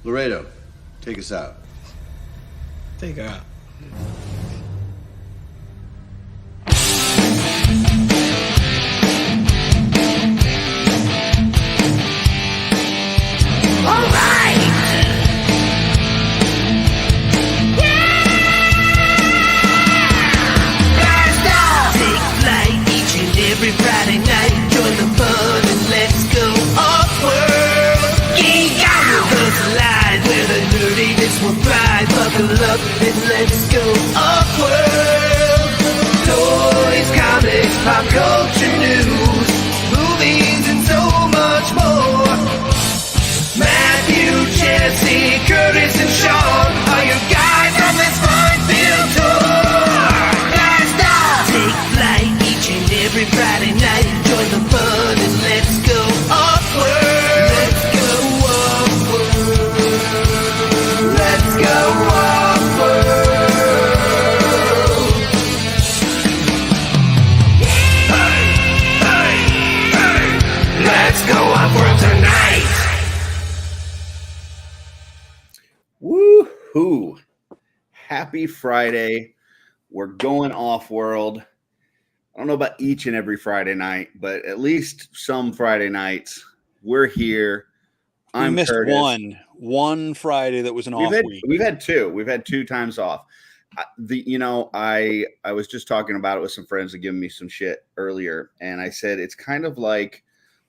Laredo, take us out. Take out. All right. Blast off. Take flight each and every Friday night. Join the fun and let's go off-world. Geek out. The slide where the nerdiness will thrive. Buckle up and let's go off-world. Toys, comics, pop culture news, movies, and so much more. Matthew, Jesse, Curtis, and Sean are your guides on this fun-filled tour. Blast off! Take flight each and every Friday night. Join the fun and let's go off-world. Let's go off-world. Let's go off-world. Hey, hey, hey! Let's go off-world tonight. Woo-hoo. Happy Friday. We're going off-world. I don't know about each and every Friday night, but at least some Friday nights. We're here. I missed Curtis. one Friday that was an off week. We've had two. We've had 2 times off. I was just talking about it with some friends and giving me some shit earlier, and I said it's kind of like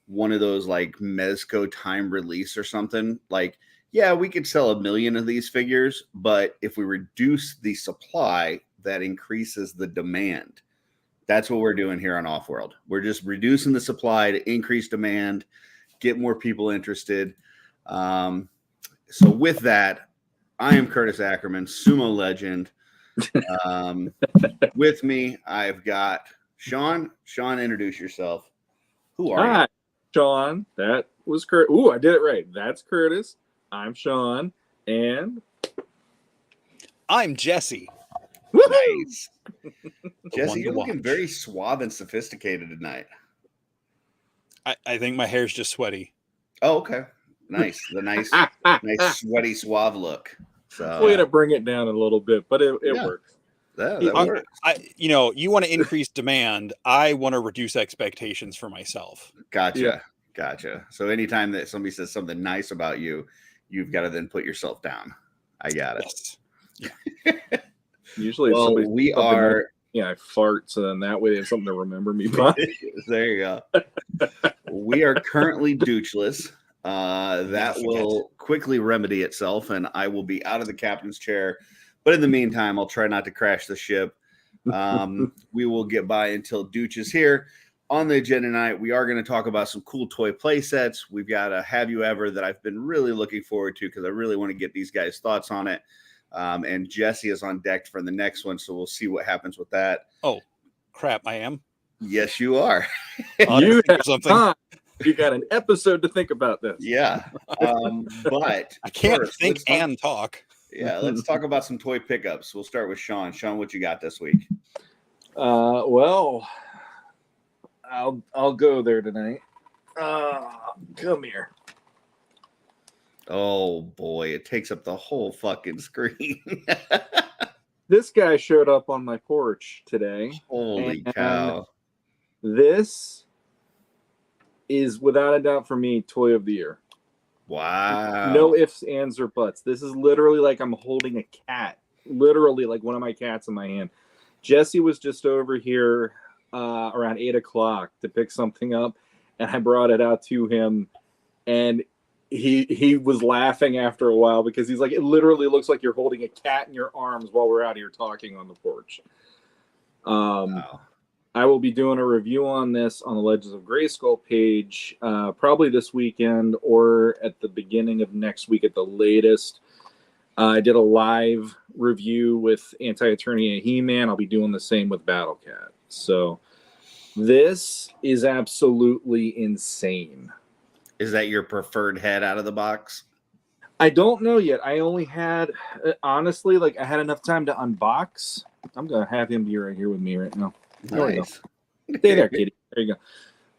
one of those like Mezco time release or something. Like, yeah, we could sell 1 million of these figures, but if we reduce the supply, that increases the demand. That's what we're doing here on Offworld. We're just reducing the supply to increase demand, get more people interested. So with that, I am Curtis Ackerman, sumo legend. With me, I've got Sean. Sean, introduce yourself. Who are Hi, Sean. That was Curtis. Ooh, I did it right. That's Curtis. I'm Sean. And I'm Jesse. you? Nice. Jesse, one you're to looking watch. very suave and sophisticated tonight. I think my hair's just sweaty. Oh, okay. Nice. The nice sweaty suave look. So way to bring it down a little bit, but it Yeah. works. that I- works. You want to increase demand. I want to reduce expectations for myself. Gotcha. Yeah. So anytime that somebody says something nice about you, you've got to then put yourself down. I got it. Yes. Usually, Well, if somebody we says something are. nice, I fart, so then that way they have something to remember me by. There you go. We are currently doucheless. That forget. will quickly remedy itself, and I will be out of the captain's chair. But in the meantime, I'll try not to crash the ship. We will get by until Dooch is here. On the agenda tonight, we are going to talk about some cool toy play sets. We've got a Have You Ever that I've been really looking forward to because I really want to get these guys' thoughts on it. And Jesse is on deck for the next one, so we'll see what happens with that. Oh, crap! I am. Yes, you are. I'll You think of have something. time. You got an episode to think about this. Yeah. But I can't first, think let's talk- and talk. Yeah, let's talk about some toy pickups. We'll start with Sean. Sean, what you got this week? Well, I'll go there tonight. Come here. Oh boy, it takes up the whole fucking screen. This guy showed up on my porch today. Holy And cow. This is without a doubt for me toy of the year. Wow. No ifs, ands, or buts. This is literally like I'm holding a cat. Literally like one of my cats in my hand. Jesse was just over here around 8 o'clock to pick something up, and I brought it out to him, and he was laughing after a while because he's like, it literally looks like you're holding a cat in your arms while we're out here talking on the porch. Wow. I will be doing a review on this on the Legends of Grayskull page probably this weekend or at the beginning of next week at the latest. I did a live review with Anti-Eternia He-Man. I'll be doing the same with Battle Cat. So this is absolutely insane. Is that your preferred head out of the box? I don't know yet. I only had, honestly, like I had enough time to unbox. I'm going to have him be right here with me right now. There we go. Nice. Stay there, kitty. There you go.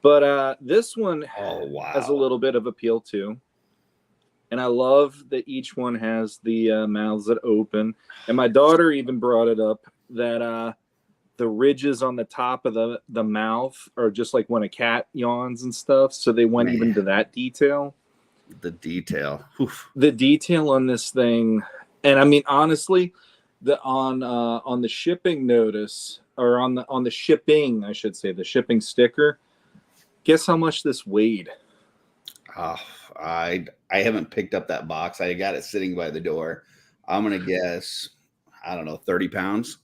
But this one Oh, wow. has a little bit of appeal too. And I love that each one has the mouths that open. And my daughter even brought it up that the ridges on the top of the mouth are just like when a cat yawns and stuff. So they went even to that detail. The detail. Oof. The detail on this thing. And I mean, honestly, on the shipping notice, or on the shipping, I should say, the shipping sticker, guess how much this weighed? I haven't picked up that box. I got it sitting by the door. I'm gonna guess, I don't know, 30 pounds.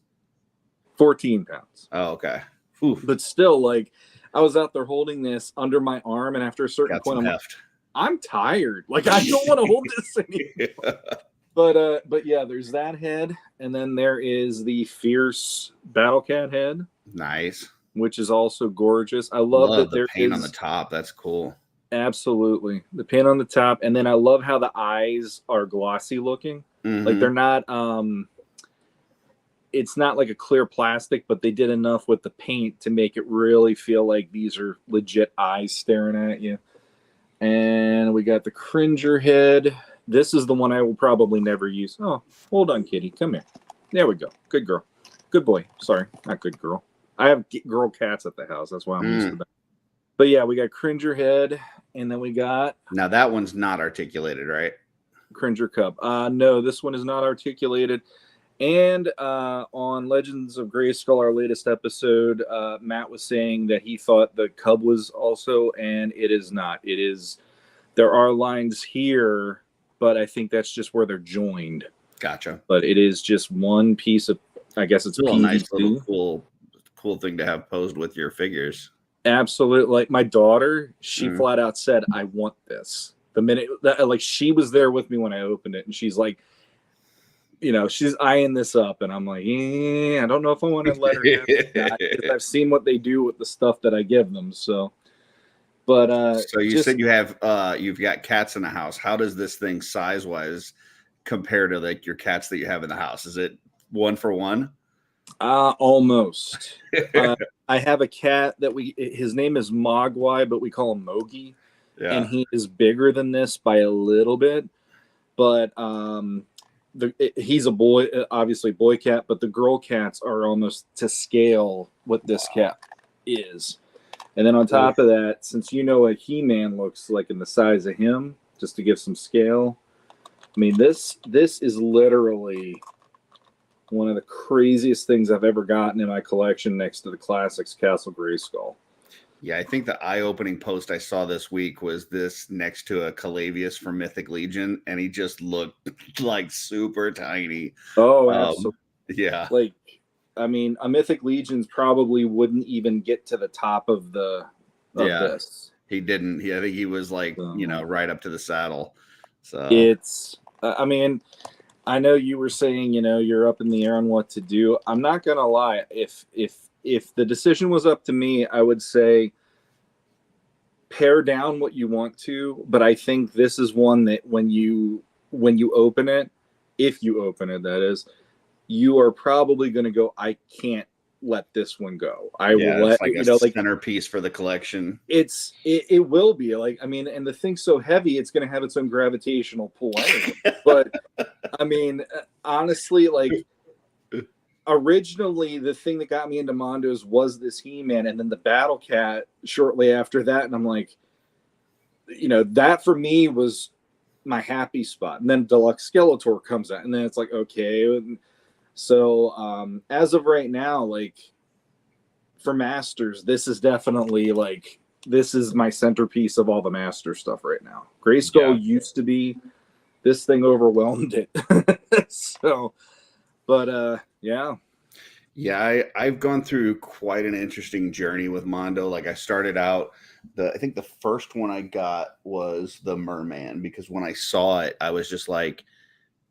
14 pounds. Oh, okay. Oof. But still, like, I was out there holding this under my arm, and after a certain Got point, some I'm heft. I'm tired. Like, I don't want to hold this anymore. But yeah, there's that head, and then there is the fierce battle cat head, Nice. which is also gorgeous. I love that the there paint is on the top. That's cool. absolutely the paint on the top, and then I love how the eyes are glossy looking. Like, they're not it's not like a clear plastic, but they did enough with the paint to make it really feel like these are legit eyes staring at you. And we got the Cringer head. This is the one I will probably never use. Oh, hold on, kitty. Come here. There we go. Good girl. Good boy. Sorry, not good girl. I have girl cats at the house. That's why I'm used to that. But yeah, we got Cringer head, and then we got... Now, that one's not articulated, right? Cringer cub. No, this one is not articulated. And on Legends of Grayskull, our latest episode, Matt was saying that he thought the cub was also, and it is not. It is, there are lines here, but I think that's just where they're joined. Gotcha. But it is just one piece of, I guess it's a little nice, PVC. little cool thing to have posed with your figures. Absolutely. Like, my daughter, she flat out said, I want this. The minute that, like, she was there with me when I opened it, and she's like, you know, she's eyeing this up, and I'm like, I don't know if I want to let her have it. I've seen what they do with the stuff that I give them. So, but so you said you have you've got cats in the house. How does this thing size wise compare to like your cats that you have in the house? Is it 1 for 1? Almost. I have a cat that his name is Mogwai, but we call him Mogi. Yeah. And he is bigger than this by a little bit, but he's a boy, obviously boy cat, but the girl cats are almost to scale what this cat is. And then on top of that, since you know what He-Man looks like in the size of him, just to give some scale, I mean, this is literally one of the craziest things I've ever gotten in my collection next to the Classics Castle Grayskull. Yeah, I think the eye-opening post I saw this week was this next to a Calavius from Mythic Legion, and he just looked like super tiny. Oh, absolutely. Yeah. Like, I mean, a Mythic Legions probably wouldn't even get to the top of this. He didn't. I think he was like, right up to the saddle. So it's, I mean, I know you were saying, you're up in the air on what to do. I'm not going to lie. If the decision was up to me, I would say pare down what you want to, but I think this is one that when you open it, if you open it, that is, you are probably going to go, I can't let this one go. I will let, like a centerpiece for the collection. It will be like, I mean, and the thing's so heavy, it's going to have its own gravitational pull anyway. But I mean, honestly, like, originally the thing that got me into Mondo's was this He-Man, and then the Battle Cat shortly after that, and I'm like, that for me was my happy spot. And then Deluxe Skeletor comes out, and then it's like, okay. So as of right now, like, for Masters, this is definitely like, this is my centerpiece of all the Master stuff right now. Grayskull used to be, this thing overwhelmed it. So, but yeah, I've gone through quite an interesting journey with Mondo. Like, I started out, I think the first one I got was the Merman, because when I saw it, I was just like,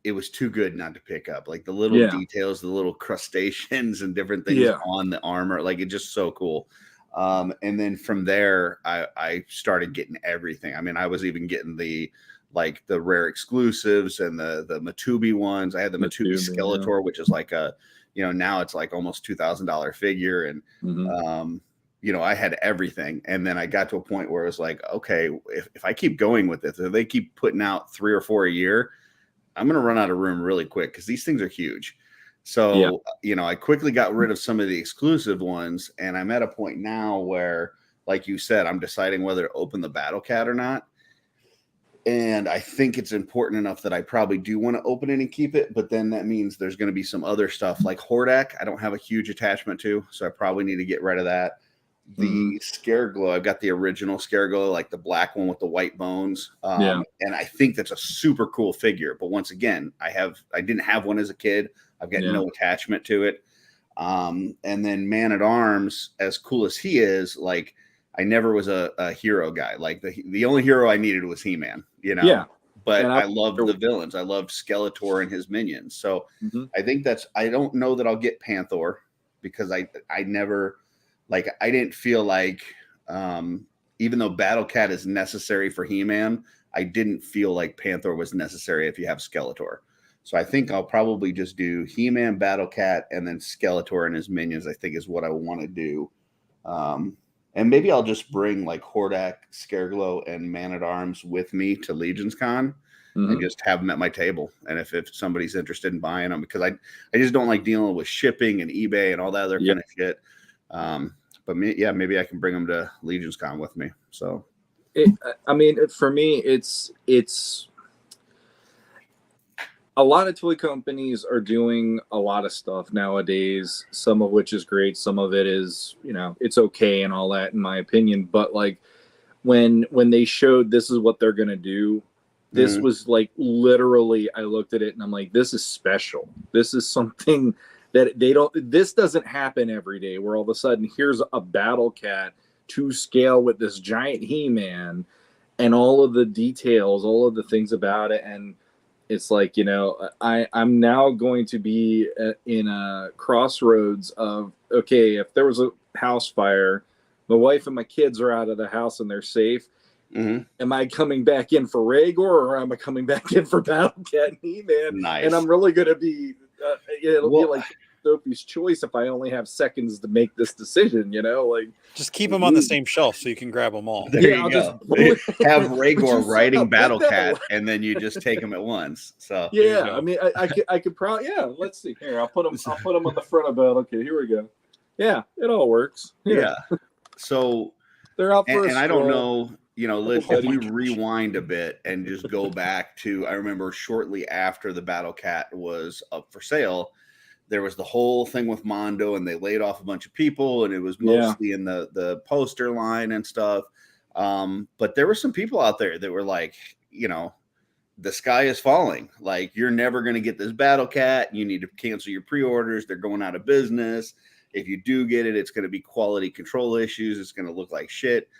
it was too good not to pick up. Like, the little details, the little crustaceans and different things on the armor, like, it's just so cool. And then from there, I started getting everything. I mean, I was even getting the rare exclusives and the Matubi ones. I had the Matubi Skeletor, which is like a, now it's like almost $2,000 figure. And, I had everything. And then I got to a point where it was like, okay, if I keep going with this, if they keep putting out 3 or 4 a year, I'm going to run out of room really quick because these things are huge. So, I quickly got rid of some of the exclusive ones. And I'm at a point now where, like you said, I'm deciding whether to open the Battle Cat or not. And I think it's important enough that I probably do want to open it and keep it. But then that means there's going to be some other stuff like Hordak. I don't have a huge attachment to, so I probably need to get rid of that. The Scareglow, I've got the original Scareglow, like the black one with the white bones. And I think that's a super cool figure. But once again, I didn't have one as a kid. I've got no attachment to it. And then Man-at-Arms, as cool as he is, like, I never was a hero guy. Like the only hero I needed was He-Man, Yeah. But I loved the villains. I loved Skeletor and his minions. So I think I don't know that I'll get Panther because I never, like, I didn't feel like, even though Battle Cat is necessary for He-Man, I didn't feel like Panther was necessary if you have Skeletor. So I think I'll probably just do He-Man, Battle Cat, and then Skeletor and his minions, I think is what I want to do. And maybe I'll just bring like Hordak, Scareglow, and Man-at-Arms with me to Legions Con and just have them at my table. And if somebody's interested in buying them, because I just don't like dealing with shipping and eBay and all that other kind of shit. But maybe I can bring them to Legions Con with me. So, for me, it's a lot of toy companies are doing a lot of stuff nowadays, some of which is great. Some of it is, it's okay and all that, in my opinion. But like when they showed this is what they're going to do, this was like literally, I looked at it and I'm like, this is special. This is something that this doesn't happen every day where all of a sudden here's a Battle Cat to scale with this giant He-Man and all of the details, all of the things about it. And it's like, I'm now going to be in a crossroads of, okay, if there was a house fire, my wife and my kids are out of the house and they're safe. Am I coming back in for Rhaegar or am I coming back in for Battle Cat and He-Man? Nice. And I'm really going to be, it'll be like Sophie's Choice if I only have seconds to make this decision, like just keep them on the same shelf so you can grab them all. There you go. Have Rhaegar riding Battle Cat and then you just take them at once. So I could probably let's see here. I'll put them on the front of Battle Cat. Here we go. Yeah, it all works. Yeah. So they're out for and I don't know, if we rewind a bit and just go back to, I remember shortly after the Battle Cat was up for sale, there was the whole thing with Mondo and they laid off a bunch of people and it was mostly in the poster line and stuff. But there were some people out there that were like, the sky is falling. Like, you're never going to get this Battle Cat. You need to cancel your pre-orders. They're going out of business. If you do get it, it's going to be quality control issues. It's going to look like shit.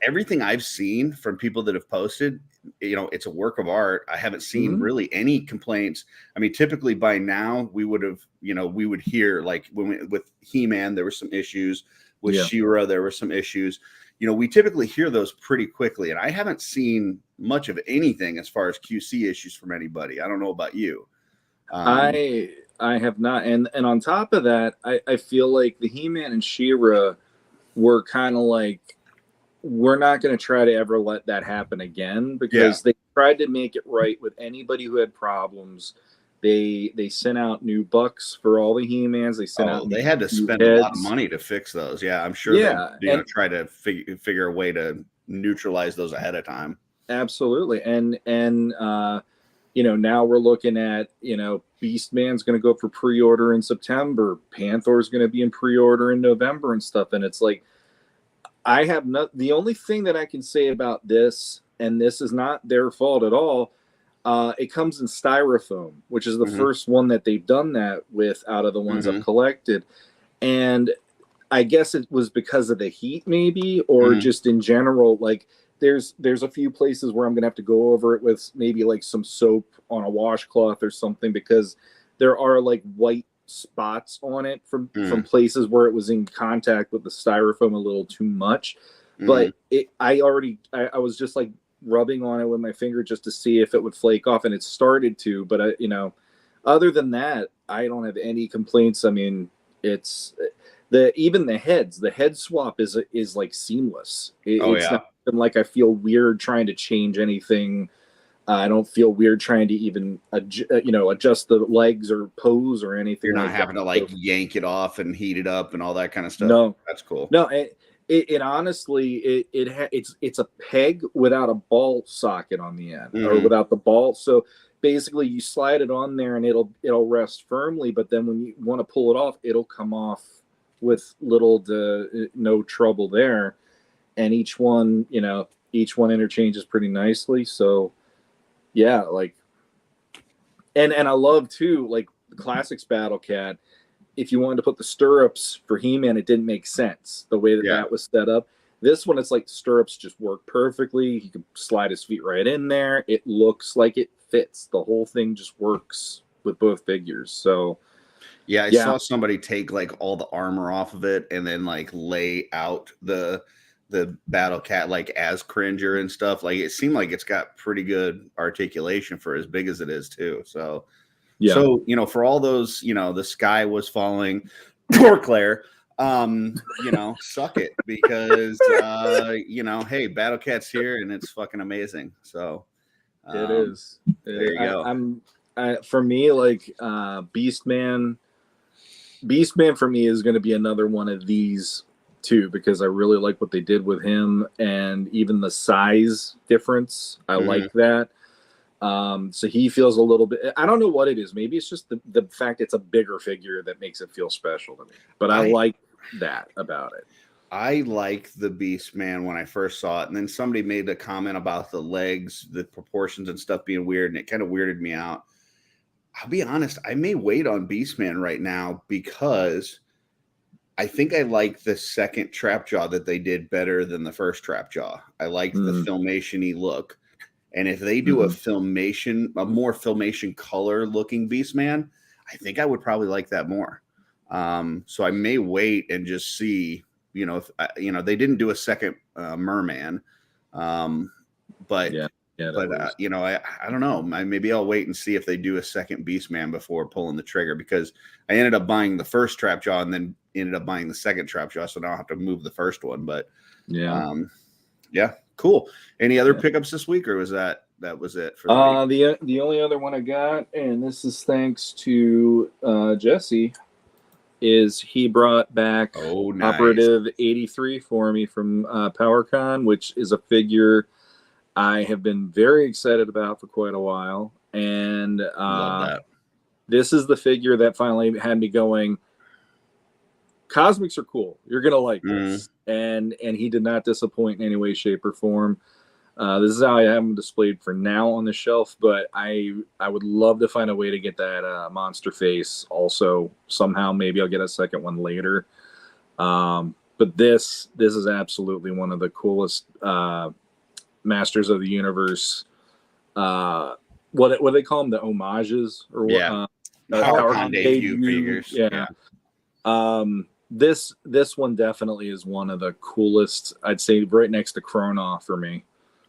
Everything I've seen from people that have posted, it's a work of art. I haven't seen really any complaints. I mean, typically by now we would have, we would hear, like with He-Man, there were some issues. With She-Ra, there were some issues. We typically hear those pretty quickly. And I haven't seen much of anything as far as QC issues from anybody. I don't know about you. I have not. And on top of that, I feel like the He-Man and She-Ra were kind of like, we're not going to try to ever let that happen again because they tried to make it right with anybody who had problems. They sent out new bucks for all the He-Mans. They sent out. They had to spend a lot of money to fix those. Yeah, I'm sure. They try to figure a way to neutralize those ahead of time. Absolutely, and now we're looking at Beastman's going to go up for pre-order in September. Panther's going to be in pre-order in November and stuff. And it's like, I have not. The only thing that I can say about this, and this is not their fault at all, it comes in styrofoam, which is the first one that they've done that with out of the ones I've collected. And I guess it was because of the heat, maybe, or just in general. Like, there's a few places where I'm gonna have to go over it with maybe like some soap on a washcloth or something, because there are like white spots on it from places where it was in contact with the styrofoam a little too much. But I was just like rubbing on it with my finger just to see if it would flake off, and it started to. But other than that, I don't have any complaints. I mean, it's even the head swap is like seamless. It's yeah. not even like I feel weird trying to change anything. I don't feel weird trying to even adjust the legs or pose or anything. You're not like having that. to like yank it off and heat it up and all that kind of stuff. No, That's cool. no. It honestly it's a peg without a ball socket on the end or without the ball. So basically, you slide it on there and it'll rest firmly. But then when you want to pull it off, it'll come off with little to no trouble there. And each one interchanges pretty nicely. So yeah, like, and I love too, like the Classics Battle Cat. If you wanted to put the stirrups for He-Man, it didn't make sense the way that was set up. This one, it's like the stirrups just work perfectly. He can slide his feet right in there. It looks like it fits. The whole thing just works with both figures. So I saw somebody take like all the armor off of it and then like lay out the Battle Cat like as Cringer and stuff. Like it seemed like it's got pretty good articulation for as big as it is too. So so for all those, the sky was falling, poor Claire, suck it because hey, Battle Cat's here and it's fucking amazing. So it is. There you go. For me, like Beastman for me is going to be another one of these too, because I really like what they did with him and even the size difference. I like that. So he feels a little bit, I don't know what it is. Maybe it's just the fact it's a bigger figure that makes it feel special to me, but I like that about it. I like the Beastman when I first saw it. And then somebody made a comment about the legs, the proportions and stuff being weird. And it kind of weirded me out. I'll be honest. I may wait on Beastman right now because I think I like the second Trapjaw that they did better than the first Trapjaw. I liked the Filmation-y look. And if they do a more Filmation color looking Beastman, I think I would probably like that more. So I may wait and just see, if they didn't do a second Merman, but I don't know. Maybe I'll wait and see if they do a second Beastman before pulling the trigger, because I ended up buying the first Trapjaw and then ended up buying the second Trapjaw, so now I have to move the first one. But cool. Any other pickups this week, or was that was it for the only other one I got, and this is thanks to Jesse, is he brought back Operative 83 for me from PowerCon, which is a figure I have been very excited about for quite a while. And love that. This is the figure that finally had me going, Cosmics are cool. You're going to like this. And he did not disappoint in any way, shape, or form. This is how I have him displayed for now on the shelf, but I would love to find a way to get that monster face also somehow. Maybe I'll get a second one later. But this is absolutely one of the coolest Masters of the Universe. What do they call them? The homages or what? PowerCon debut figures. Yeah. This one definitely is one of the coolest. I'd say right next to Krona for me.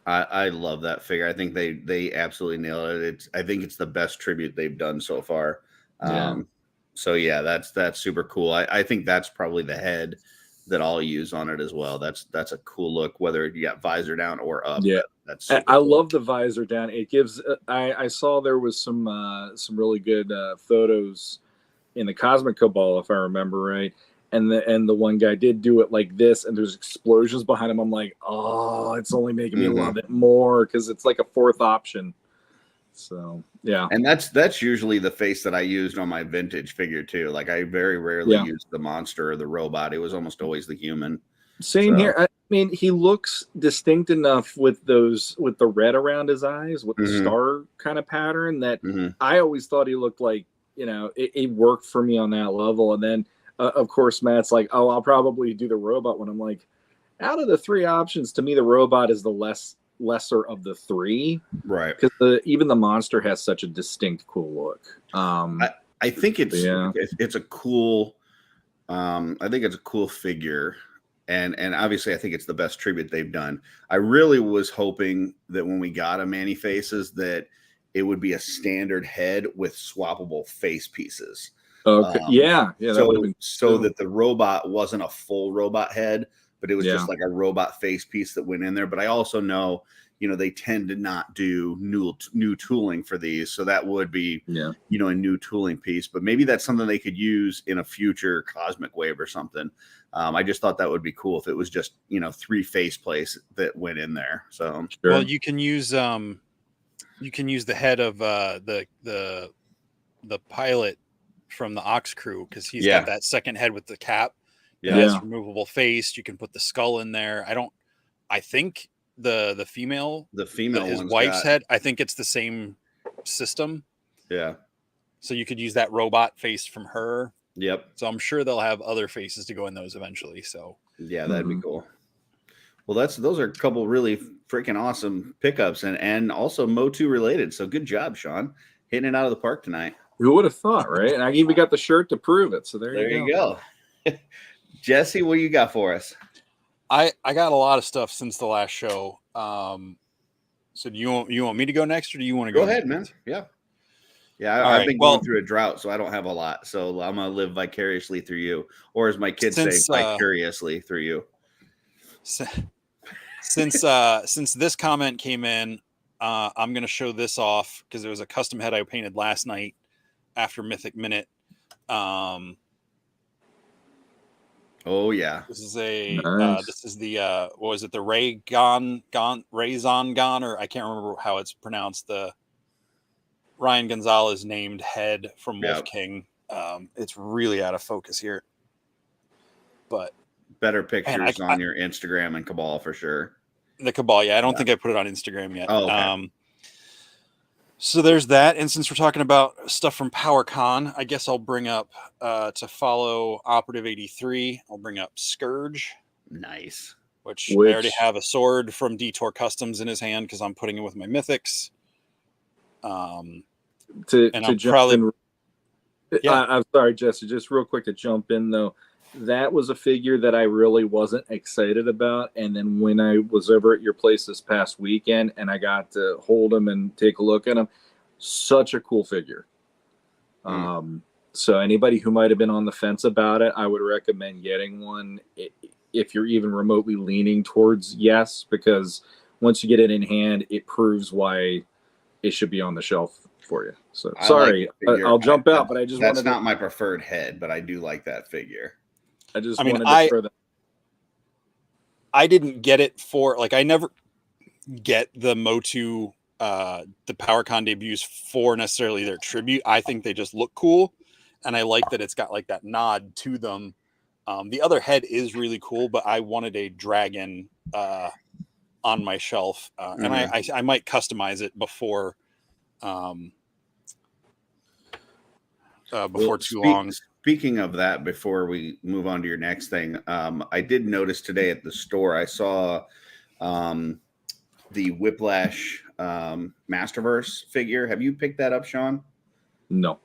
I love that figure. I think they absolutely nailed it. I think it's the best tribute they've done so far. So yeah, that's super cool. I think that's probably the head that I'll use on it as well. That's a cool look, whether you got visor down or up. Yeah, that's I cool. love the visor down. It gives. I saw there was some really good photos in the Cosmic Cabal, if I remember right. And the one guy did do it like this, and there's explosions behind him. I'm like, oh, it's only making me love it more because it's like a fourth option. So yeah, and that's usually the face that I used on my vintage figure too. Like I very rarely used the monster or the robot. It was almost always the human. Same here. I mean, he looks distinct enough with the red around his eyes, with the star kind of pattern that I always thought he looked like, it worked for me on that level. And then of course, Matt's like, oh, I'll probably do the robot one. I'm like, out of the three options, to me, the robot is the lesser of the three. Right. Because even the monster has such a distinct, cool look. I think it's a cool, I think it's a cool figure. And obviously, I think it's the best tribute they've done. I really was hoping that when we got a Manny Faces, that it would be a standard head with swappable face pieces. Okay. Yeah. That would have been so cool. that the robot wasn't a full robot head, but it was just Yeah. like a robot face piece that went in there. But I also know, they tend to not do new tooling for these, so that would be, Yeah. a new tooling piece. But maybe that's something they could use in a future Cosmic Wave or something. I just thought that would be cool if it was just 3 face plates that went in there. So Sure. Well, you can use the head of the pilot from the Ox crew, because he's Yeah. got that second head with the cap. Yeah. That's removable face. You can put the skull in there. I think the female his one's wife's got, head, I think it's the same system. yeah. So you could use that robot face from her. Yep. So I'm sure they'll have other faces to go in those eventually. So Yeah, that'd be cool. Well, those are a couple really freaking awesome pickups and also Motu related. So good job, Sean, hitting it out of the park tonight. Who would have thought, right? And I even got the shirt to prove it. So there you go. Jesse, what you got for us? I got a lot of stuff since the last show. So do you want me to go next, or do you want to Go go ahead, next? man? Yeah. All I've right, been going through a drought, so I don't have a lot. So I'm gonna live vicariously through you, or as my kids say, vicariously through you. Since this comment came in, I'm gonna show this off because there was a custom head I painted last night after Mythic Minute. Oh yeah, this is a Nice. this is the what was it, the Rayzon Gon, or I can't remember how it's pronounced, the Ryan Gonzalez named head from Wolf King. It's really out of focus here, but better pictures on your Instagram and Cabal for sure. The Cabal, I don't think I put it on Instagram yet. Oh, okay. So there's that. And since we're talking about stuff from PowerCon, I guess I'll bring up to follow Operative 83. I'll bring up Scourge. Nice. Which I already have a sword from Detour Customs in his hand because I'm putting it with my mythics. I'm sorry, Jesse, just real quick to jump in though. That was a figure that I really wasn't excited about. And then when I was over at your place this past weekend and I got to hold him and take a look at him, such a cool figure. So anybody who might have been on the fence about it, I would recommend getting one if you're even remotely leaning towards yes, because once you get it in hand, it proves why it should be on the shelf for you. So sorry, I'll jump out, but I just that's not my preferred head, but I do like that figure. I didn't get it for, like, I never get the Motu, the PowerCon debuts for necessarily their tribute. I think they just look cool, and I like that it's got like that nod to them. The other head is really cool, but I wanted a dragon on my shelf, and I might customize it before too long. Speaking of that, before we move on to your next thing, I did notice today at the store, I saw the Whiplash Masterverse figure. Have you picked that up, Sean? No.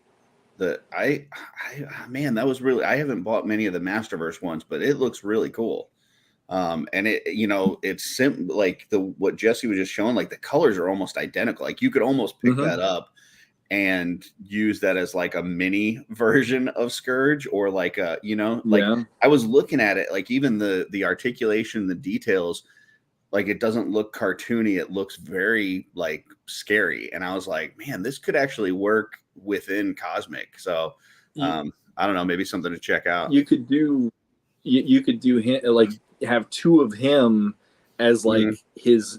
Man, that was really, I haven't bought many of the Masterverse ones, but it looks really cool. And it, it's simple, like what Jesse was just showing, like the colors are almost identical. Like you could almost pick that up and use that as like a mini version of Scourge, or like a, I was looking at it, like even the articulation, the details, like it doesn't look cartoony. It looks very like scary. And I was like, man, this could actually work within Cosmic. So I don't know, maybe something to check out. You could do him, like have two of him as like his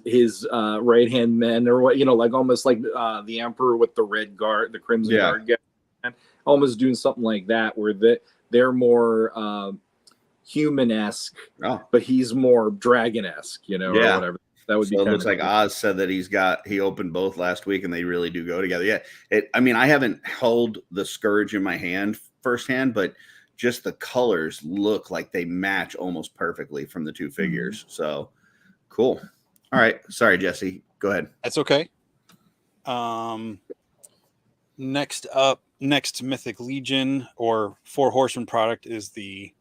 right hand men, or what, like almost like the Emperor with the red guard, the Crimson Guard guy, almost doing something like that, where they're more human-esque, but he's more dragon-esque, or whatever. That would be. It looks like Oz said that he opened both last week, and they really do go together. Yeah, I mean, I haven't held the Scourge in my hand firsthand, but just the colors look like they match almost perfectly from the two figures. So cool. All right. Sorry, Jesse. Go ahead. That's okay. Next Mythic Legion or Four Horsemen product is the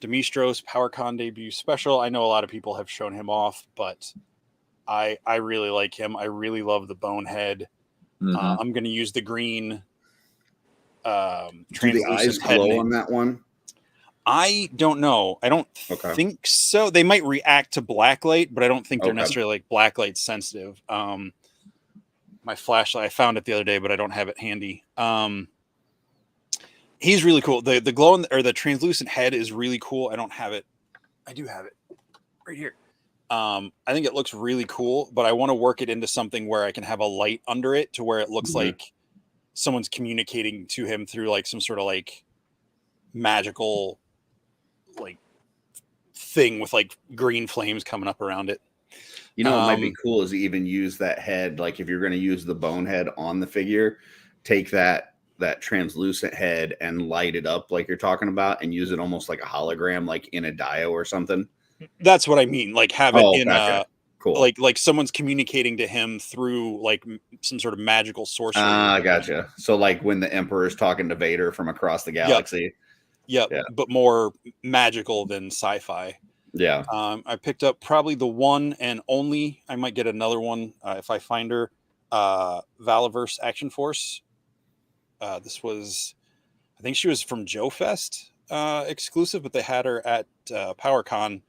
Demistros PowerCon debut special. I know a lot of people have shown him off, but I really like him. I really love the bonehead. I'm going to use the green Do the translucent eyes head glow name. on that one? I don't know. I don't Okay. think so. They might react to blacklight, but I don't think they're Okay. necessarily like blacklight sensitive. My flashlight, I found it the other day, but I don't have it handy. He's really cool. The glow or the translucent head is really cool. I don't have it. I do have it right here. I think it looks really cool, but I want to work it into something where I can have a light under it to where it looks like someone's communicating to him through like some sort of like magical like thing with like green flames coming up around it. You know, what might be cool is to even use that head. Like if you're going to use the bone head on the figure, take that translucent head and light it up like you're talking about, and use it almost like a hologram, like in a dio or something. That's what I mean. Like have it in gotcha. Cool. like someone's communicating to him through like some sort of magical sorcery. Gotcha. So like when the Emperor's talking to Vader from across the galaxy. Yep. Yeah. But more magical than sci-fi. Yeah. I picked up probably the one and only. I might get another one if I find her. Valaverse Action Force. This was, I think she was from Joe Fest exclusive, but they had her at PowerCon.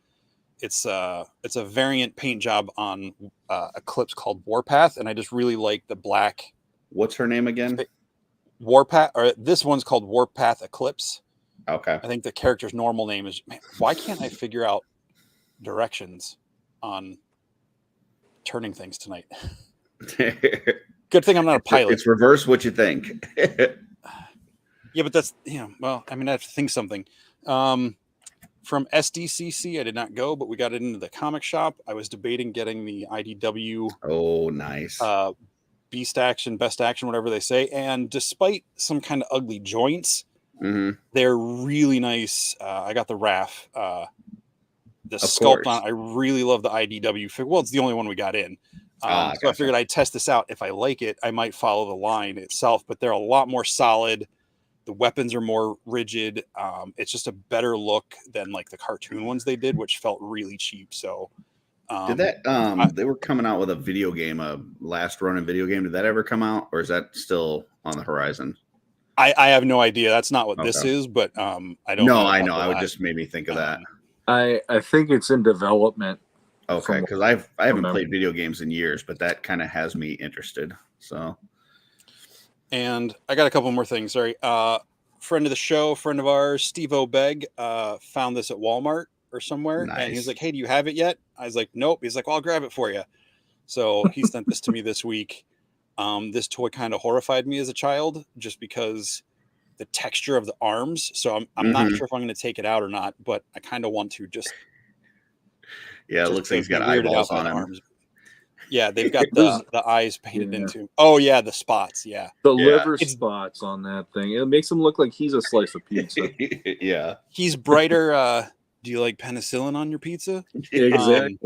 It's a variant paint job on Eclipse called Warpath, and I just really like the black. What's her name again? Warpath, or this one's called Warpath Eclipse. Okay. I think the character's normal name is. Man, why can't I figure out directions on turning things tonight? Good thing I'm not a pilot. It's reverse what you think. Yeah, but that's well, I mean, I have to think something. From SDCC, I did not go, but we got it into the comic shop. I was debating getting the IDW. Oh, nice. Beast Action, Best Action, whatever they say. And despite some kind of ugly joints, they're really nice. I got the RAF. The sculpt on. I really love the IDW figure. Well, it's the only one we got in. So I figured I'd test this out. If I like it, I might follow the line itself. But they're a lot more solid. The weapons are more rigid. It's just a better look than like the cartoon ones they did, which felt really cheap. So did that they were coming out with a video game, a last running video game. Did that ever come out, or is that still on the horizon? I have no idea. That's not what this is, but I don't know. I know. I would just made me think of that. I think it's in development. Okay, because I haven't played video games in years, but that kind of has me interested. So, and I got a couple more things. Sorry, friend of the show, friend of ours, Steve O'Beg, found this at Walmart or somewhere, and he's like, "Hey, do you have it yet?" I was like, "Nope." He's like, "Well, I'll grab it for you." So he sent this to me this week. This toy kind of horrified me as a child, just because the texture of the arms. So I'm not sure if I'm going to take it out or not, but I kind of want to just. Yeah, it looks like he's got eyeballs on him. Arms. Yeah, they've got the eyes painted into. Oh yeah, the spots. Yeah, the liver spots on that thing. It makes him look like he's a slice of pizza. Yeah, he's brighter. Do you like penicillin on your pizza? Exactly.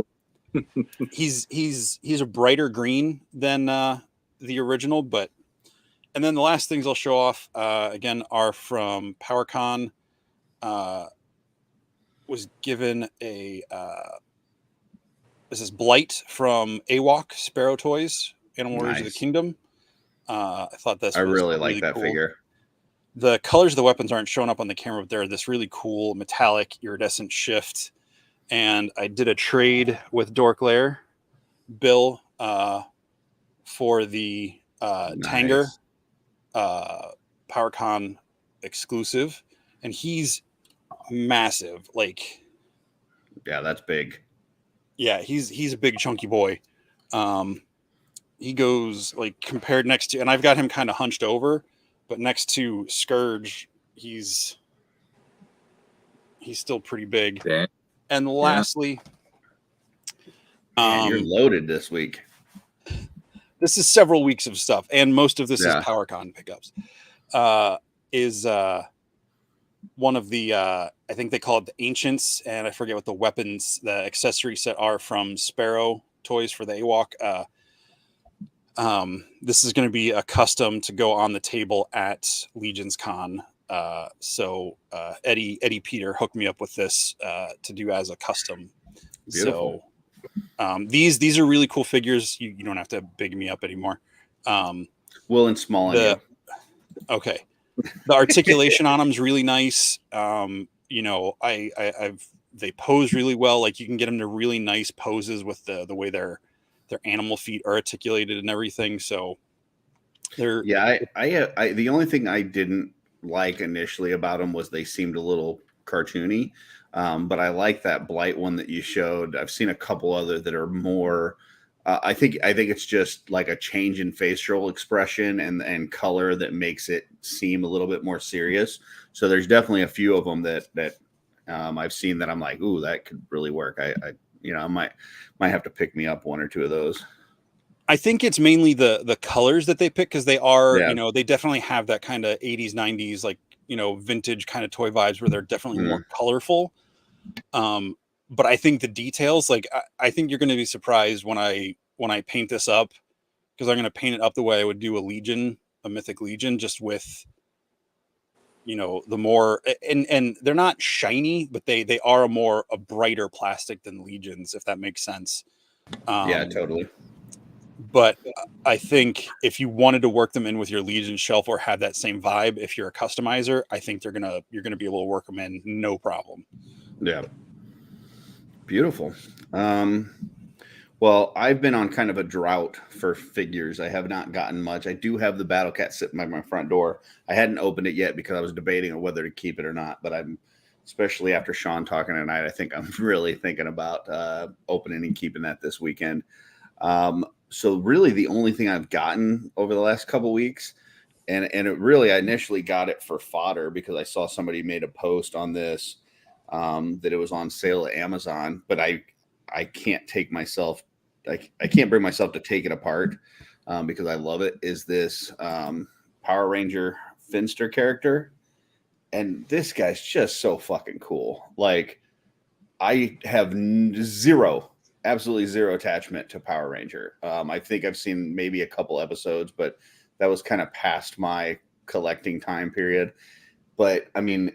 He's a brighter green than the original, but. And then the last things I'll show off again are from PowerCon. Was given a. This is Blight from AWOC Sparrow Toys, Animal Warriors of the Kingdom. I thought this. I really like that figure. The colors of the weapons aren't showing up on the camera, but they're this really cool metallic iridescent shift. And I did a trade with Dorklair Bill for the Tanger PowerCon exclusive, and he's massive. Like, yeah, that's big. Yeah, he's a big chunky boy. He goes like compared next to, and I've got him kind of hunched over, but next to Scourge, he's still pretty big. Yeah. And lastly, you're loaded this week. This is several weeks of stuff, and most of this is PowerCon pickups. Is one of the I think they call it the Ancients, and I forget what the weapons, the accessory set are from Sparrow Toys for the AWOC. This is going to be a custom to go on the table at Legion's Con. So Eddie Peter hooked me up with this to do as a custom. Beautiful. So these are really cool figures. You don't have to big me up anymore. Will and small. Okay. The articulation on them is really nice. You know, they pose really well. Like you can get them to really nice poses with the way their animal feet are articulated and everything. So they're I the only thing I didn't like initially about them was they seemed a little cartoony. But I like that blight one that you showed. I've seen a couple other that are more. I think it's just like a change in facial expression and color that makes it seem a little bit more serious. So there's definitely a few of them that I've seen that I'm like, ooh, that could really work. I might have to pick me up one or two of those. I think it's mainly the colors that they pick because they are, Yeah. you know, they definitely have that kind of 80s, 90s, like, you know, vintage kind of toy vibes where they're definitely more colorful. But I think the details, like, I think you're going to be surprised when I paint this up, because I'm going to paint it up the way I would do a Mythic Legion, just with, you know, the more, and they're not shiny, but they are a brighter plastic than Legions, if that makes sense. Yeah, totally. But I think if you wanted to work them in with your Legion shelf or have that same vibe, if you're a customizer, I think you're gonna be able to work them in no problem. Yeah. Beautiful. Well, I've been on kind of a drought for figures. I have not gotten much. I do have the Battle Cat sitting by my front door. I hadn't opened it yet because I was debating on whether to keep it or not. But I'm, especially after Sean talking tonight, I think I'm really thinking about opening and keeping that this weekend. So really the only thing I've gotten over the last couple weeks, and it really, I initially got it for fodder because I saw somebody made a post on this, that it was on sale at Amazon, but I can't take myself, I can't bring myself to take it apart, because I love it, is this Power Ranger Finster character. And this guy's just so fucking cool. Like, I have absolutely zero attachment to Power Ranger. I think I've seen maybe a couple episodes, but that was kind of past my collecting time period. But I mean,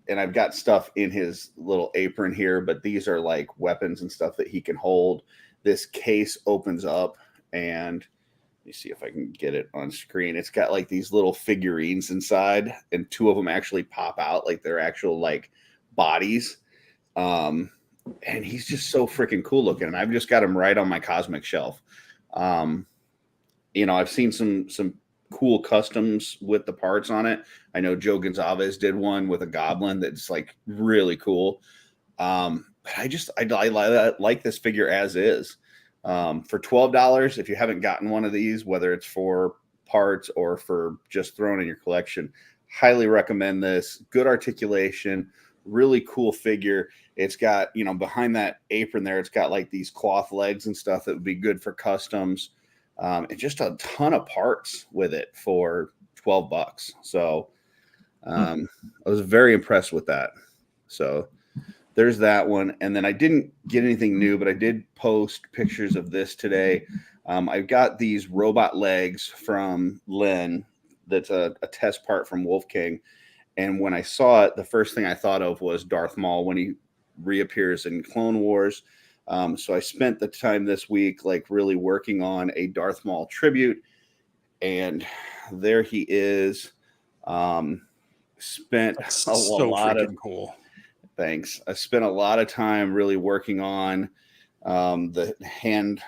and I've got stuff in his little apron here, but these are like weapons and stuff that he can hold. This case opens up, and let me see if I can get it on screen. It's got like these little figurines inside, and two of them actually pop out like they're actual like bodies. And he's just so freaking cool looking. And I've just got him right on my cosmic shelf. I've seen some cool customs with the parts on it. I know Joe Gonzalez did one with a goblin that's like really cool. But I like this figure as is. For $12, if you haven't gotten one of these, whether it's for parts or for just throwing in your collection, highly recommend this. Good articulation, really cool figure. It's got, behind that apron there, it's got like these cloth legs and stuff that would be good for customs. And just a ton of parts with it for $12. So I was very impressed with that. So there's that one. And then I didn't get anything new, but I did post pictures of this today. I've got these robot legs from Lynn. That's a test part from Wolf King. And when I saw it, the first thing I thought of was Darth Maul when he reappears in Clone Wars. So I spent the time this week like really working on a Darth Maul tribute, and there he is. Spent That's a lot of cool. Thanks. I spent a lot of time really working on the hand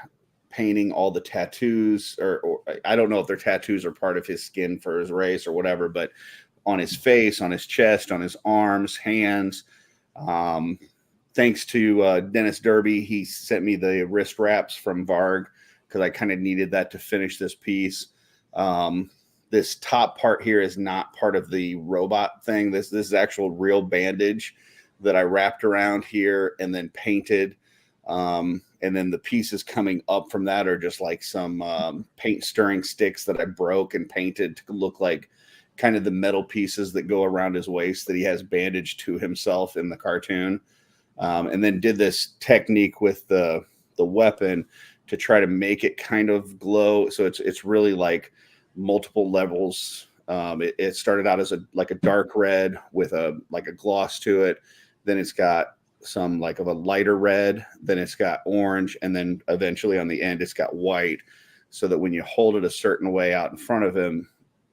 painting all the tattoos, or I don't know if they're tattoos or part of his skin for his race or whatever, but on his face, on his chest, on his arms, hands. Thanks to Dennis Derby, he sent me the wrist wraps from Varg because I kind of needed that to finish this piece. This top part here is not part of the robot thing. This is actual real bandage that I wrapped around here and then painted. And then the pieces coming up from that are just like some paint stirring sticks that I broke and painted to look like kind of the metal pieces that go around his waist that he has bandaged to himself in the cartoon. And then did this technique with the weapon to try to make it kind of glow. So it's really like multiple levels. It started out as a dark red with a gloss to it. Then it's got some like of a lighter red. Then it's got orange, and then eventually on the end it's got white. So that when you hold it a certain way out in front of him,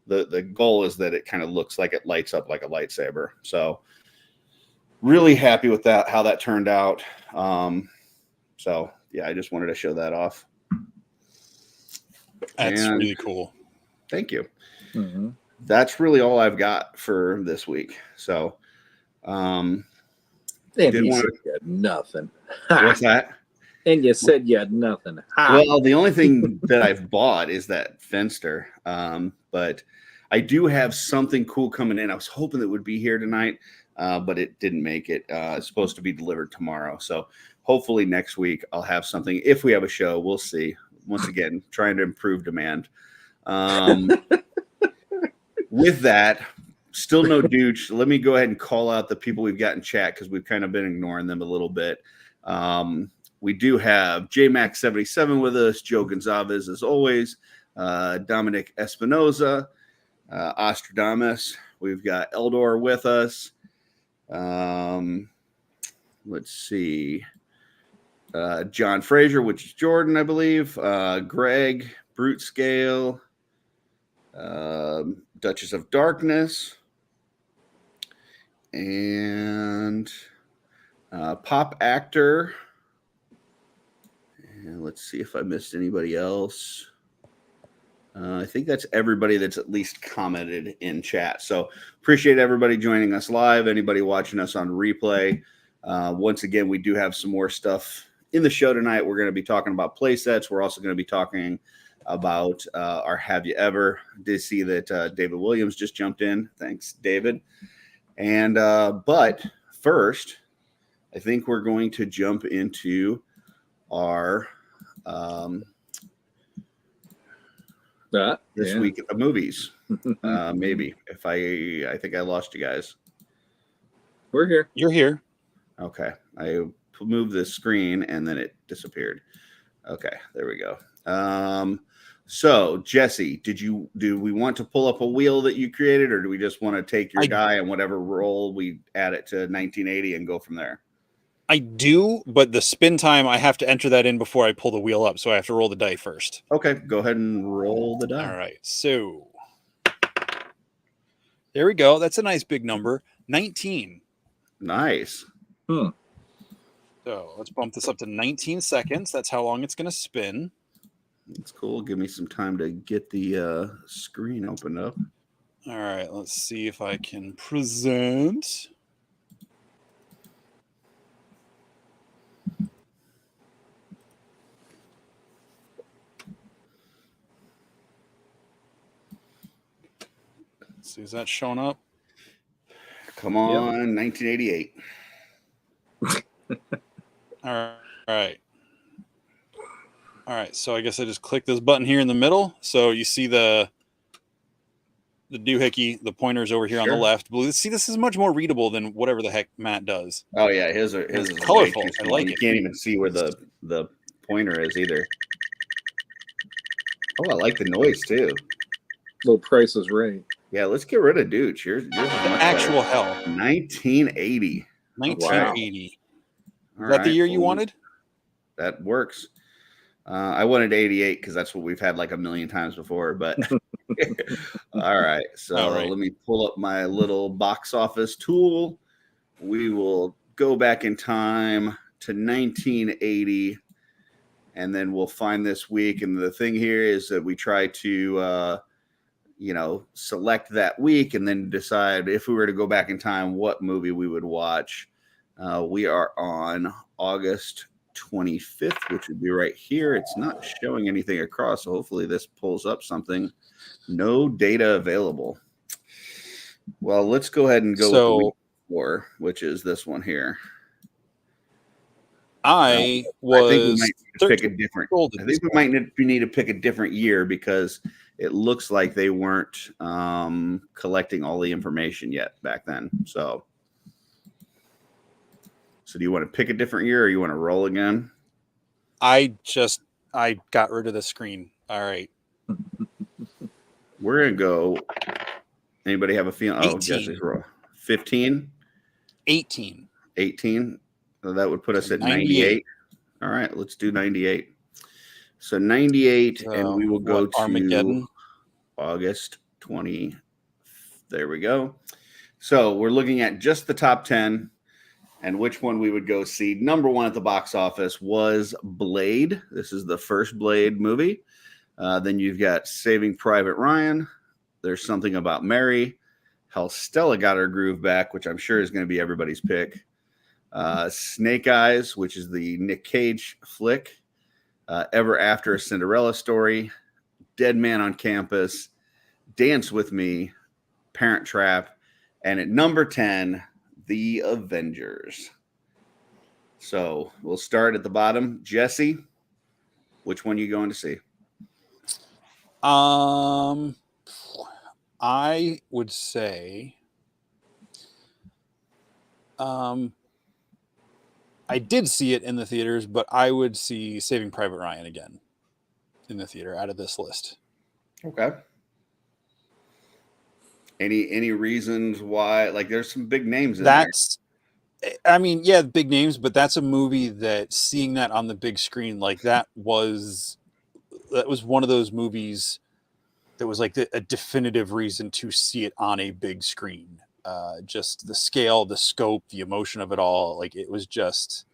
the goal is that it kind of looks like it lights up like a lightsaber. So really happy with that, how that turned out. So yeah, I just wanted to show that off. That's And really cool. thank you. Mm-hmm. That's really all I've got for this week. So And you said you had nothing. what's that? And you said you had nothing. Well, the only thing that I've bought is that Fenster. But I do have something cool coming in. I was hoping it would be here tonight, but it didn't make it. It's supposed to be delivered tomorrow. So hopefully next week I'll have something. If we have a show, we'll see. Once again, trying to improve demand. With that, still no douche. Let me go ahead and call out the people we've got in chat because we've kind of been ignoring them a little bit. We do have JMax77 with us, Joe Gonzalez as always, Dominic Espinoza, Ostradamus. We've got Eldor with us. Let's see. John Fraser, which is Jordan, I believe. Greg, Brute Scale, Duchess of Darkness, and Pop Actor. And let's see if I missed anybody else. I think that's everybody that's at least commented in chat. So appreciate everybody joining us live, anybody watching us on replay. Once again, we do have some more stuff in the show tonight. We're going to be talking about Playsets. We're also going to be talking about our Have You Ever. Did see that David Williams just jumped in. Thanks, David. And but first, I think we're going to jump into our this week at the movies. Maybe if I think I lost you guys. We're here. You're here. Okay, I moved the screen and then it disappeared. Okay, there we go. So Jesse, do we want to pull up a wheel that you created, or do we just want to take your guy and whatever roll we add it to 1980 and go from there? I do, but the spin time, I have to enter that in before I pull the wheel up, so I have to roll the die first. Okay, go ahead and roll the die. All right, so there we go. That's a nice big number. 19. Nice. Hmm. So let's bump this up to 19 seconds. That's how long it's going to spin. That's cool. Give me some time to get the screen opened up. All right, let's see if I can present. Let's see, is that showing up? Come on, 1988. All right. All right, so I guess I just click this button here in the middle. So you see the doohickey, the pointer's over here on the left. See, this is much more readable than whatever the heck Matt does. Oh yeah, his is colorful. Way too I small. like You it. can't even see where the pointer is either. Oh, I like the noise too. Little Price is Right. Yeah, let's get rid of Dooch. Yours is much Actual better. hell. 1980. 1980. Wow. Is that the year you wanted? That works. I wanted 88 because that's what we've had like a million times before. But all right. So let me pull up my little box office tool. We will go back in time to 1980, and then we'll find this week. And the thing here is that we try to, select that week and then decide if we were to go back in time, what movie we would watch. We are on August 25th, which would be right here. It's not showing anything across, so hopefully this pulls up something. No data available. Well, let's go ahead and go with the week before, which is this one here. I think we might pick a different. I think we might need to pick a different year because it looks like they weren't collecting all the information yet back then. So do you want to pick a different year or you want to roll again? I got rid of the screen. All right. We're going to go. Anybody have a feeling? 18. Oh, Jesse's roll. 15? 18. 18. So that would put us at 98. All right, let's do 98. So 98, and we will go to Armageddon. August 20. There we go. So we're looking at just the top 10 and which one we would go see. Number 1 at the box office was Blade. This is the first Blade movie. Then you've got Saving Private Ryan. There's Something About Mary. Hell, Stella Got Her Groove Back, which I'm sure is going to be everybody's pick. Snake Eyes, which is the Nick Cage flick. Ever After, A Cinderella Story. Dead Man on Campus. Dance With Me. Parent Trap. And at number 10, The Avengers. So we'll start at the bottom. Jesse, which one are you going to see? I would say I did see it in the theaters, but I would see Saving Private Ryan again in the theater out of this list. Okay. Any reasons why? Like, there's some big names in there. I mean, yeah, big names, but that's a movie that seeing that on the big screen, like that was one of those movies that was like a definitive reason to see it on a big screen. Just the scale, the scope, the emotion of it all. Like it was just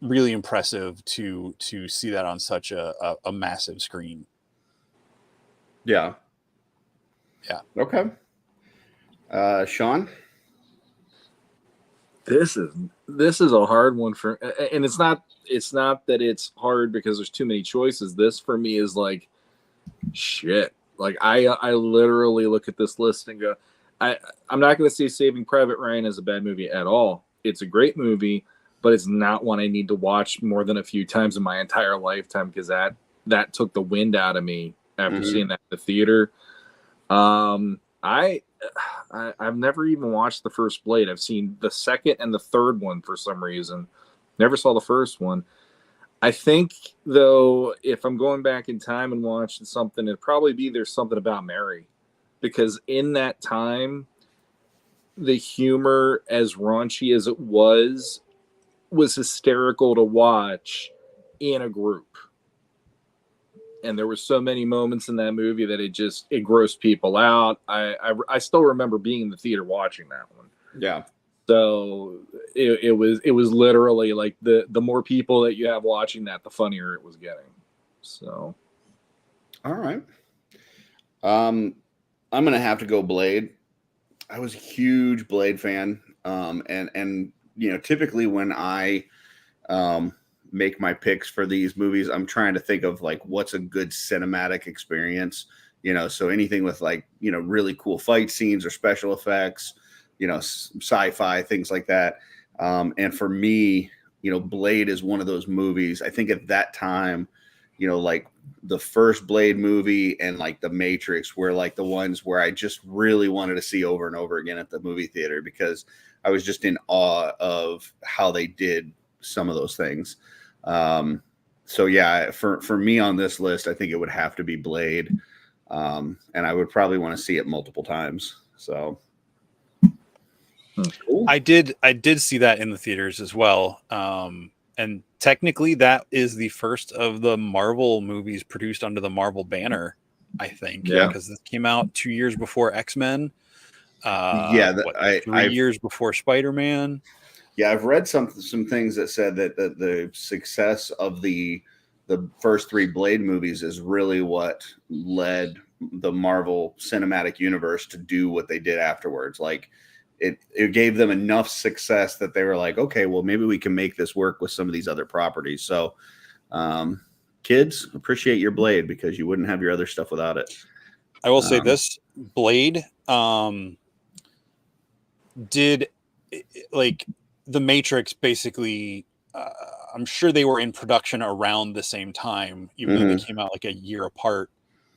really impressive to see that on such a massive screen. Yeah. Yeah. Okay. Sean? This is a hard one for, and it's not that it's hard because there's too many choices. This for me is like shit. Like I literally look at this list and go, I'm not going to say Saving Private Ryan is a bad movie at all. It's a great movie, but it's not one I need to watch more than a few times in my entire lifetime because that took the wind out of me after seeing that in the theater. I've never even watched the first Blade. I've seen the second and the third one for some reason. Never saw the first one. I think, though, if I'm going back in time and watching something, it'd probably be There's Something About Mary. Because in that time, the humor, as raunchy as it was hysterical to watch in a group. And there were so many moments in that movie that it grossed people out. I still remember being in the theater watching that one. Yeah. So it was literally like the more people that you have watching that, the funnier it was getting. So, all right. I'm gonna have to go Blade. I was a huge Blade fan. And you know, typically when I make my picks for these movies, I'm trying to think of like what's a good cinematic experience, you know, so anything with like, you know, really cool fight scenes or special effects, you know, sci-fi, things like that. And for me, you know, Blade is one of those movies. I think at that time, you know, like the first Blade movie and like The Matrix were like the ones where I just really wanted to see over and over again at the movie theater because I was just in awe of how they did some of those things. So yeah, for me on this list, I think it would have to be Blade. And I would probably want to see it multiple times. So cool. I did see that in the theaters as well. And technically that is the first of the Marvel movies produced under the Marvel banner, I think. Yeah. Because it came out 2 years before X-Men. 3 years before Spider-Man. Yeah, I've read some things that said that the success of the first 3 Blade movies is really what led the Marvel Cinematic Universe to do what they did afterwards. Like it gave them enough success that they were like, okay, well, maybe we can make this work with some of these other properties. So, kids, appreciate your Blade because you wouldn't have your other stuff without it. I will say this Blade did like The Matrix basically. I'm sure they were in production around the same time, even though they came out like a year apart,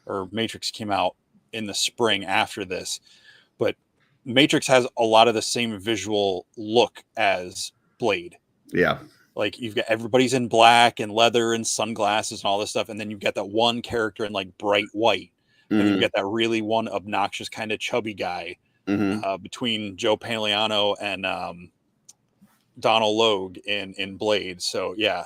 or Matrix came out in the spring after this. But Matrix has a lot of the same visual look as Blade. Yeah. Like you've got everybody's in black and leather and sunglasses and all this stuff. And then you've got that one character in like bright white. And you've got that really one obnoxious kind of chubby guy between Joe Pantoliano and Donald Logue in Blade. So yeah,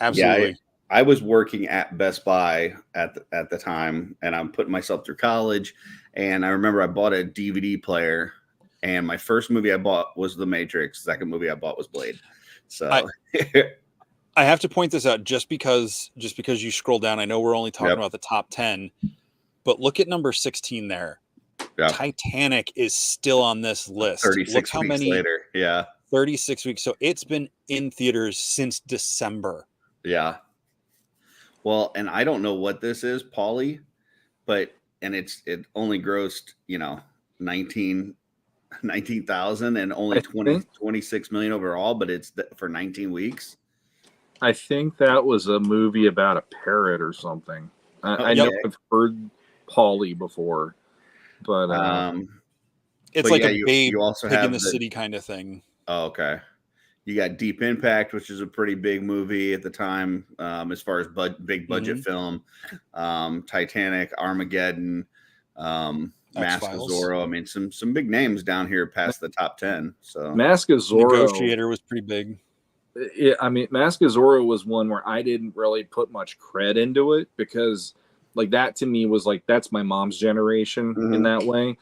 absolutely. I was working at Best Buy at the time, and I'm putting myself through college. And I remember I bought a DVD player, and my first movie I bought was The Matrix. Second movie I bought was Blade. So I have to point this out just because you scroll down. I know we're only talking about the top 10, but look at number 16 there. Yep. Titanic is still on this list. 36 look how weeks many later. Yeah. 36 weeks. So it's been in theaters since December. Yeah. Well, and I don't know what this is, Pauly, but it only grossed, 19,000 and only 26 million overall, but it's for 19 weeks. I think that was a movie about a parrot or something. I know I've heard Pauly before, but it's but like yeah, a Babe you also Pig have in the City kind of thing. Oh, okay. You got Deep Impact, which is a pretty big movie at the time, as far as big budget film. Titanic, Armageddon, Mask of Zorro. I mean, some big names down here past the top 10. So Mask of Zorro, Negotiator was pretty big. Yeah, I mean, Mask of Zorro was one where I didn't really put much cred into it because, like, that to me was like that's my mom's generation in that way,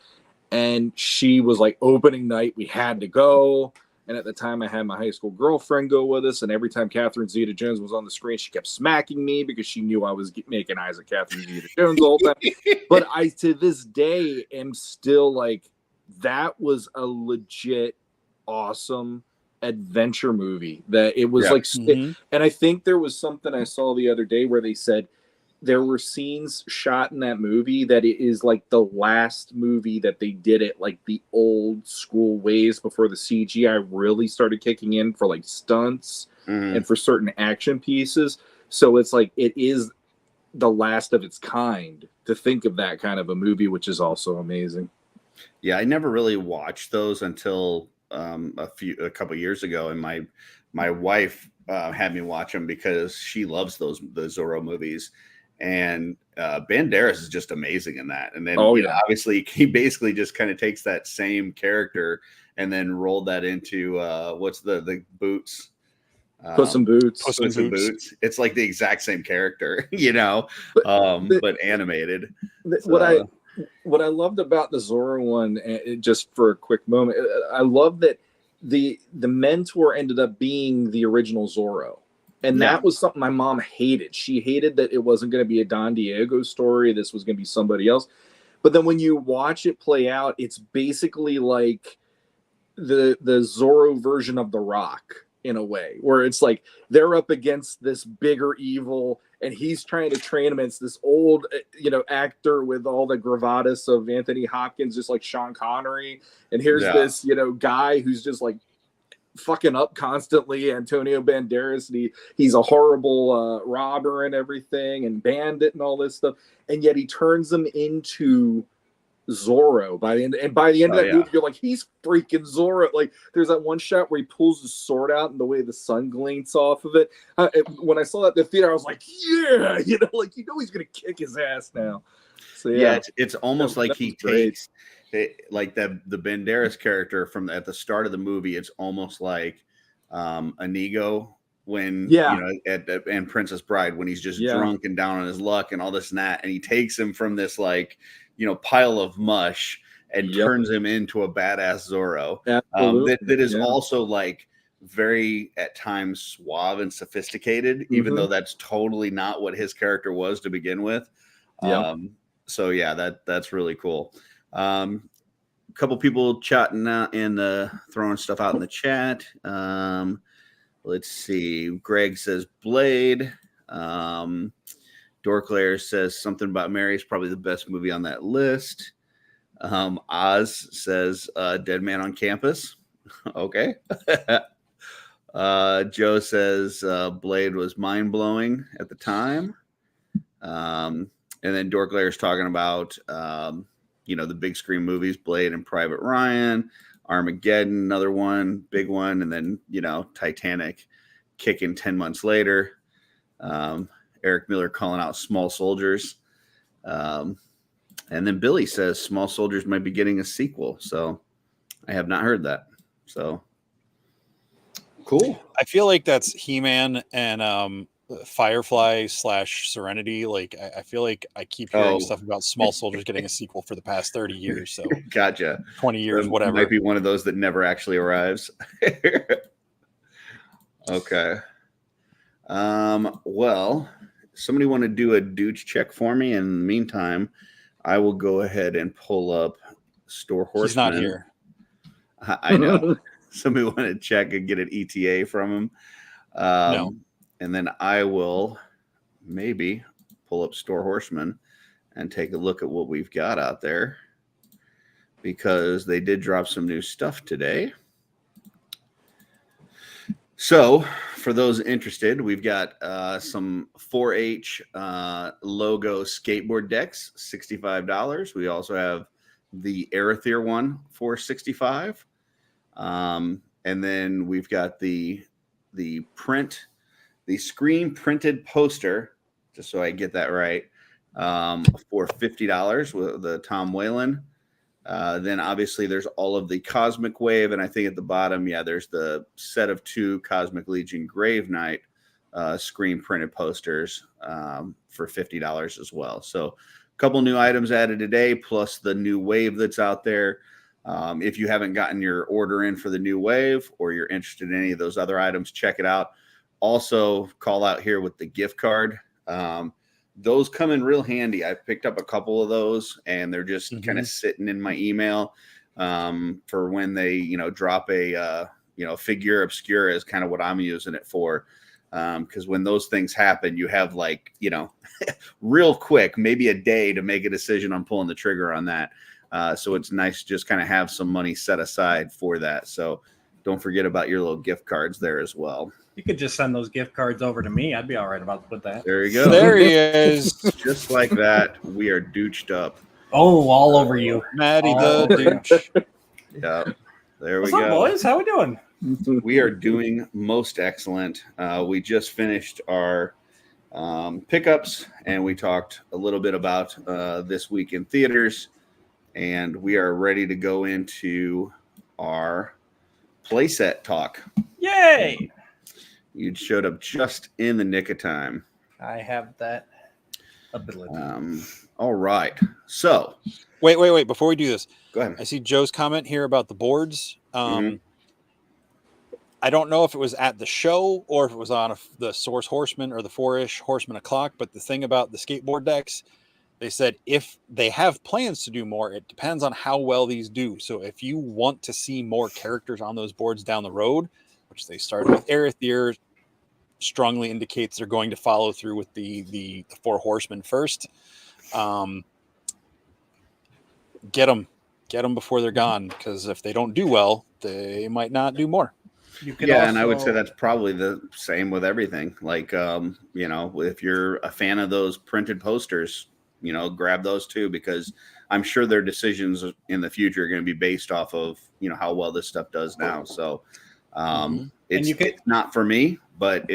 and she was like opening night, we had to go. And at the time, I had my high school girlfriend go with us. And every time Catherine Zeta-Jones was on the screen, she kept smacking me because she knew I was making eyes at Catherine Zeta-Jones the whole time. But I, to this day, am still like, that was a legit awesome adventure movie. That it was and I think there was something I saw the other day where they said there were scenes shot in that movie that it is like the last movie that they did it like the old school ways before the CGI really started kicking in for like stunts and for certain action pieces. So it's like it is the last of its kind to think of that kind of a movie, which is also amazing. Yeah, I never really watched those until a couple years ago, and my wife had me watch them because she loves the Zorro movies. And Banderas is just amazing in that. And then obviously he basically just kind of takes that same character and then rolled that into what's the Boots? Puss in Boots. Puss in Boots. It's like the exact same character, but animated. What I loved about the Zorro one, just for a quick moment, I love that the mentor ended up being the original Zorro. And that was something my mom hated. She hated that it wasn't going to be a Don Diego story. This was going to be somebody else. But then when you watch it play out, it's basically like the Zorro version of The Rock in a way, where it's like they're up against this bigger evil and he's trying to train him. It's this old, actor with all the gravatas of Anthony Hopkins, just like Sean Connery. And here's this, guy who's just like fucking up constantly, Antonio Banderas, and he's a horrible robber and everything and bandit and all this stuff, and yet he turns them into Zorro by the end. And by the end of that movie, you're like, he's freaking Zorro. Like there's that one shot where he pulls his sword out and the way the sun glints off of it. When I saw that in the theater, I was like, yeah, he's gonna kick his ass now. So it's almost like he takes like the Banderas character from at the start of the movie. It's almost like Inigo when and Princess Bride when he's just drunk and down on his luck and all this and that, and he takes him from this like pile of mush and turns him into a badass Zorro. That is also like very at times suave and sophisticated, even though that's totally not what his character was to begin with. So that's really cool. A couple people chatting out and throwing stuff out in the chat. Let's see. Greg says Blade. Dorklayer says something about Mary is probably the best movie on that list. Oz says Dead Man on Campus. Okay. Joe says Blade was mind-blowing at the time. And then Dorklayer is talking about the big screen movies, Blade and Private Ryan, Armageddon, another one, big one, and then Titanic kicking 10 months later. Eric Miller calling out Small Soldiers. And then Billy says Small Soldiers might be getting a sequel. So I have not heard that. So cool. I feel like that's He-Man and Firefly / Serenity. Like I feel like I keep hearing Oh. stuff about Small Soldiers getting a sequel for the past 30 years. So Gotcha. 20 years, It whatever. might be one of those that never actually arrives. Okay. Well, somebody want to do a douche check for me? In the meantime, I will go ahead and pull up Store Horseman. He's not here. I know. Somebody want to check and get an ETA from him. No. And then I will maybe pull up Store Horseman and take a look at what we've got out there, because they did drop some new stuff today. So for those interested, we've got some 4H logo skateboard decks, $65. We also have the Arethyr one for $65. And then we've got the screen printed poster, just so I get that right, for $50 with the Tom Whalen. Then obviously there's all of the Cosmic Wave, and I think at the bottom, there's the set of 2 Cosmic Legion Grave Knight screen printed posters for $50 as well. So a couple new items added today, plus the new wave that's out there. If you haven't gotten your order in for the new wave, or you're interested in any of those other items, check it out. Also, call out here with the gift card. Those come in real handy. I picked up a couple of those, and they're just kind of sitting in my email for when they, drop a, figure obscura is kind of what I'm using it for. Because when those things happen, you have real quick, maybe a day to make a decision on pulling the trigger on that. So it's nice to just kind of have some money set aside for that. So don't forget about your little gift cards there as well. You could just send those gift cards over to me. I'd be all right with that. There you go. There he is. Just like that, we are dooched up. Oh, all over you. Maddie the douche. Yeah. There we What's go. up, boys? How we doing? We are doing most excellent. We just finished our pickups, and we talked a little bit about this week in theaters, and we are ready to go into our playset talk. Yay! You showed up just in the nick of time. I have that ability. All right. So Wait. Before we do this, go ahead. I see Joe's comment here about the boards. Mhm. I don't know if it was at the show or if it was on the Source Horseman or the 4-ish Horseman o'clock, but the thing about the skateboard decks, they said if they have plans to do more, it depends on how well these do. So if you want to see more characters on those boards down the road, which they started with Arethyr, strongly indicates they're going to follow through with the 4 Horsemen first. Get them before they're gone, because if they don't do well, they might not do more. You could And I would say that's probably the same with everything. Like, if you're a fan of those printed posters, grab those too, because I'm sure their decisions in the future are going to be based off of, how well this stuff does now. So it's not for me, but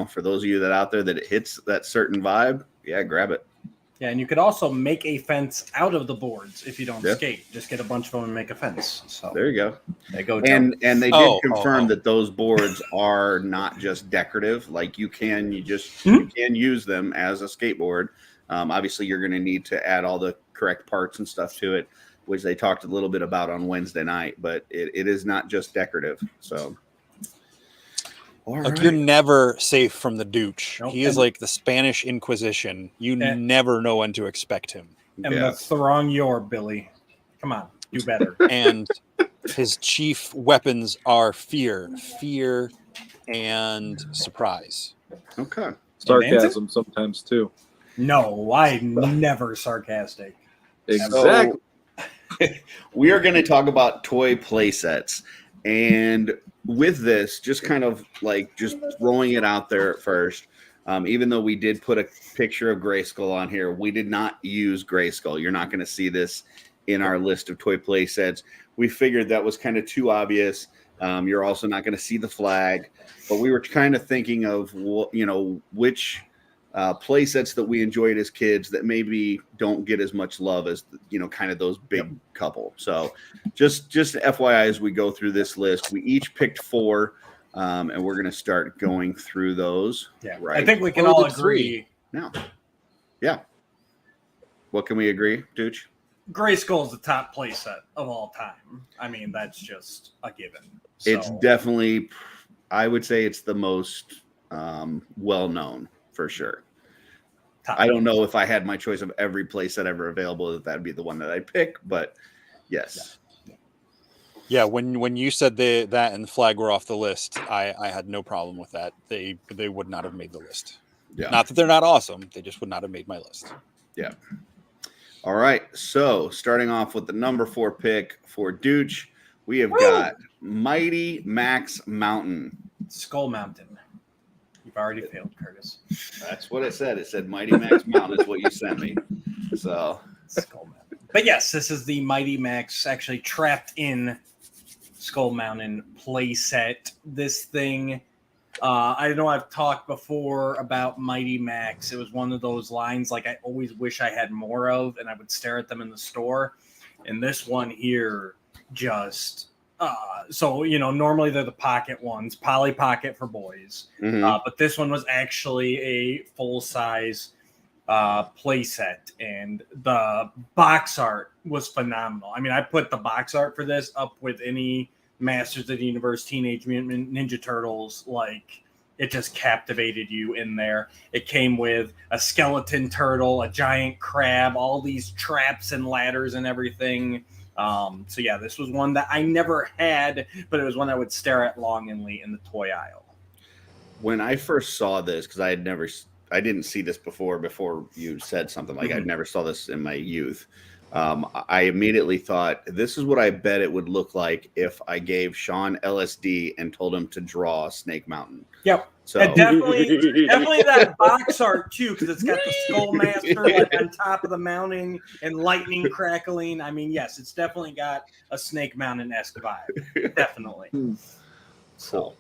for those of you that out there that it hits that certain vibe, grab it. Yeah, and you could also make a fence out of the boards if you don't skate. Just get a bunch of them and make a fence. So there you go. They go and they did confirm that those boards are not just decorative. Like you can use them as a skateboard. Obviously, you're going to need to add all the correct parts and stuff to it, which they talked a little bit about on Wednesday night. But it is not just decorative. So. You're never safe from the douche. Nope. He is like the Spanish Inquisition. You never know when to expect him. And the throng your Billy. Come on, do better. And his chief weapons are fear, and surprise. Okay. Sarcasm sometimes too. No, I'm never sarcastic. Exactly. So, we are going to talk about toy play sets. And with this, just kind of like just throwing it out there at first, even though we did put a picture of Grayskull on here, we did not use Grayskull. You're not going to see this in our list of toy play sets. We figured that was kind of too obvious. You're also not going to see the flag, but we were kind of thinking of, which play sets that we enjoyed as kids that maybe don't get as much love as, kind of those big couple. So just FYI, as we go through this list, we each picked 4. and we're going to start going through those. Yeah, right. I think we can Oh, all the agree. Now. Yeah. What can we agree, Dooch? Grayskull is the top playset of all time. I mean, that's just a given. So, It's definitely, I would say it's the most well-known for sure. top. I don't know if I had my choice of every playset ever available, that'd be the one that I'd pick, but yes. Yeah, when you said that and the flag were off the list, I had no problem with that. They would not have made the list. Yeah. Not that they're not awesome, they just would not have made my list. Yeah. All right. So starting off with the number 4 pick for Dooch, we have got Mighty Max Mountain. Skull Mountain. You've already failed, Curtis. That's what it said. It said Mighty Max Mountain is what you sent me. So Skull Mountain. But yes, this is the Mighty Max actually trapped in Skull Mountain playset. This thing, I know I've talked before about Mighty Max. It was one of those lines like I always wish I had more of, and I would stare at them in the store. And this one here just so normally they're the pocket ones, Polly Pocket for boys. But this one was actually a full-size playset, and the box art was phenomenal. I mean, I put the box art for this up with any Masters of the Universe, Teenage Mutant Ninja Turtles. Like, it just captivated you in there. It came with a skeleton turtle, a giant crab, all these traps and ladders and everything. So yeah, this was one that I never had, but it was one I would stare at longingly in the toy aisle. when I first saw this, because I didn't see this before you said something like I never saw this in my youth. I immediately thought, this is what I bet it would look like if I gave Sean LSD and told him to draw Snake Mountain. Yep. So And definitely that box art too, because it's got the Skull Master like on top of the mounting and lightning crackling. I mean, yes, it's definitely got a Snake Mountain-esque vibe. Definitely. Cool.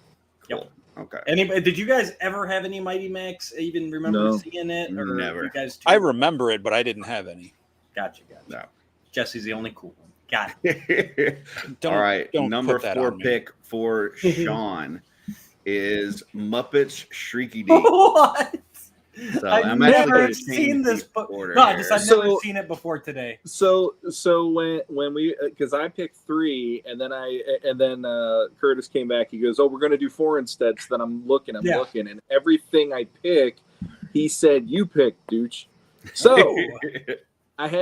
Yep. Okay. Anybody? Did you guys ever have any Mighty Max? Even remember seeing it? Or Never. You guys I remember it, but I didn't have any. Gotcha. No. Jesse's the only cool one. Got it. All right. Don't Number put that 4 on me. pick for Sean is Muppets Shrieky Dee. What? So I've I'm actually never gonna seen change this. the order No, I've here. never seen it before today. So when we, because I picked 3 and then Curtis came back, he goes, oh, we're going to do 4 instead. So then I'm looking and everything I pick, he said, you pick, Dooch. So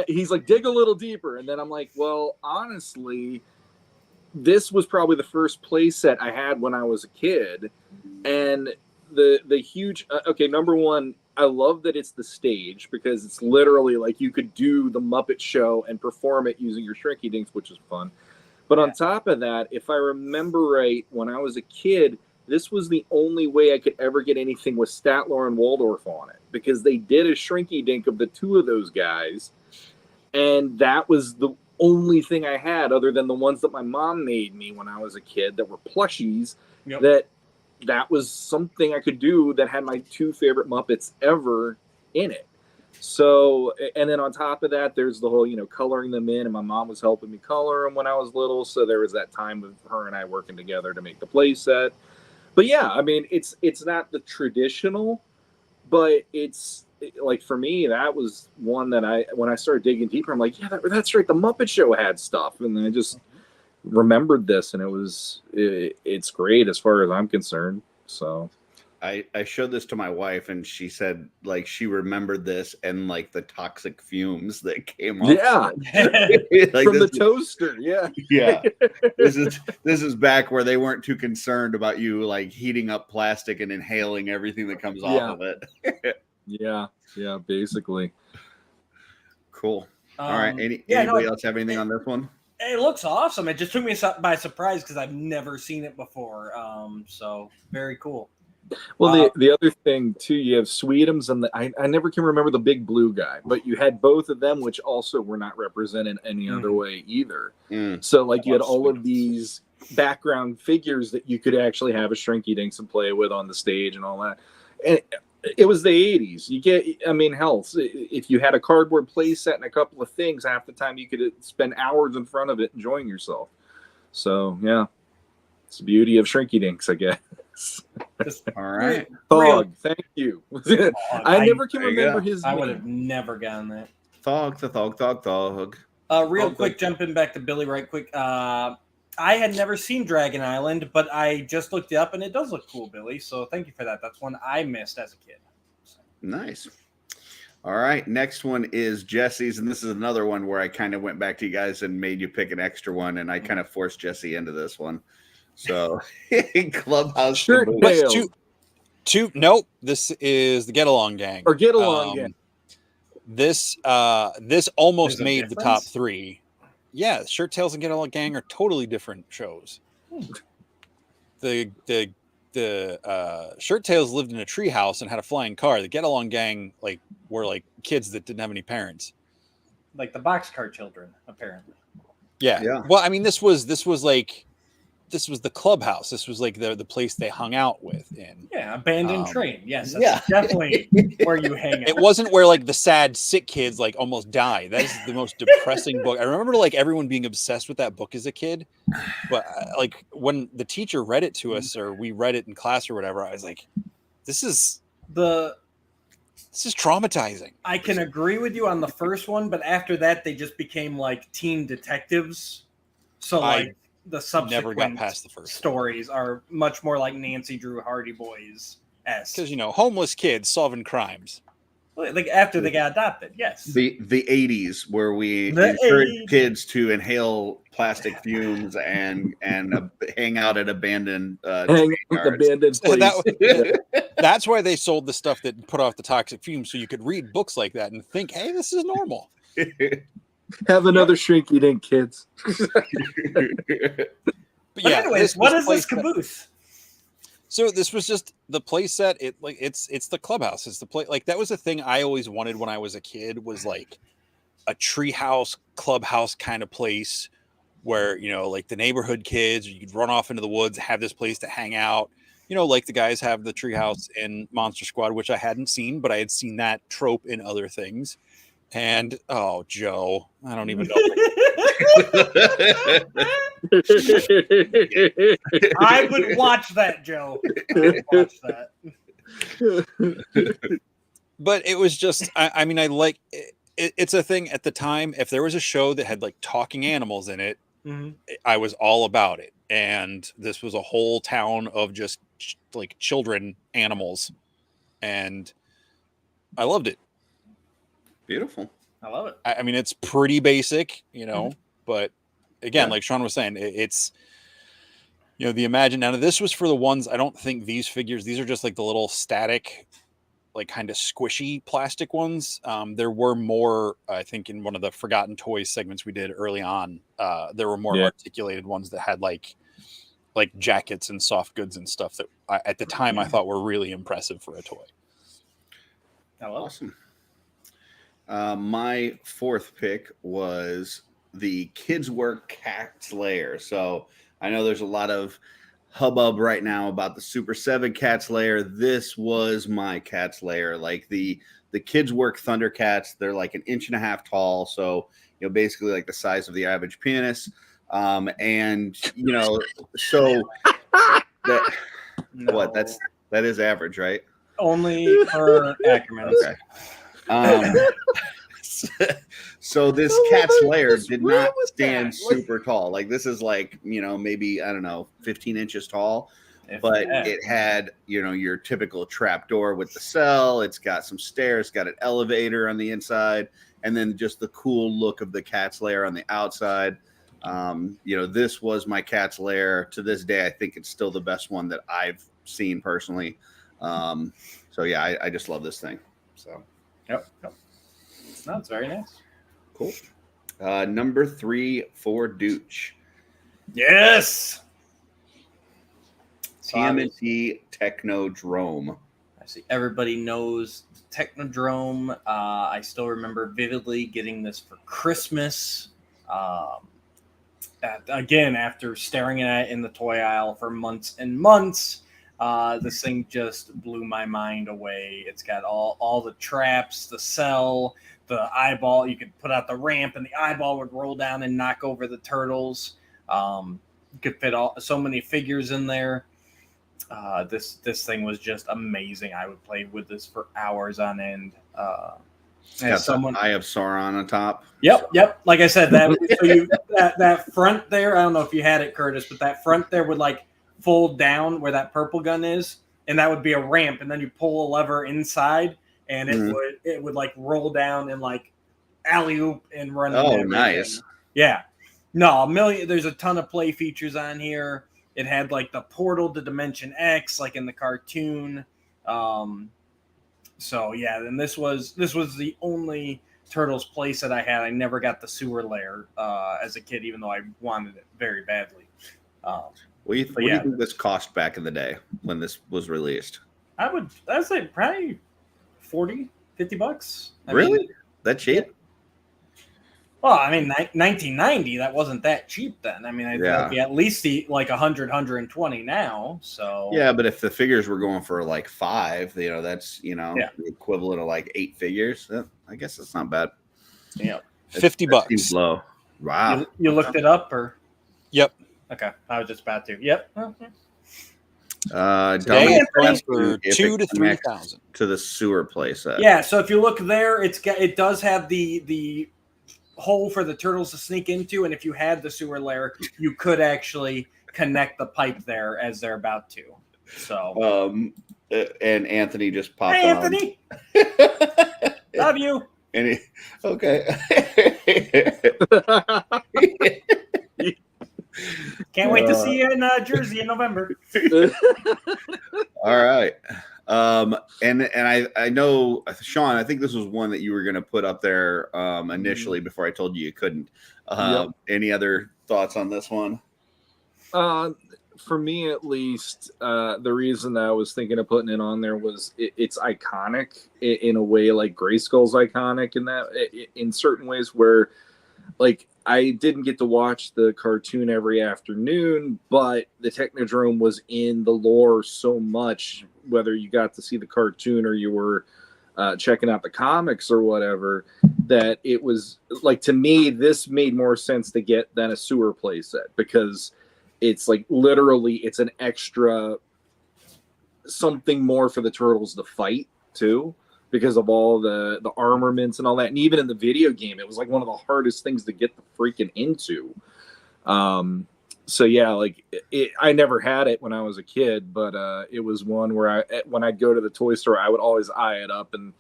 he's like, dig a little deeper. And then I'm like, well, honestly, this was probably the first play set I had when I was a kid. And the huge, okay, number 1, I love that it's the stage, because it's literally like you could do the Muppet Show and perform it using your Shrinky Dinks, which is fun. But on top of that, if I remember right, when I was a kid, this was the only way I could ever get anything with Statler and Waldorf on it, because they did a Shrinky Dink of the 2 of those guys. And that was the only thing I had, other than the ones that my mom made me when I was a kid that were plushies. Yep. That was something I could do that had my 2 favorite Muppets ever in it. So, and then on top of that, there's the whole, coloring them in, and my mom was helping me color them when I was little. So there was that time of her and I working together to make the play set. But yeah, I mean, it's not the traditional, but it's like, for me, that was one that when I started digging deeper, I'm like, yeah, that's right. The Muppet Show had stuff. And then I just remembered this, and it's great as far as I'm concerned. So I showed this to my wife, and she said, like, she remembered this and like the toxic fumes that came off. Yeah. Like From the toaster. Yeah. Yeah. This is back where they weren't too concerned about you like heating up plastic and inhaling everything that comes off of it. Yeah, basically. Cool. All right. Anybody else have anything on this one? It looks awesome. It just took me by surprise because I've never seen it before. So very cool. Well, the other thing too, you have Sweetums and I never can remember the big blue guy, but you had both of them, which also were not represented any other way either. So like you had all of these background figures that you could actually have a Shrinky Dinks and play with on the stage and all that. And it was the 80s. If you had a cardboard play set and a couple of things, half the time you could spend hours in front of it enjoying yourself. So yeah, it's the beauty of Shrinky Dinks, I guess. Just All right. Thog, thank you. I never can there you remember go. his I would name. have never gotten that. Thog, the thog, thog, thog. Real Oh, quick, good. jumping back to Billy right quick. I had never seen Dragon Island, but I just looked it up, and it does look cool, Billy. So thank you for that. That's one I missed as a kid. Nice. All right. Next one is Jesse's. And this is another one where I kind of went back to you guys and made you pick an extra one. And I kind of forced Jesse into this one. So Clubhouse. Shirt Caboose. But tail. nope. This is the Get Along Gang. Or Get Along Gang. This almost There's a made the top difference? 3. Yeah, Shirt Tails and Get Along Gang are totally different shows. The Shirt Tails lived in a treehouse and had a flying car. The Get Along Gang were like kids that didn't have any parents. Like the boxcar children, apparently. Yeah. Yeah. Well, I mean, this was the clubhouse. This was like the place they hung out with in. Yeah, abandoned train. Yes, that's yeah. definitely where you hang out. It wasn't where like the sad sick kids like almost die. That is the most depressing book. I remember like everyone being obsessed with that book as a kid, but like when the teacher read it to us or we read it in class or whatever, I was like, this is traumatizing. I can agree with you on the first one, but after that, they just became like teen detectives. So like the subsequent Never got past the first stories are much more like Nancy Drew Hardy Boys esque. because homeless kids solving crimes. Like after they got adopted, yes. The 80s where we The encouraged 80s. kids to inhale plastic fumes and hang out at abandoned Hang yards. abandoned place. That's why they sold the stuff that put off the toxic fumes, so you could read books like that and think, hey, this is normal. Have another shrinky dink, kids. But But yeah, anyways, what is this playset- caboose? So this was just the play set. It's the clubhouse. It's the play. Like that was a thing I always wanted when I was a kid. Was like a treehouse clubhouse kind of place where like the neighborhood kids, you could run off into the woods, have this place to hang out. Like the guys have the treehouse in Monster Squad, which I hadn't seen, but I had seen that trope in other things. And oh, Joe, I don't even know. I would watch that, Joe. I would watch that. But it was just, I mean, I like it's a thing at the time. If there was a show that had like talking animals in it, I was all about it. And this was a whole town of just like children animals. And I loved it. Beautiful. I love it. I mean, it's pretty basic, but again, like Sean was saying, it's, the Imagine. Now, this was for the ones, I don't think these figures, these are just like the little static, like kind of squishy plastic ones. There were more, I think in one of the Forgotten Toys segments we did early on, there were more articulated ones that had like jackets and soft goods and stuff that at the time I thought were really impressive for a toy. I love it. Awesome. My fourth pick was the Kids Work Cat's Lair. So I know there's a lot of hubbub right now about the Super 7 Cat's Lair. This was my Cat's Lair. Like the Kids Work Thundercats, they're like 1.5 inches tall. So, basically like the size of the average penis. And, so that, No. that is average, right? Only for Ackermans. Okay. So this Cat's Lair did not stand super tall. Like this is like, maybe, I don't know, 15 inches tall, but it had, your typical trap door with the cell. It's got some stairs, got an elevator on the inside, and then just the cool look of the Cat's Lair on the outside. This was my Cat's Lair. To this day, I think it's still the best one that I've seen personally. So yeah, I just love this thing. So. Yep. No, it's very nice. Cool. Number 3 for Dooch. Yes. TMNT Technodrome. I see everybody knows Technodrome. I still remember vividly getting this for Christmas. Again, after staring at it in the toy aisle for months and months, this thing just blew my mind away. It's got all the traps, the cell, the eyeball. You could put out the ramp, and the eyeball would roll down and knock over the turtles. You could fit so many figures in there. This thing was just amazing. I would play with this for hours on end. It's got the Eye of Sauron on top. Yep. Like I said, that front there. I don't know if you had it, Curtis, but that front there would like fold down where that purple gun is, and that would be a ramp. And then you pull a lever inside, and it would like roll down and like alley oop and run. Oh, nice. Yeah. No, there's a ton of play features on here. It had like the portal to Dimension X, like in the cartoon. So yeah, and this was the only Turtles playset I had. I never got the sewer layer as a kid, even though I wanted it very badly. What do you think this cost back in the day when this was released? I'd say probably $40-$50. Really? That cheap? Well, I mean, 1990, that wasn't that cheap then. I mean, it'd be at least like 100, 120 now. So yeah, but if the figures were going for like 5, that's the equivalent of like 8 figures. I guess that's not bad. Yeah, $50. That seems low. Wow. You looked it up, or? Yep. Okay, I was just about to. Yep. Okay. Today it's for 2,000 to 3,000 to the sewer playset. Yeah, so if you look there, it does have the hole for the turtles to sneak into, and if you had the sewer layer, you could actually connect the pipe there as they're about to. So and Anthony just popped Hey, on. Anthony. Love you. Okay. Can't wait to see you in Jersey in November. All right. And I know, Sean, I think this was one that you were going to put up there initially before I told you couldn't. Any other thoughts on this one? For me, at least, the reason that I was thinking of putting it on there was it's iconic in a way, like Grayskull's iconic in certain ways where, like, I didn't get to watch the cartoon every afternoon, but the Technodrome was in the lore so much, whether you got to see the cartoon or you were checking out the comics or whatever, that it was like, to me, this made more sense to get than a sewer playset, because it's like literally it's an extra something more for the turtles to fight too, because of all the armaments and all that. And even in the video game, it was like one of the hardest things to get the freaking into. So yeah, like I never had it when I was a kid, but it was one where when I'd go to the toy store, I would always eye it up. And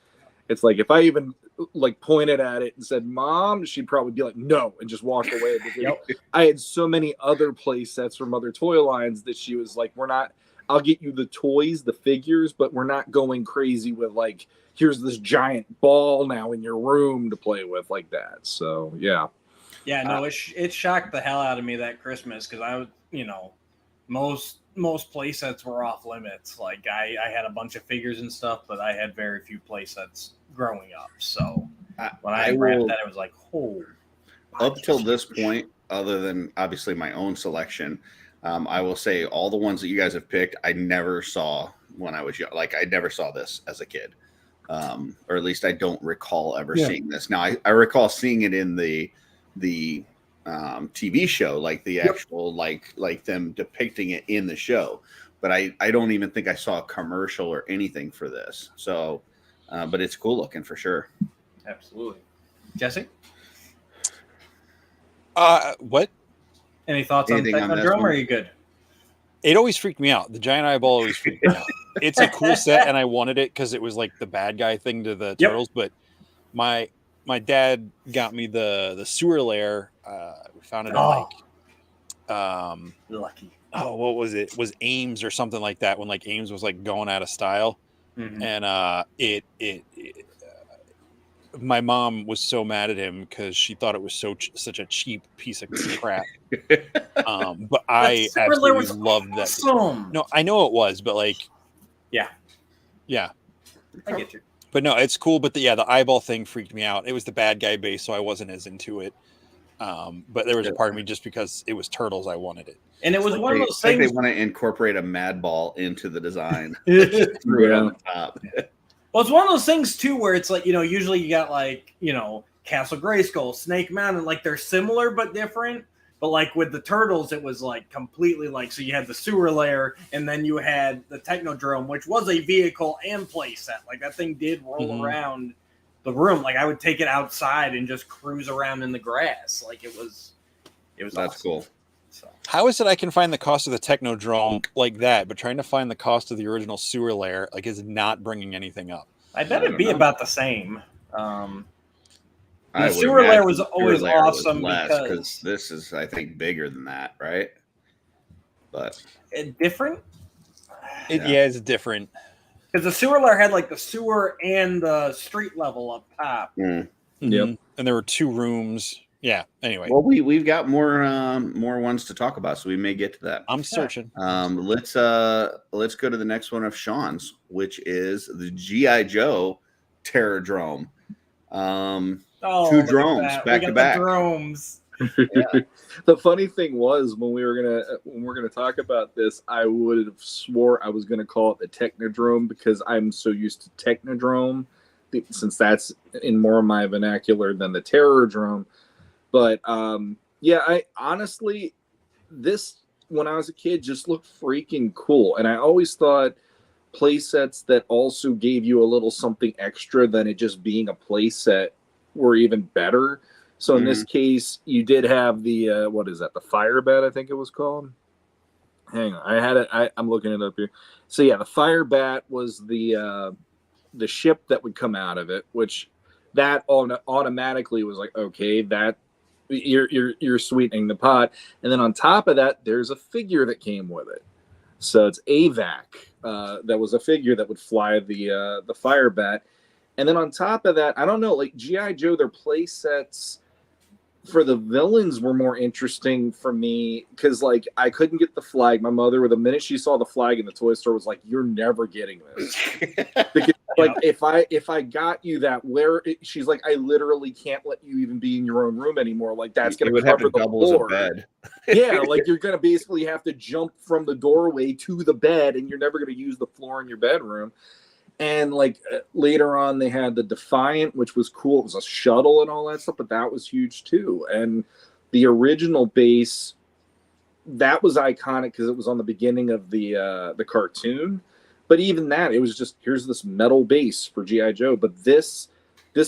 it's like, if I even like pointed at it and said, "Mom," she'd probably be like, "No," and just walk away. Because I had so many other play sets from other toy lines that she was like, I'll get you the toys, the figures, but we're not going crazy with like, here's this giant ball now in your room to play with like that. So yeah. Yeah, no, it shocked the hell out of me that Christmas, because I was, most play sets were off limits. Like I had a bunch of figures and stuff, but I had very few play sets growing up. So when I grabbed that, it was like, oh. Up till this point, other than obviously my own selection, I will say all the ones that you guys have picked, I never saw when I was young. Like I never saw this as a kid, or at least I don't recall ever seeing this. Now I recall seeing it in the TV show, like the actual like them depicting it in the show, but I don't even think I saw a commercial or anything for this. So but it's cool looking for sure. Absolutely. Jesse, what any thoughts on Technodrome, or are you good? It always freaked me out. The giant eyeball always freaked me out. It's a cool set, and I wanted it because it was like the bad guy thing to the turtles. But my dad got me the sewer layer. We found it at Lucky. Oh, what was it? It was Ames or something like that, when like Ames was like going out of style. Mm-hmm. And my mom was so mad at him because she thought it was such a cheap piece of crap. But I absolutely loved that. No, I know it was, but like, yeah, I get you. But no, it's cool. But the eyeball thing freaked me out. It was the bad guy base, so I wasn't as into it. But there was a part of me, just because it was turtles, I wanted it. And it was one of those things. They want to incorporate a mad ball into the design. Threw it on the top. Well, it's one of those things too, where it's like, usually you got like, Castle Grayskull, Snake Mountain, like they're similar but different. But like with the turtles, it was like completely like, so you had the sewer layer, and then you had the Technodrome, which was a vehicle and playset. Like that thing did roll around the room. Like I would take it outside and just cruise around in the grass. Like it was That's awesome. cool. So. How is it I can find the cost of the Technodrome like that, but trying to find the cost of the original sewer layer like is not bringing anything up? I bet it'd be about the same. The I would sewer layer imagine was the always sewer layer was awesome less, because this is, I think, bigger than that, right? But different. Yeah, it's different. Because the sewer layer had like the sewer and the street level up top. Mm. Yep. And there were 2 rooms. Yeah. Anyway. Well, we've got more ones to talk about, so we may get to that. I'm searching. Let's go to the next one of Sean's, which is the G.I. Joe Terrordrome. 2 drones back to back. Drones. Yeah. The funny thing was when we're gonna talk about this, I would have swore I was gonna call it the Technodrome because I'm so used to Technodrome, since that's in more of my vernacular than the Terrordrome. But I honestly, this when I was a kid just looked freaking cool, and I always thought playsets that also gave you a little something extra than it just being a playset were even better. So in this case, you did have the what is that? The fire bat, I think it was called. Hang on, I had it. I'm looking it up here. So yeah, the fire bat was the ship that would come out of it, which that automatically was like, okay, that you're sweetening the pot. And then on top of that, there's a figure that came with it. So it's AVAC. That was a figure that would fly the fire bat. And then on top of that, I don't know, like G.I. Joe, their play sets for the villains were more interesting for me because, like, I couldn't get the flag. My mother, the minute she saw the flag in the toy store, was like, "You're never getting this." Because, like, if I got you that, she's like, "I literally can't let you even be in your own room anymore. Like, that's going to cover the floor." Bed. Yeah, like you're going to basically have to jump from the doorway to the bed, and you're never going to use the floor in your bedroom. And like later on, they had the Defiant, which was cool. It was a shuttle and all that stuff, but that was huge too. And the original base, that was iconic because it was on the beginning of the cartoon. But even that, it was just, here's this metal base for G.I. Joe. But this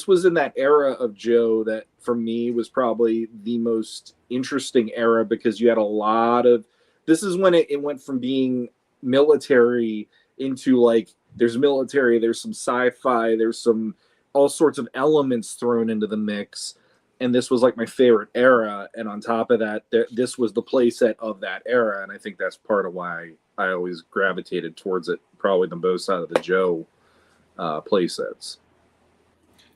was in that era of Joe that for me was probably the most interesting era because you had a lot of, this is when it went from being military into like, there's military, there's some sci-fi, there's some all sorts of elements thrown into the mix. And this was like my favorite era. And on top of that, this was the playset of that era. And I think that's part of why I always gravitated towards it, probably the most out of the Joe playsets.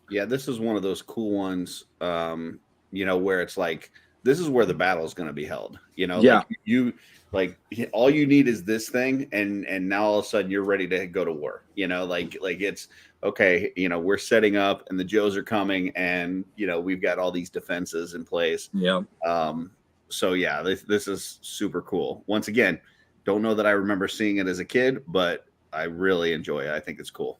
Yeah, this is one of those cool ones, where it's like, this is where the battle is going to be held. Like all you need is this thing, and now all of a sudden you're ready to go to war. Like it's okay. We're setting up, and the Joes are coming, and we've got all these defenses in place. Yeah. So yeah, this is super cool. Once again, don't know that I remember seeing it as a kid, but I really enjoy it. I think it's cool.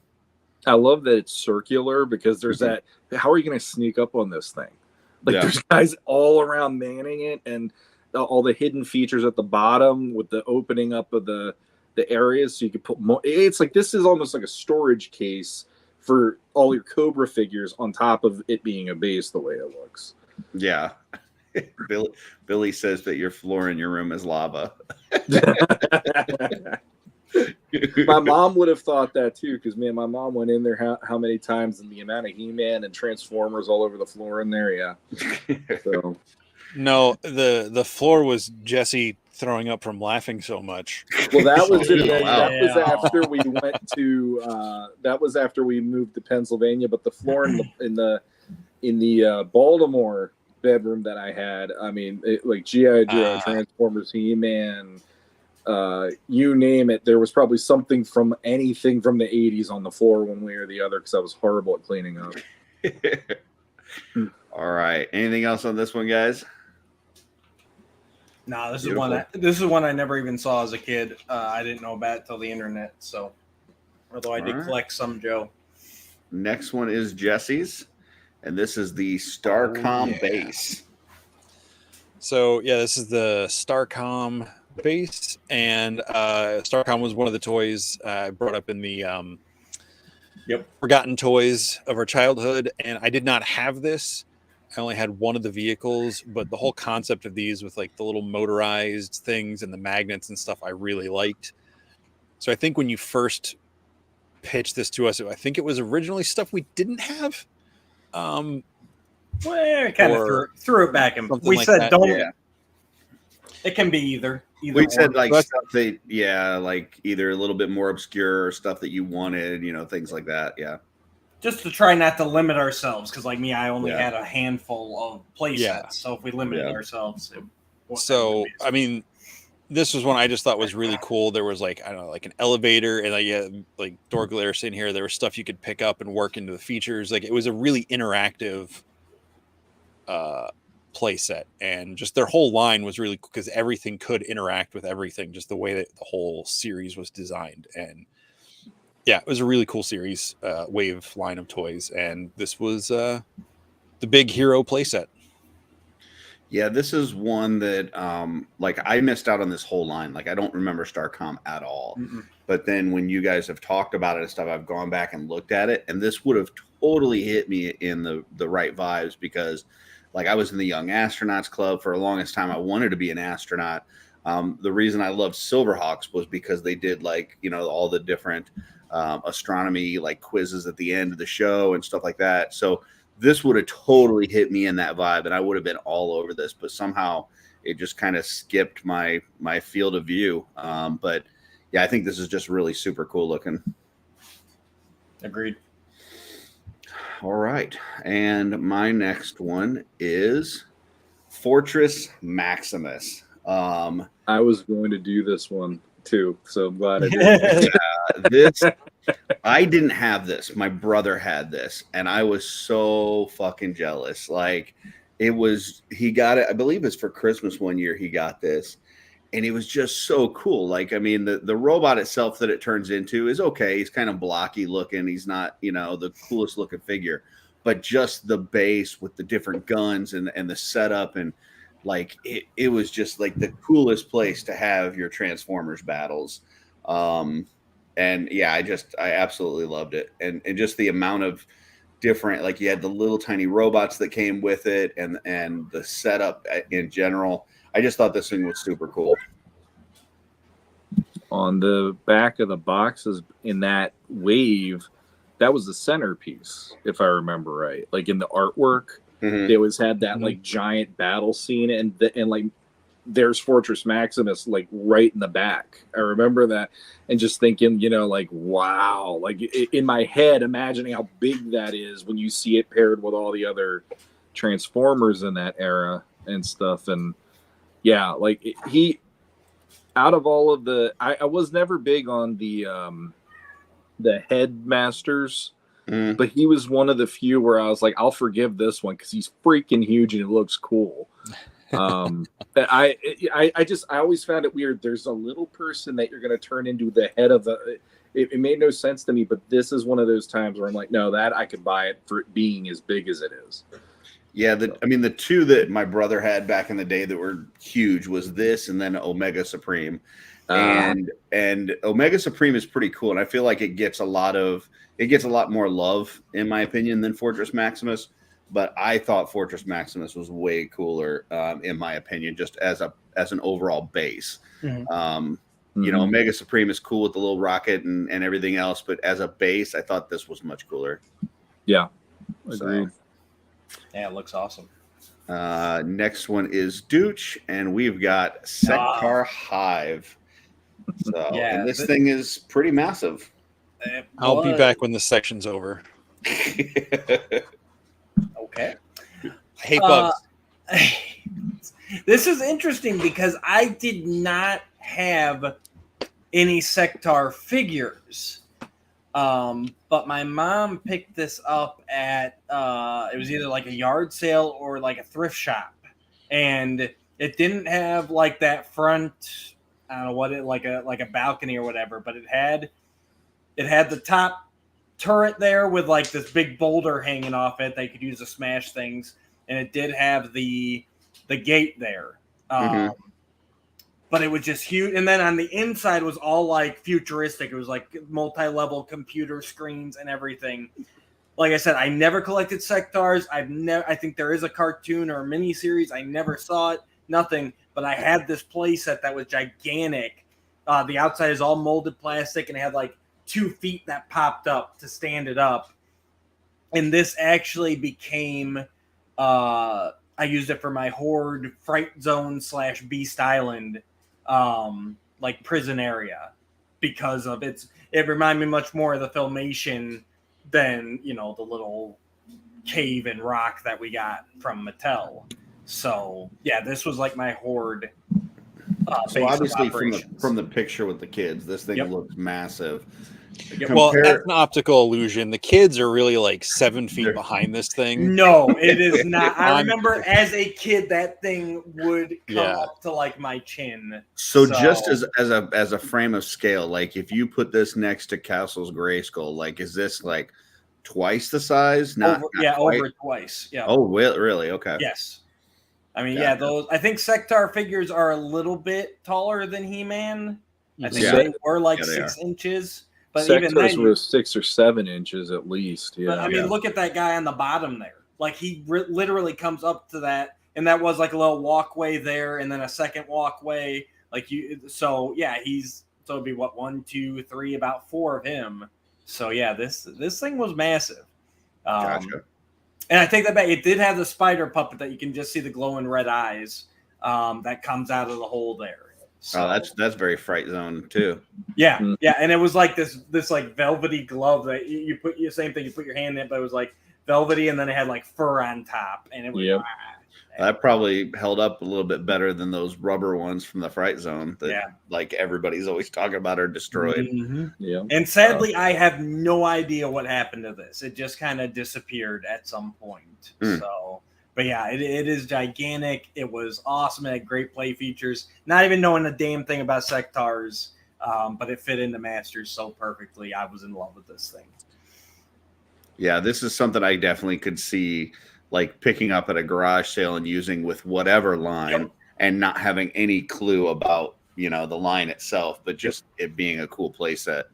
I love that it's circular because there's that. How are you going to sneak up on this thing? Like there's guys all around manning it, and all the hidden features at the bottom with the opening up of the areas so you can put more. It's like this is almost like a storage case for all your Cobra figures on top of it being a base the way it looks. Yeah. Billy says that your floor in your room is lava. My mom would have thought that too, because my mom went in there how many times, and the amount of He-Man and Transformers all over the floor in there. Yeah. So. No, the floor was Jesse throwing up from laughing so much. Well, that was was after we went to that was after we moved to Pennsylvania. But the floor in the Baltimore bedroom that I had, I mean, like G.I. Joe, Transformers, He-Man, you name it. There was probably something from anything from the 80s on the floor one way or the other because I was horrible at cleaning up. All right. Anything else on this one, guys? No, this is one I never even saw as a kid. I didn't know about it till the internet. So, although I did collect some Joe. Next one is Jesse's, and this is the Starcom base. So yeah, this is the Starcom base, and Starcom was one of the toys I brought up in the forgotten toys of our childhood, and I did not have this. I only had one of the vehicles, but the whole concept of these with like the little motorized things and the magnets and stuff I really liked. So I think when you first pitched this to us, I think it was originally stuff we didn't have. Well, kind of threw it back, and we like said, that. "Don't." Yeah. It can be either. We said or. like But- stuff that, like either a little bit more obscure or stuff that you wanted, things like that. Yeah. just to try not to limit ourselves, because like me, I only Yeah. had a handful of play sets. Yeah. So if we limited ourselves, So I mean, this was one I just thought was really cool. There was like, I don't know, like an elevator and like door glares in here. There was stuff you could pick up and work into the features. Like it was a really interactive play set, and just their whole line was really cool because everything could interact with everything, just the way that the whole series was designed. And yeah, it was a really cool series, wave line of toys. And this was the big hero play set. Yeah, this is one that like I missed out on this whole line. Like I don't remember Starcom at all. Mm-mm. But then when you guys have talked about it and stuff, I've gone back and looked at it, and this would have totally hit me in the right vibes because like I was in the Young Astronauts Club for the longest time. I wanted to be an astronaut. The reason I loved Silverhawks was because they did like, all the different astronomy like quizzes at the end of the show and stuff like that. So this would have totally hit me in that vibe, and I would have been all over this, but somehow it just kind of skipped my field of view. But yeah, I think this is just really super cool looking. Agreed. All right. And my next one is Fortress Maximus. I was going to do this one too, so I'm glad I did. This I didn't have this. My brother had this, and I was so fucking jealous. Like he got it, I believe it's for Christmas one year he got this, and it was just so cool. Like, I mean, the robot itself that it turns into is okay. He's kind of blocky looking. He's not, the coolest looking figure, but just the base with the different guns and the setup, and like it was just like the coolest place to have your Transformers battles. And yeah, I absolutely loved it. And just the amount of different, like you had the little tiny robots that came with it, and the setup in general. I just thought this thing was super cool. On the back of the boxes in that wave, that was the centerpiece, if I remember right. Like in the artwork, they always had that like giant battle scene, and like there's Fortress Maximus like right in the back. I remember that, and just thinking, like, wow, like in my head, imagining how big that is when you see it paired with all the other Transformers in that era and stuff. And yeah, like he, out of all of the, I was never big on the headmasters, but he was one of the few where I was like, I'll forgive this one because he's freaking huge and it looks cool. I always found it weird. There's a little person that you're going to turn into the head of it made no sense to me, but this is one of those times where I'm like, no, that I could buy it for it being as big as it is. Yeah, the two that my brother had back in the day that were huge was this and then Omega Supreme. And Omega Supreme is pretty cool, and I feel like it gets a lot more love, in my opinion, than Fortress Maximus. But I thought Fortress Maximus was way cooler, in my opinion, just as an overall base. Omega Supreme is cool with the little rocket and everything else, but as a base, I thought this was much cooler. Yeah, agreed. Yeah, it looks awesome. Next one is Dooch, and we've got Sector Hive. So, Yeah, and this thing is pretty massive. I'll be back when the section's over. Okay. I hate bugs. This is interesting because I did not have any Sector figures. But my mom picked this up at it was either like a yard sale or like a thrift shop, and it didn't have like that front, I don't know what it, like a balcony or whatever, but it had the top turret there with like this big boulder hanging off it. They could use to smash things, and it did have the the gate there. Mhm. But it was just huge. And then on the inside was all like futuristic. It was like multi-level computer screens and everything. Like I said, I never collected Sectars. I think there is a cartoon or a mini series. I never saw it. Nothing. But I had this playset that was gigantic. The outside is all molded plastic and it had like 2 feet that popped up to stand it up. And this actually became I used it for my Horde Fright Zone / Beast Island like prison area because of it reminded me much more of the Filmation than, you know, the little cave and rock that we got from Mattel. So yeah, this was like my Horde. So obviously from the picture with the kids, this thing looks massive. Well, that's an optical illusion. The kids are really like 7 feet behind this thing. No, it is not. I remember as a kid that thing would come up to like my chin. So just as a frame of scale, like if you put this next to Castle's Grayskull, like is this like twice the size? Over twice. Yeah. Oh, really? Okay. Yes. I mean, those. I think Sectar figures are a little bit taller than He-Man. I think they were like 6 inches. But even then, were 6 or 7 inches at least. Yeah. But I mean, look at that guy on the bottom there. Like he literally comes up to that, and that was like a little walkway there, and then a second walkway. Like so it'd be what 1, 2, 3, about 4 of him. So yeah, this thing was massive. Gotcha. And I take that back. It did have the spider puppet that you can just see the glowing red eyes that comes out of the hole there. So, that's very Fright Zone too. Yeah, yeah, and it was like this like velvety glove that you put the same thing. You put your hand in it, but it was like velvety, and then it had like fur on top, and it was. That probably held up a little bit better than those rubber ones from the Fright Zone that like everybody's always talking about are destroyed. Mm-hmm. Yeah, and sadly, I have no idea what happened to this. It just kind of disappeared at some point. So. But yeah, it is gigantic. It was awesome. It had great play features. Not even knowing a damn thing about Sectars, but it fit into Masters so perfectly. I was in love with this thing. Yeah, this is something I definitely could see like picking up at a garage sale and using with whatever line and not having any clue about, you know, the line itself, but just it being a cool play set.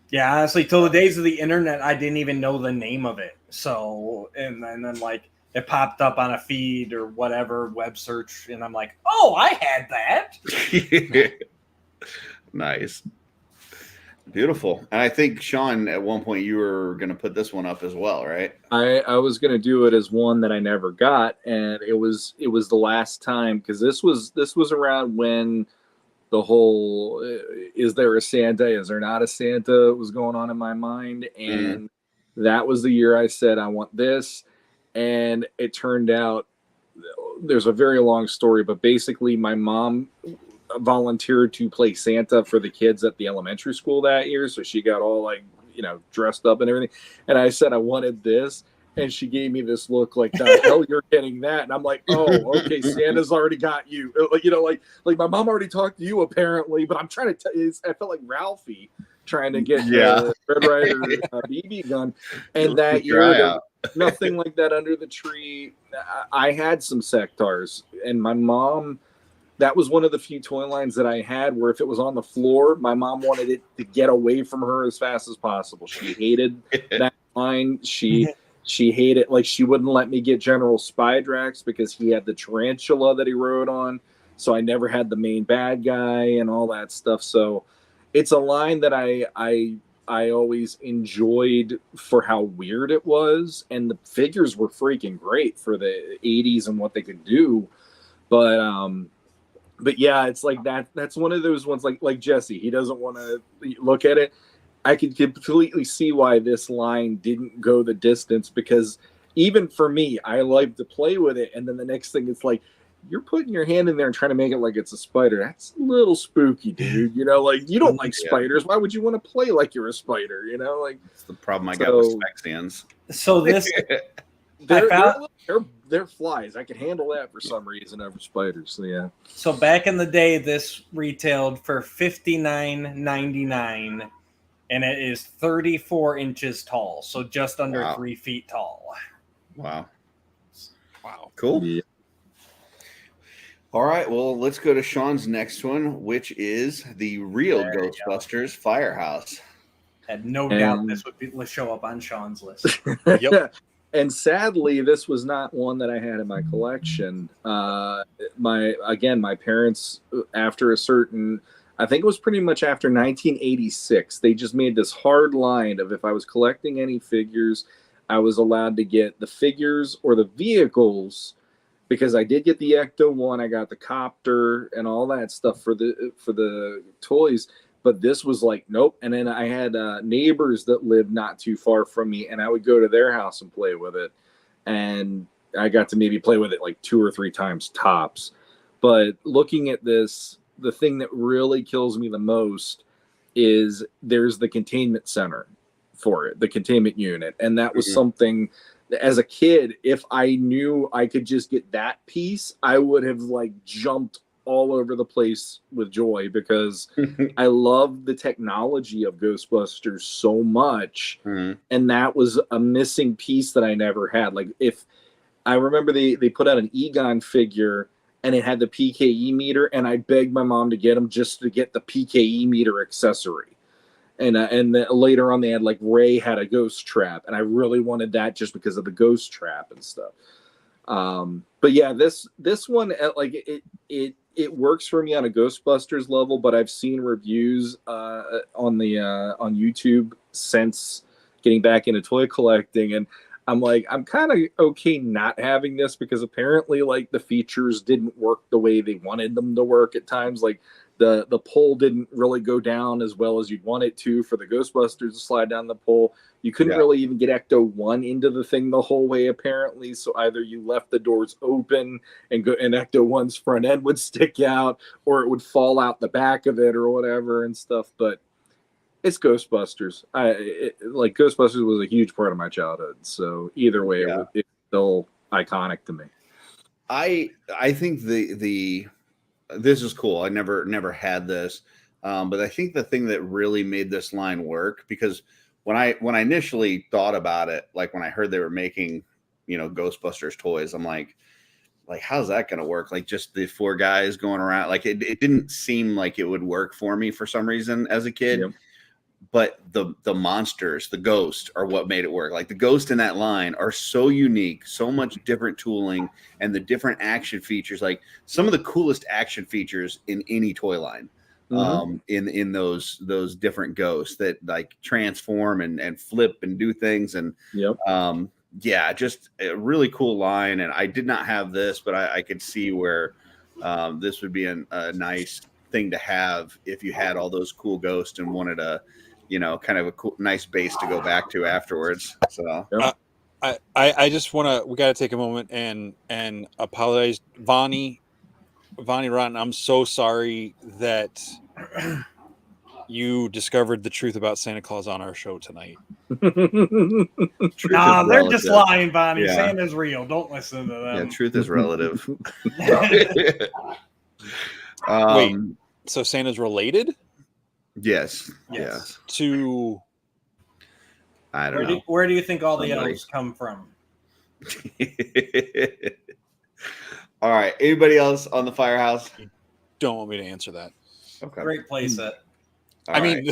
Yeah, honestly, till the days of the internet, I didn't even know the name of it. So, and then like, it popped up on a feed or whatever web search, and I'm like, "Oh, I had that." Nice, beautiful. And I think Sean, at one point, you were going to put this one up as well, right? I was going to do it as one that I never got, and it was the last time because this was around when the whole "is there a Santa? Is there not a Santa?" was going on in my mind, and that was the year I said I want this. And it turned out there's a very long story, but basically my mom volunteered to play Santa for the kids at the elementary school that year. So she got all like, you know, dressed up and everything. And I said I wanted this. And she gave me this look like, the hell you're getting that? And I'm like, oh, okay, Santa's already got you. You know, like my mom already talked to you apparently, but I'm trying to tell you, I felt like Ralphie trying to get the Red Ryder BB gun. And that year, nothing like that under the tree. I had some Sectars, and my mom, that was one of the few toy lines that I had where if it was on the floor, my mom wanted it to get away from her as fast as possible. She hated that line. She hated, like, she wouldn't let me get General Spydrax because he had the tarantula that he rode on. So I never had the main bad guy and all that stuff. So it's a line that I always enjoyed for how weird it was, and the figures were freaking great for the 80s and what they could do. But yeah, it's like that's one of those ones like Jesse, he doesn't want to look at it. I could completely see why this line didn't go the distance, because even for me, I like to play with it, and then the next thing it's like, you're putting your hand in there and trying to make it like it's a spider. That's a little spooky, dude. You know, like, you don't like spiders. Why would you want to play like you're a spider? You know, like, it's the problem I got with Spexians. So this, they're flies. I can handle that for some reason over spiders. So yeah. So back in the day, this retailed for $59.99, and it is 34 inches tall. So just under 3 feet tall. Wow. Wow. Cool. Yeah. All right, well, let's go to Sean's next one, which is the real There you go. Ghostbusters Firehouse. Had no doubt And- this would show up on Sean's list. Yep. And sadly, this was not one that I had in my collection. My parents, after a certain, I think it was pretty much after 1986, they just made this hard line of if I was collecting any figures, I was allowed to get the figures or the vehicles, because I did get the Ecto-1, I got the copter and all that stuff for the toys. But this was like, nope. And then I had neighbors that lived not too far from me, and I would go to their house and play with it. And I got to maybe play with it like 2 or 3 times tops. But looking at this, the thing that really kills me the most is there's the containment center for it, the containment unit. And that was something, as a kid, if I knew I could just get that piece, I would have like jumped all over the place with joy, because I love the technology of Ghostbusters so much. And that was a missing piece that I never had. Like, if I remember they put out an E09 figure and it had the PKE meter, and I begged my mom to get them just to get the PKE meter accessory. And then later on they had like Ray had a ghost trap, and I really wanted that just because of the ghost trap and stuff. But yeah, this one, like it works for me on a Ghostbusters level, but I've seen reviews on YouTube since getting back into toy collecting, and I'm like, I'm kind of okay not having this, because apparently like the features didn't work the way they wanted them to work at times. Like the pole didn't really go down as well as you'd want it to for the Ghostbusters to slide down the pole. You couldn't really even get Ecto-1 into the thing the whole way, apparently. So either you left the doors open and Ecto-1's front end would stick out, or it would fall out the back of it or whatever and stuff. But it's Ghostbusters. Like Ghostbusters was a huge part of my childhood. So either way, it's still iconic to me. I think this is cool. I never had this, but I think the thing that really made this line work, because when I initially thought about it, like when I heard they were making, Ghostbusters toys, I'm like how's that going to work? Like just the 4 guys going around, like it didn't seem like it would work for me for some reason as a kid. Yep. But the monsters, the ghost, are what made it work. Like the ghost in that line are so unique, so much different tooling, and the different action features, like some of the coolest action features in any toy line. In those different ghosts that like transform and flip and do things, and just a really cool line. And I did not have this, but I could see where this would be a nice thing to have if you had all those cool ghosts and wanted a kind of a cool, nice base to go back to afterwards. So I just we got to take a moment and apologize, Vonnie Rotten. I'm so sorry that you discovered the truth about Santa Claus on our show tonight. Nah, they're just lying, Bonnie. Yeah. Santa's real. Don't listen to them. Yeah, truth is relative. Wait, so Santa's related? Yes. To I don't know. Where do you think all the elves come from? All right. Anybody else on the Firehouse? You don't want me to answer that. Okay. Great playset. All I mean,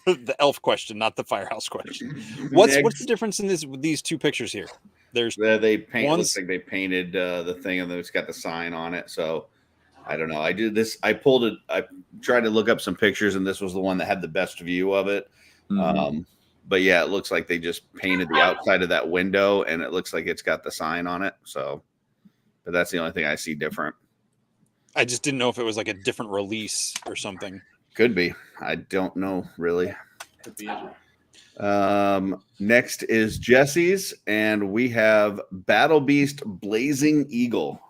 the elf question, not the Firehouse question. What's the difference in these 2 pictures here? There's they paint. Looks like they painted the thing, and it's got the sign on it. So I don't know. I did this. I pulled it. I tried to look up some pictures, and this was the one that had the best view of it. But yeah, it looks like they just painted the outside of that window, and it looks like it's got the sign on it. So, but that's the only thing I see different. I just didn't know if it was like a different release or something. Could be. I don't know really. Could be. Next is Jesse's, and we have Battle Beast Blazing Eagle.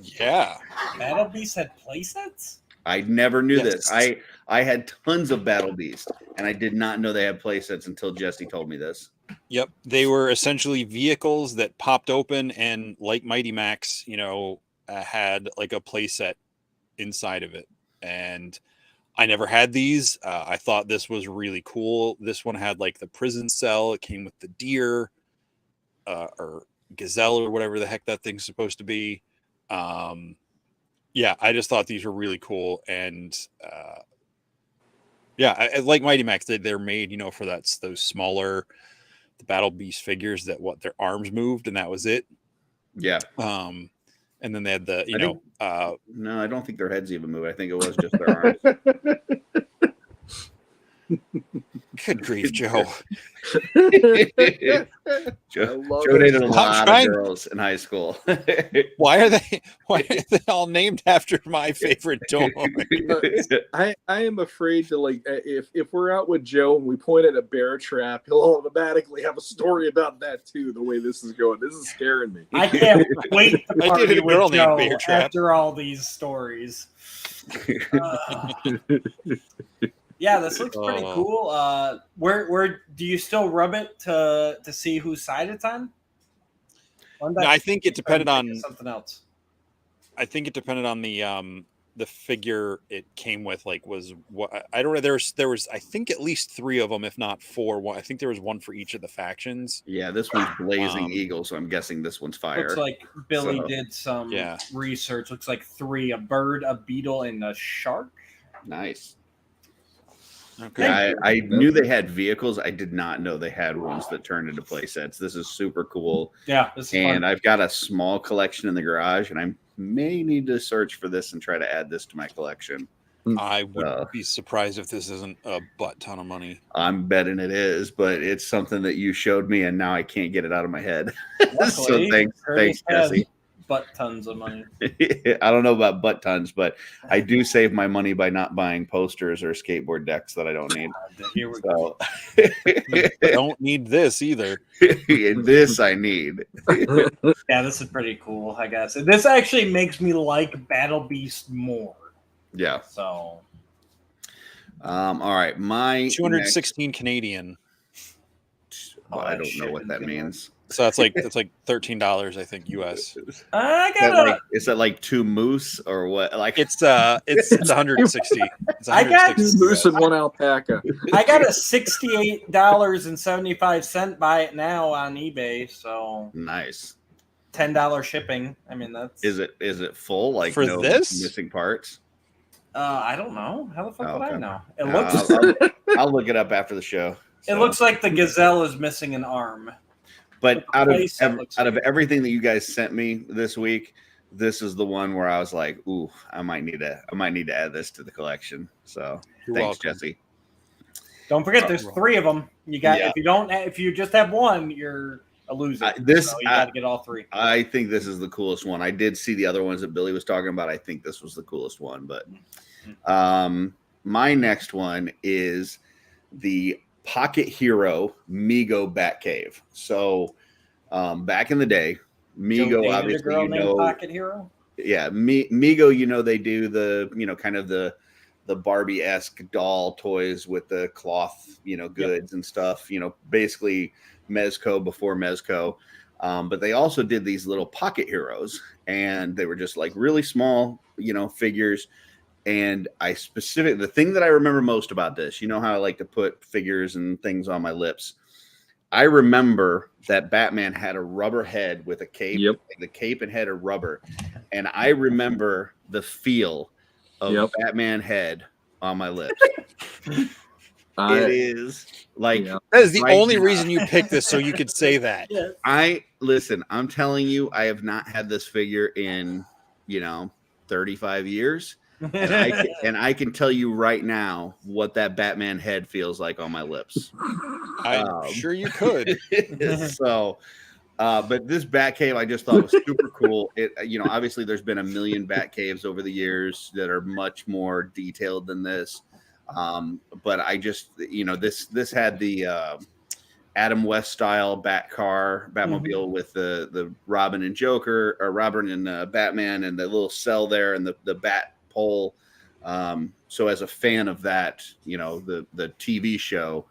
Yeah. Battle Beast had playsets? I never knew this. I had tons of Battle Beast, and I did not know they had playsets until Jesse told me this. Yep. They were essentially vehicles that popped open, and like Mighty Max, had like a playset inside of it. And I never had these. I thought this was really cool. This one had like the prison cell. It came with the deer or gazelle or whatever the heck that thing's supposed to be. Yeah, I just thought these were really cool, and yeah, I like Mighty Max. They're made, for those smaller, the Battle Beast figures that their arms moved and that was it. Yeah. And then they had the no, I don't think their heads even move. I think it was just their arms. Good grief, Joe. Joe dated a lot of girls in high school. Why are they all named after my favorite toy? I am afraid to, like, if we're out with Joe and we point at a bear trap, he'll automatically have a story about that too. The way this is going, this is scaring me. I can't wait to I party dated a girl with named Joe Bear Trap. after all these stories. Yeah, this looks pretty cool. Where do you still rub it to see whose side it's on? No, I think it depended on something else. I think it depended on the figure it came with. Like, was what I don't know. There was I think at least 3 of them, if not 4. I think there was one for each of the factions. Yeah, this one's Blazing Eagle, so I'm guessing this one's fire. Looks like Billy did some research. Looks like 3: a bird, a beetle, and a shark. Nice. Okay. Yeah, I knew they had vehicles. I did not know they had ones that turned into play sets. This is super cool. Yeah, this is and fun. I've got a small collection in the garage, and I may need to search for this and try to add this to my collection. I would be surprised if this isn't a butt ton of money. I'm betting it is, but it's something that you showed me, and now I can't get it out of my head. So thanks, Jesse. Butt tons of money. I don't know about butt tons, but I do save my money by not buying posters or skateboard decks that I don't need. Here we go. Don't need this either. This I need. Yeah, this is pretty cool, I guess. This actually makes me like Battle Beast more. Yeah. So all right. My 216 Canadian. Well, I don't know what that means. So that's like $13, I think, US. Is that like 2 moose or what? Like it's 160. It's 160 I got 2 moose and 1 alpaca. I got a $68.75 buy it now on eBay. So nice. $10 shipping. I mean, that's is it full? Like for no this missing parts? I don't know. How the fuck would I know? It looks. I'll look it up after the show. So. It looks like the gazelle is missing an arm. But out of everything that you guys sent me this week, this is the one where I was like, "Ooh, I might need to add this to the collection." So thanks, welcome. Jesse. Don't forget, there's 3 of them. You got if you just have one, you're a loser. You got to get all 3. I think this is the coolest one. I did see the other ones that Billy was talking about. I think this was the coolest one. But my next one is the Pocket Hero Mego Batcave. So back in the day, Mego obviously Pocket Hero. Yeah, Mego, they do the kind of the Barbie-esque doll toys with the cloth, goods and stuff, basically Mezco before Mezco. But they also did these little Pocket Heroes, and they were just like really small, figures. And the thing that I remember most about this, how I like to put figures and things on my lips. I remember that Batman had a rubber head with a cape. Yep. The cape and head are rubber. And I remember the feel of Batman head on my lips. It is like that is the only reason you picked this, so you could say that. I'm telling you, I have not had this figure in 35 years. And I can tell you right now what that Batman head feels like on my lips. I'm sure you could. So, but this Batcave I just thought was super cool. It, obviously there's been a million Batcaves over the years that are much more detailed than this. But I just, this had the Adam West style Batmobile with the Robin and Joker, or Robin and Batman, and the little cell there, and the Bat pole. So as a fan of that, the TV show,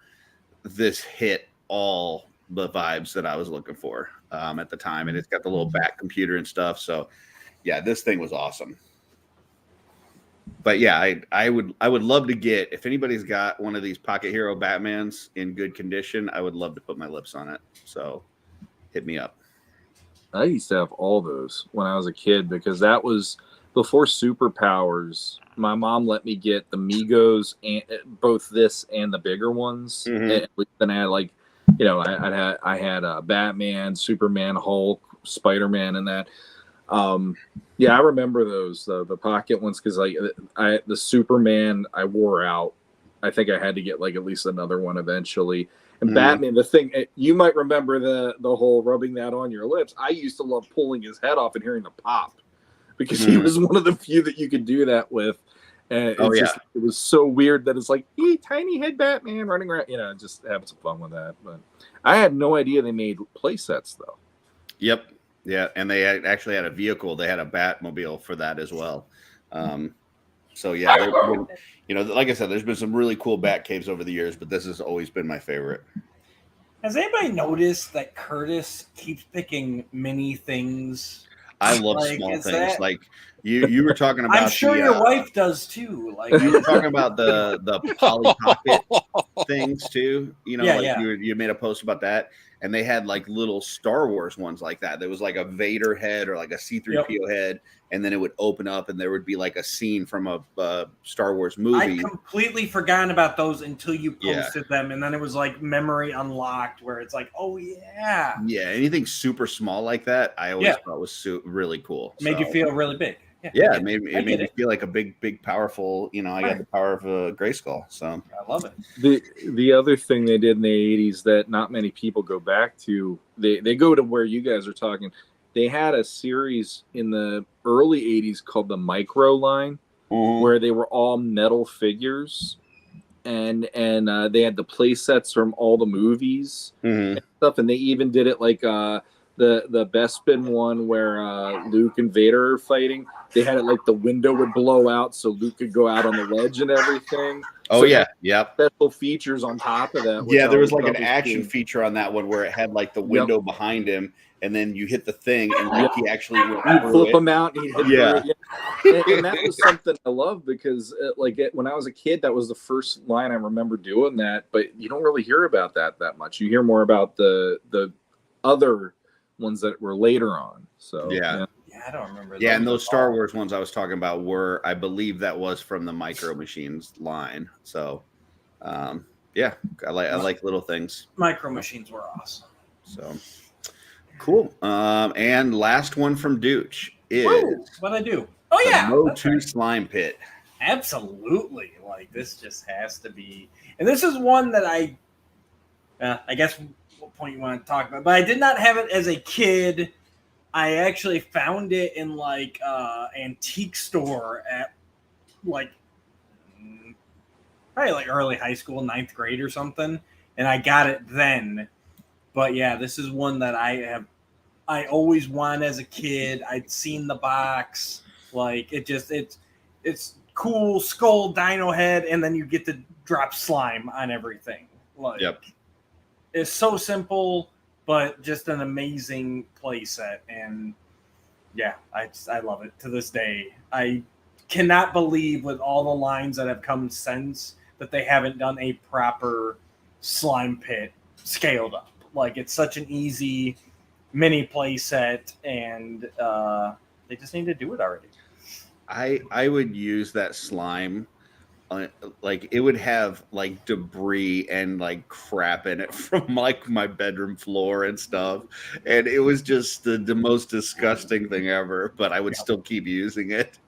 this hit all the vibes that I was looking for at the time, and it's got the little Bat computer and stuff. So yeah, this thing was awesome. But yeah, I would love to get, if anybody's got one of these Pocket Hero Batmans in good condition, I would love to put my lips on it. So hit me up. I used to have all those when I was a kid because that was before Superpowers. My mom let me get the Migos and both this and the bigger ones. Mhm. And then I had like, I had Batman, Superman, Hulk, Spider-Man, and that. Yeah, I remember those the pocket ones because like the Superman I wore out. I think I had to get like at least another one eventually. And Batman, the thing you might remember the whole rubbing that on your lips. I used to love pulling his head off and hearing the pop because he was one of the few that you could do that with. And it was so weird that it's like, hey, tiny head Batman running around, just having some fun with that. But I had no idea they made play sets though. Yep. Yeah, and they actually had a vehicle. They had a Batmobile for that as well. So yeah, like I said, there's been some really cool Bat caves over the years, but this has always been my favorite. Has anybody noticed that Curtis keeps picking mini things? I love small things. Like you were talking about. I'm sure your wife does too. Like you were talking about the Polly Pocket things too. You made a post about that, and they had like little Star Wars ones like that. There was like a Vader head or like a C-3PO head, and then it would open up, and there would be like a scene from a Star Wars movie. I completely forgotten about those until you posted them, and then it was like memory unlocked, where it's like, oh yeah, anything super small like that, I always thought was really cool. Made you feel really big. It made me feel like a big, powerful. I got the power of a Grayskull. So I love it. The other thing they did in the 80s that not many people go back to, they go to where you guys are talking. They had a series in the early 80s called the Micro line, where they were all metal figures, and they had the play sets from all the movies and stuff, and they even did it like the Bespin one where Luke and Vader are fighting. They had it like the window would blow out so Luke could go out on the ledge and everything. Oh, so yep. Special features on top of that. Yeah, there was like an action feature on that one where it had like the window behind him, and then you hit the thing, and he actually he'd flip him out. And he'd hit and that was something I love because when I was a kid, that was the first line I remember doing that. But you don't really hear about that much. You hear more about the other ones that were later on. So I don't remember. Yeah, and those Star Wars ones I was talking about were, I believe, that was from the Micro Machines line. So, I like little things. Micro Machines were awesome. So, cool. And last one from Dooch is what'd I do? Oh yeah, Mo2 Slime Pit. Absolutely. Like this just has to be, and this is one that I guess what point you want to talk about, but I did not have it as a kid. I actually found it in like antique store at like probably like early high school, 9th grade or something, and I got it then. But yeah, this is one that I always wanted as a kid. I'd seen the box, like it's cool skull dino head, and then you get to drop slime on everything. Like it's so simple, but just an amazing play set. And yeah, I love it to this day. I cannot believe with all the lines that have come since that they haven't done a proper slime pit scaled up. Like it's such an easy mini play set, and they just need to do it already. I would use that slime. Like it would have like debris and like crap in it from like my bedroom floor and stuff, and it was just the most disgusting thing ever, but I would still keep using it,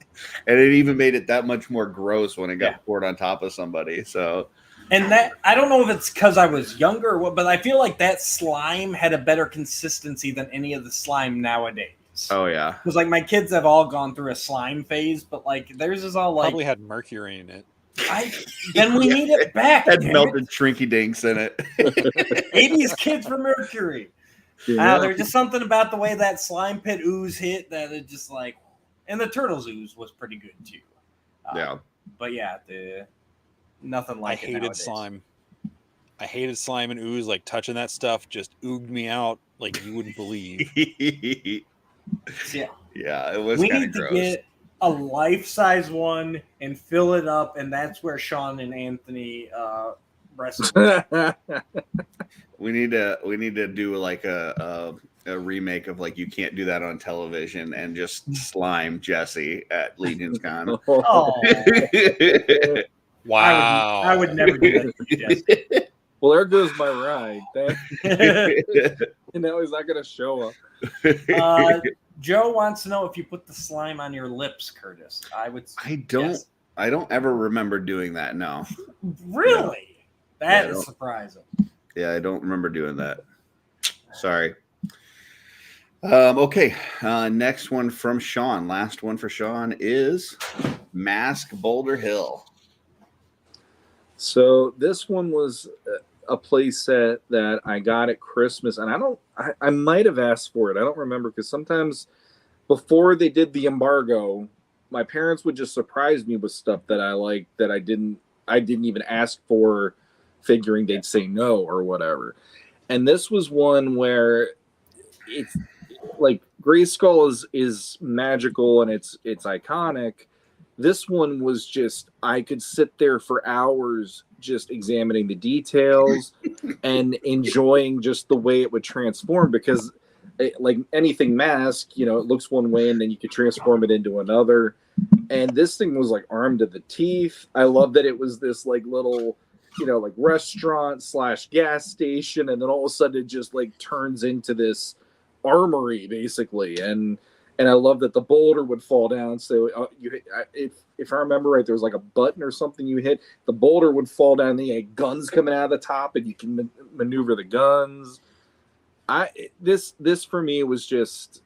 and it even made it that much more gross when it got poured on top of somebody. So, and that, I don't know if it's because I was younger or what, but I feel like that slime had a better consistency than any of the slime nowadays. Oh yeah, because like my kids have all gone through a slime phase, but like theirs is all like probably had mercury in it. Then we need it back. Had melted shrinky dinks in it. 80s kids for Mercury. There's just something about the way that slime pit ooze hit that it just like, and the Turtles ooze was pretty good too. But yeah, nothing like I hated slime. I hated slime and ooze. Like touching that stuff just ooged me out like you wouldn't believe. Yeah, it was. We need to get a life-size one and fill it up, and that's where Sean and Anthony wrestle. we need to do like a a remake of like you can't do that on television and just slime Jesse at Legion's Con. Oh, Wow. I would never do that to Jesse. Well, there goes my ride. And now he's not going to show up. Joe wants to know if you put the slime on your lips, Curtis. I don't ever remember doing that. No. Really? That Yeah, is surprising. Yeah, I don't remember doing that. Sorry. Okay. Next one from Sean. Last one for Sean is Mask Boulder Hill. So this one was a play set that I got at Christmas, and I might have asked for it. I don't remember, because sometimes before they did the embargo, my parents would just surprise me with stuff that I liked that I didn't even ask for, figuring they'd say no or whatever. And this was one where it's like Grayskull is magical and it's iconic. This one was just, I could sit there for hours just examining the details and enjoying just the way it would transform, because like anything Mask, it looks one way and then you could transform it into another. And this thing was like armed to the teeth. I love that it was this like little, like restaurant / gas station. And then all of a sudden it just like turns into this armory basically. And I love that the boulder would fall down. So if I remember right, there was like a button or something you hit. The boulder would fall down. And you had guns coming out of the top, and you can maneuver the guns. This for me was just,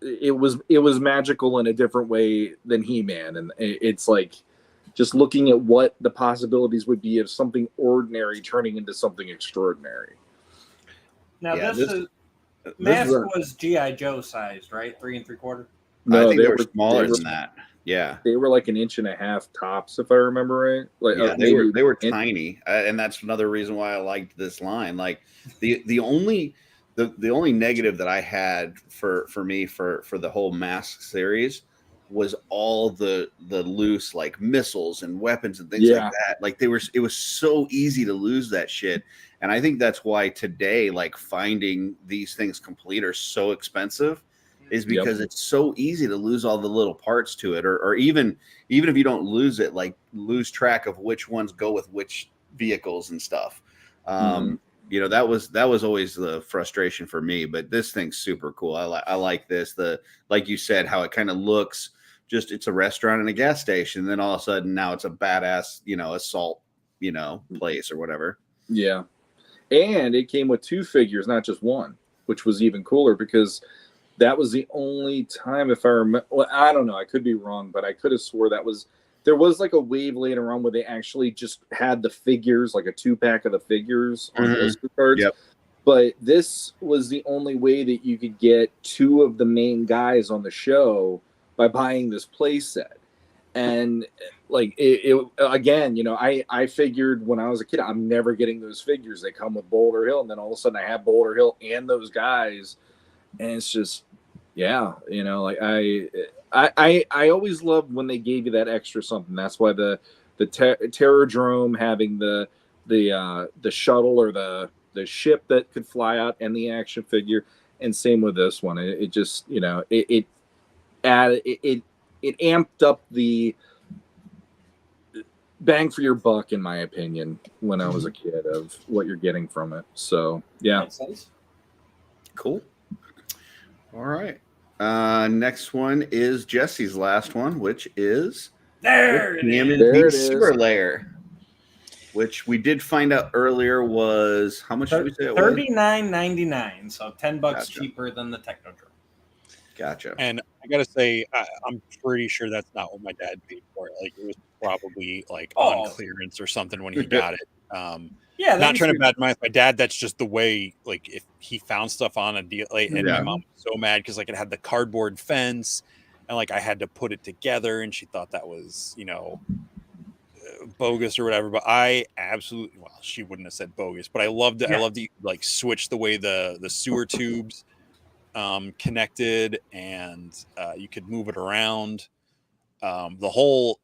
it was magical in a different way than He-Man, and it's like just looking at what the possibilities would be of something ordinary turning into something extraordinary. Now Mask was G.I. Joe sized, right? 3 3/4. No, I think they were smaller than that. Yeah, they were like 1.5 inches tops, if I remember right. Like they were tiny, and that's another reason why I liked this line. Like the only negative that I had for the whole Mask series was all the loose like missiles and weapons and things like that. Like it was so easy to lose that shit. And I think that's why today, like finding these things complete are so expensive, is because it's so easy to lose all the little parts to it, or even if you don't lose it, like lose track of which ones go with which vehicles and stuff. That was always the frustration for me. But this thing's super cool. I like this. Like you said, how it kind of looks. Just it's a restaurant and a gas station, and then all of a sudden now it's a badass, assault, place or whatever. Yeah. And it came with 2 figures, not just one, which was even cooler, because that was the only time, if I remember, well, I don't know, I could be wrong, but I could have swore there was like a wave later on where they actually just had the figures, like a 2-pack of the figures on blister cards. Yep. But this was the only way that you could get 2 of the main guys on the show by buying this play set. And like it again, I figured when I was a kid, I'm never getting those figures. They come with Boulder Hill, and then all of a sudden I have Boulder Hill and those guys, and it's just, like I always loved when they gave you that extra something. That's why the Terrordrome having the shuttle or the ship that could fly out and the action figure, and same with this one. It just it amped up the bang for your buck, in my opinion, when I was a kid, of what you're getting from it. So yeah, cool. All right. Next one is Jesse's last one, which is there the sewer layer, which we did find out earlier was, how much did we say it was? $39.99, so $10 cheaper than the Technodrome. Gotcha. And I gotta say, I'm pretty sure that's not what my dad paid for it. Like, it was probably like on clearance or something when he got it. Not trying to badmouth my dad. That's just the way. Like, if he found stuff on a deal, like, and my mom was so mad because like it had the cardboard fence, and like I had to put it together, and she thought that was bogus or whatever. But I absolutely, well, she wouldn't have said bogus, but I loved it. I loved the like switch the way the sewer tubes connected, and you could move it around. The whole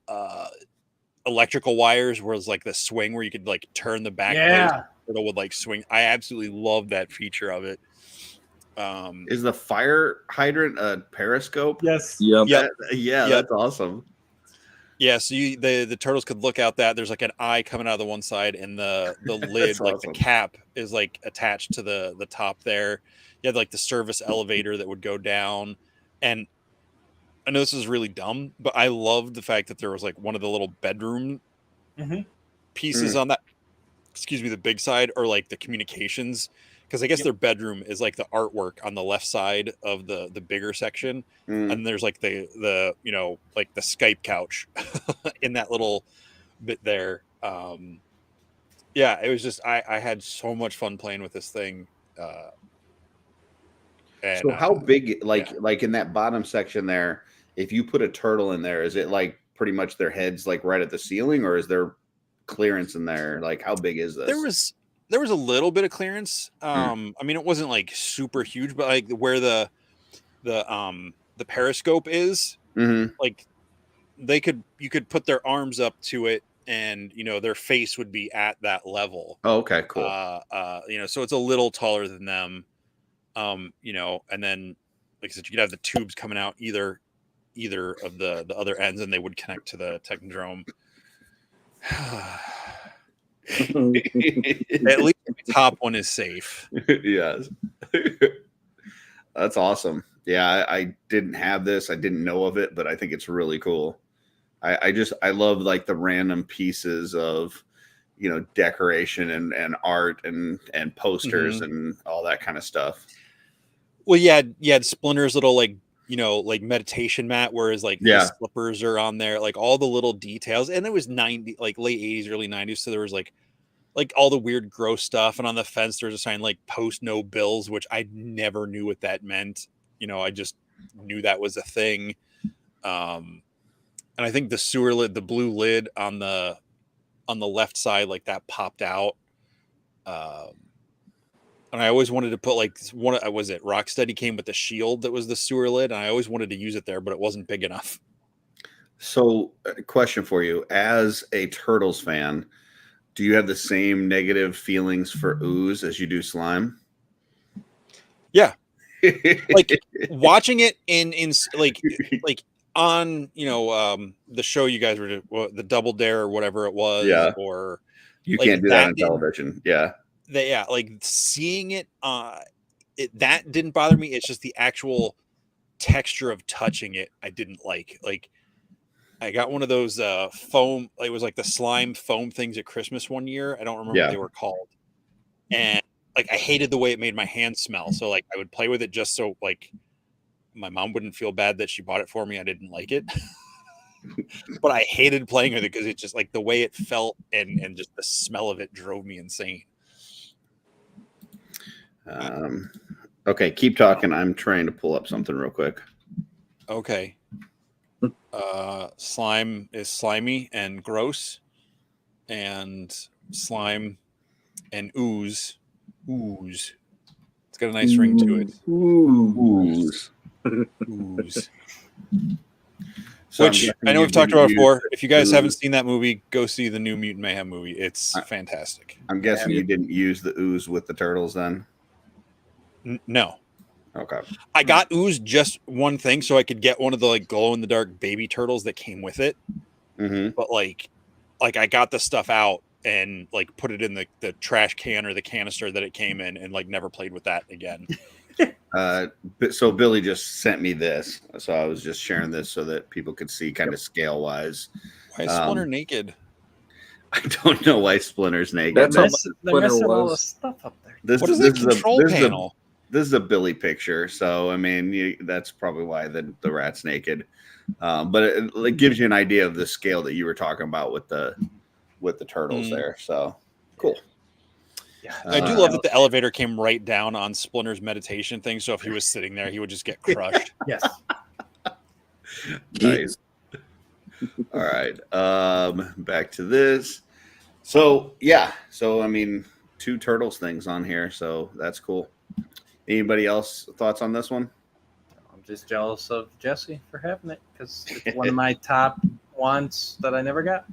electrical wires was like the swing where you could like turn the back plate, it would like swing. I absolutely love that feature of it. Is the fire hydrant a periscope? Yes. Yep. Yep. Yeah, Yep. that's awesome. Yeah, so the turtles could look out that. There's like an eye coming out of the one side, and the lid, like awesome. the cap, is like attached to the top there. You had like the service elevator that would go down. And I know this is really dumb, but I loved the fact that there was like one of the little bedroom Mhm. pieces on that, excuse me, the big side, or like the communications. Because I guess their bedroom is like the artwork on the left side of the bigger section. And there's like the you know, like the Skype couch in that little bit there. Yeah, it was just I had so much fun playing with this thing. And, So how big, like yeah. like in that bottom section there, if you put a turtle in there, is it like pretty much their heads like right at the ceiling, or is there clearance in there? Like how big is this? There was a little bit of clearance. I mean, it wasn't like super huge, but like where the periscope is, like you could put their arms up to it, and you know their face would be at that level. Oh, okay, cool. You know, so it's a little taller than them. You know, and then like I said, you could have the tubes coming out either of the other ends, and they would connect to the Technodrome. At least the top one is safe. Yes. That's awesome. Yeah, I didn't have this. I didn't know of it, but I think it's really cool. I love like the random pieces of, you know, decoration and art and posters and all that kind of stuff. Well, you had Splinter's little like, you know, like meditation mat, whereas like the slippers are on there, like all the little details. And it was late 80s, early 90s. So there was like all the weird gross stuff. And on the fence there's a sign like post no bills, which I never knew what that meant. You know, I just knew that was a thing. And I think the sewer lid, the blue lid on the left side, like that popped out. And I always wanted to put like was it Rocksteady came with the shield that was the sewer lid, and I always wanted to use it there, but it wasn't big enough. So, question for you: as a Turtles fan, do you have the same negative feelings for ooze as you do slime? Yeah, like watching it in like on, you know, the show you guys were the Double Dare or whatever it was, or you like can't do that on television. Like seeing it, that didn't bother me. It's just the actual texture of touching it I didn't like. Like I got one of those foam, it was like the slime foam things at Christmas one year. I don't remember what they were called. And like I hated the way it made my hands smell. So like I would play with it just so like my mom wouldn't feel bad that she bought it for me. I didn't like it. But I hated playing with it because it's just like the way it felt and just the smell of it drove me insane. Okay, keep talking. I'm trying to pull up something real quick. Okay. Slime is slimy and gross, and slime and ooze. It's got a nice ring to it. Ooze. So which I know we've talked about before. If you guys haven't seen that movie, go see the new Mutant Mayhem movie. It's fantastic. I'm guessing you didn't use the ooze with the turtles then? No. Okay. I got ooze just one thing, so I could get one of the like glow in the dark baby turtles that came with it. But like I got the stuff out and like put it in the trash can or the canister that it came in, and like never played with that again. So Billy just sent me this, so I was just sharing this so that people could see kind of scale wise. Why is Splinter naked? I don't know why Splinter's naked. That's how they're missing all the stuff up there. What is that control panel? This is a Billy picture, so I mean that's probably why the rat's naked. But it gives you an idea of the scale that you were talking about with the turtles there. So cool. Yeah, I do love that the elevator came right down on Splinter's meditation thing. So if he was sitting there, he would just get crushed. Yes. Nice. All right. Back to this. So yeah. So I mean, 2 turtles things on here. So that's cool. Anybody else thoughts on this one? I'm just jealous of Jesse for having it because it's one of my top ones that I never got.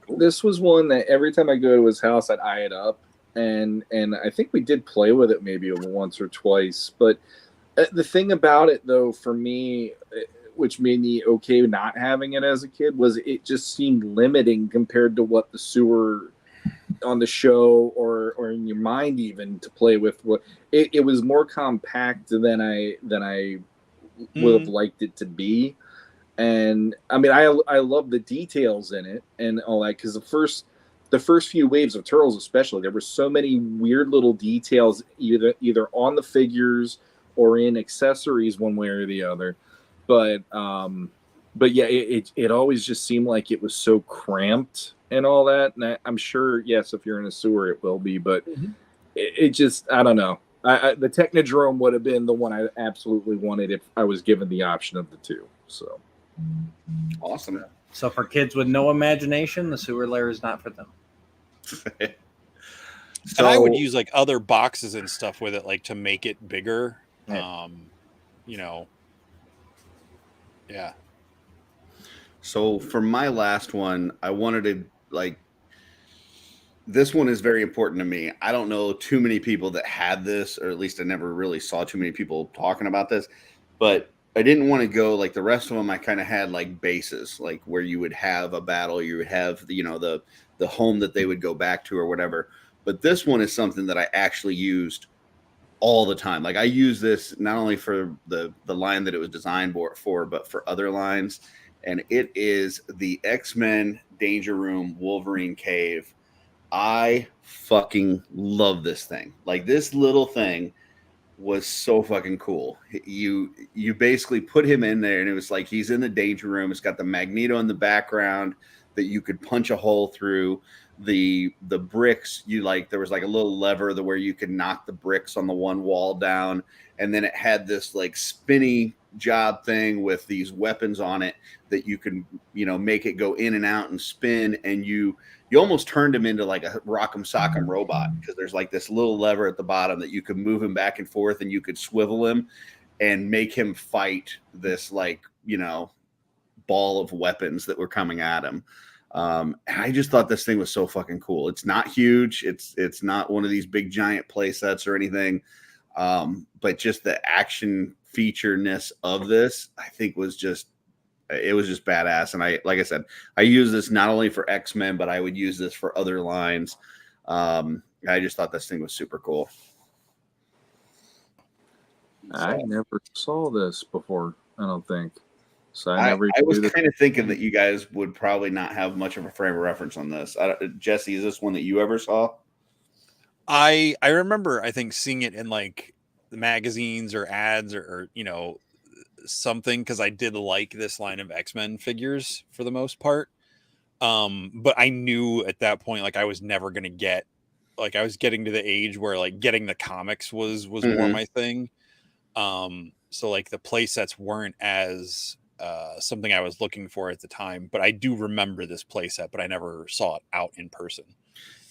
This was one that every time I go to his house, I'd eye it up. and I think we did play with it maybe once or twice. But the thing about it, though, for me, which made me okay not having it as a kid, was it just seemed limiting compared to what the sewer on the show or in your mind even to play with. What it was more compact than I would have liked it to be. And I mean, I love the details in it and all that, because the first few waves of Turtles, especially, there were so many weird little details either on the figures or in accessories, one way or the other. But yeah, it always just seemed like it was so cramped and all that. And I'm sure, yes, if you're in a sewer, it will be. But it just, I don't know. The Technodrome would have been the one I absolutely wanted if I was given the option of the two. So Awesome. So for kids with no imagination, the sewer lair is not for them. And I would use like other boxes and stuff with it, like to make it bigger. Yeah. You know, yeah. So for my last one, I wanted to like. This one is very important to me. I don't know too many people that had this, or at least I never really saw too many people talking about this, but I didn't want to go like the rest of them. I kind of had like bases, like where you would have a battle, you would have, you know, the home that they would go back to or whatever. But this one is something that I actually used all the time. Like I use this not only for the line that it was designed for, but for other lines. And it is the X-Men Danger Room Wolverine Cave. I fucking love this thing. Like this little thing was so fucking cool. You basically put him in there and it was like he's in the danger room. It's got the Magneto in the background that you could punch a hole through. The bricks, there was like a little lever where you could knock the bricks on the one wall down, and then it had this like spinny job thing with these weapons on it that you can, you know, make it go in and out and spin, and you almost turned him into like a rock'em sock'em robot, because there's like this little lever at the bottom that you could move him back and forth, and you could swivel him and make him fight this, like, you know, ball of weapons that were coming at him. And I just thought this thing was so fucking cool. It's not huge. It's not one of these big giant play sets or anything. But just the action featureness of this, I think it was just badass. And like I said, I use this not only for X-Men, but I would use this for other lines. I just thought this thing was super cool. I never saw this before, I don't think. So I was kind of thinking that you guys would probably not have much of a frame of reference on this. Jesse, is this one that you ever saw? I remember, I think, seeing it in like the magazines or ads or you know, something, because I did like this line of X-Men figures for the most part. But I knew at that point, like, I was never going to get, like, I was getting to the age where like getting the comics was more my thing. So like the play sets weren't as something I was looking for at the time, but I do remember this play set, but I never saw it out in person.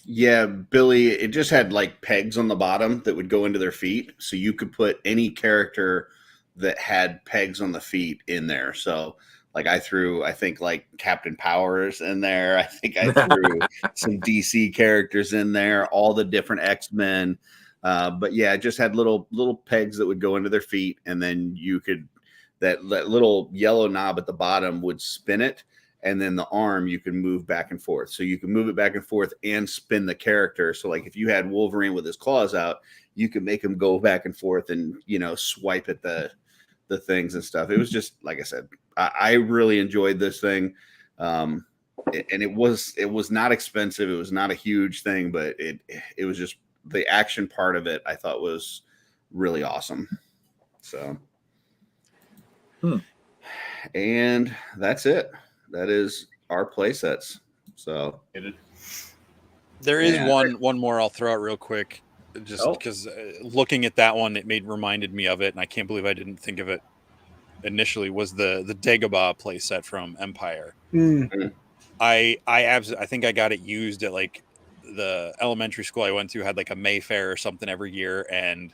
Yeah, Billy, it just had like pegs on the bottom that would go into their feet. So you could put any character that had pegs on the feet in there. So like I think like Captain Powers in there. I think I threw some DC characters in there, all the different X-Men. But yeah, it just had little pegs that would go into their feet. And then you could, that little yellow knob at the bottom would spin it. And then the arm you can move back and forth. So you can move it back and forth and spin the character. So like if you had Wolverine with his claws out, you could make him go back and forth and, you know, swipe at the things and stuff. It was just, like I said, I really enjoyed this thing. And it was not expensive. It was not a huge thing, but it was just the action part of it I thought was really awesome. So, and that's it. That is our play sets. So there is one more I'll throw out real quick, just because looking at that one, it reminded me of it, and I can't believe I didn't think of it initially. Was the Dagobah play set from Empire. I think I got it used at like the elementary school I went to had like a Mayfair or something every year, and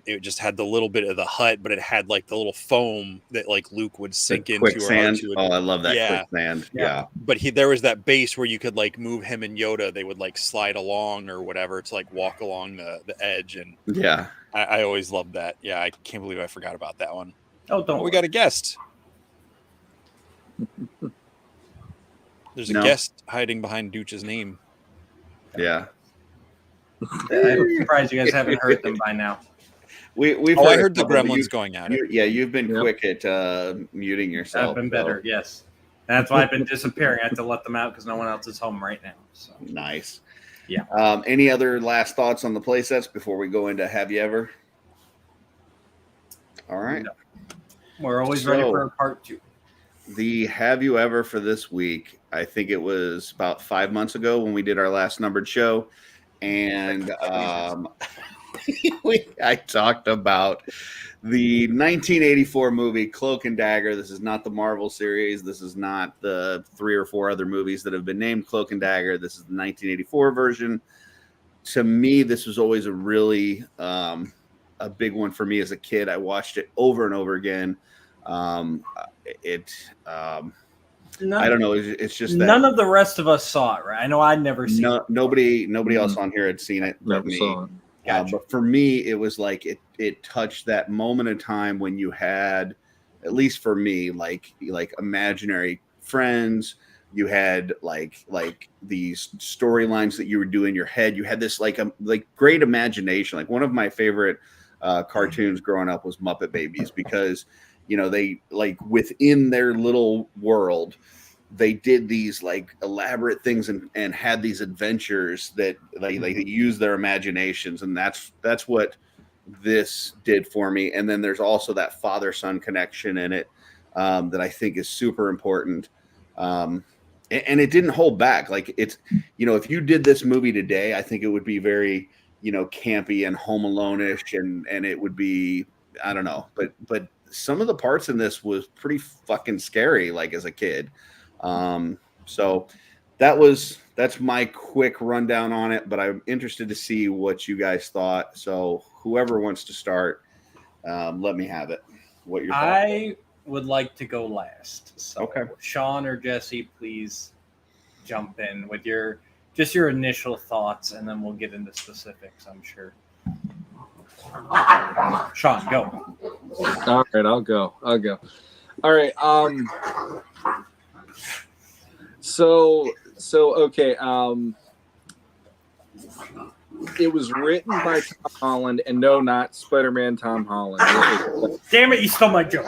It just had the little bit of the hut, but it had like the little foam that like Luke would sink into. Quicksand. Or R2 would, Oh, I love that yeah. quicksand. Yeah. Yeah. But there was that base where you could like move him and Yoda. They would like slide along or whatever to like walk along the edge. And Yeah. I always loved that. Yeah, I can't believe I forgot about that one. Oh, don't. We got a guest. There's a No. guest hiding behind Dooch's name. Yeah. I'm surprised you guys haven't heard them by now. We've I a heard the couple, but gremlins going at it. You've been Yep. quick at muting yourself. I've been so better, yes. That's why I've been disappearing. I have to let them out because no one else is home right now. So Nice. Yeah. Any other last thoughts on the play sets before we go into Have You Ever? All right. No. We're always ready So- for a part 2. The Have You Ever for this week, I think it was about 5 months ago when we did our last numbered show. And I talked about the 1984 movie Cloak and Dagger. This is not the Marvel series. This is not the 3 or 4 other movies that have been named Cloak and Dagger. This is the 1984 version. To me, this was always a really a big one for me as a kid. I watched it over and over again. I don't know. It's just that None of the rest of us saw it, right? I know I'd never seen it. nobody else on here had seen it but Never me. saw it. Gotcha. But for me, it was like it touched that moment in time when you had, at least for me, like imaginary friends. You had like these storylines that you would do in your head. You had this like great imagination. Like one of my favorite cartoons growing up was Muppet Babies, because they like within their little world, they did these like elaborate things and had these adventures that they use their imaginations, and that's what this did for me. And then there's also that father-son connection in it that I think is super important. And it didn't hold back. Like it's, if you did this movie today, I think it would be very, campy and Home Alone-ish, and it would be, I don't know, but some of the parts in this was pretty fucking scary, like as a kid. So that's my quick rundown on it, but I'm interested to see what you guys thought. So whoever wants to start, let me have it. What your thoughts are. I would like to go last. So Okay. Sean or Jesse, please jump in with your initial thoughts, and then we'll get into specifics, I'm sure. Sean, go. All right, I'll go. All right. So okay. It was written by Tom Holland, and no, not Spider-Man Tom Holland. Damn it, you stole my joke.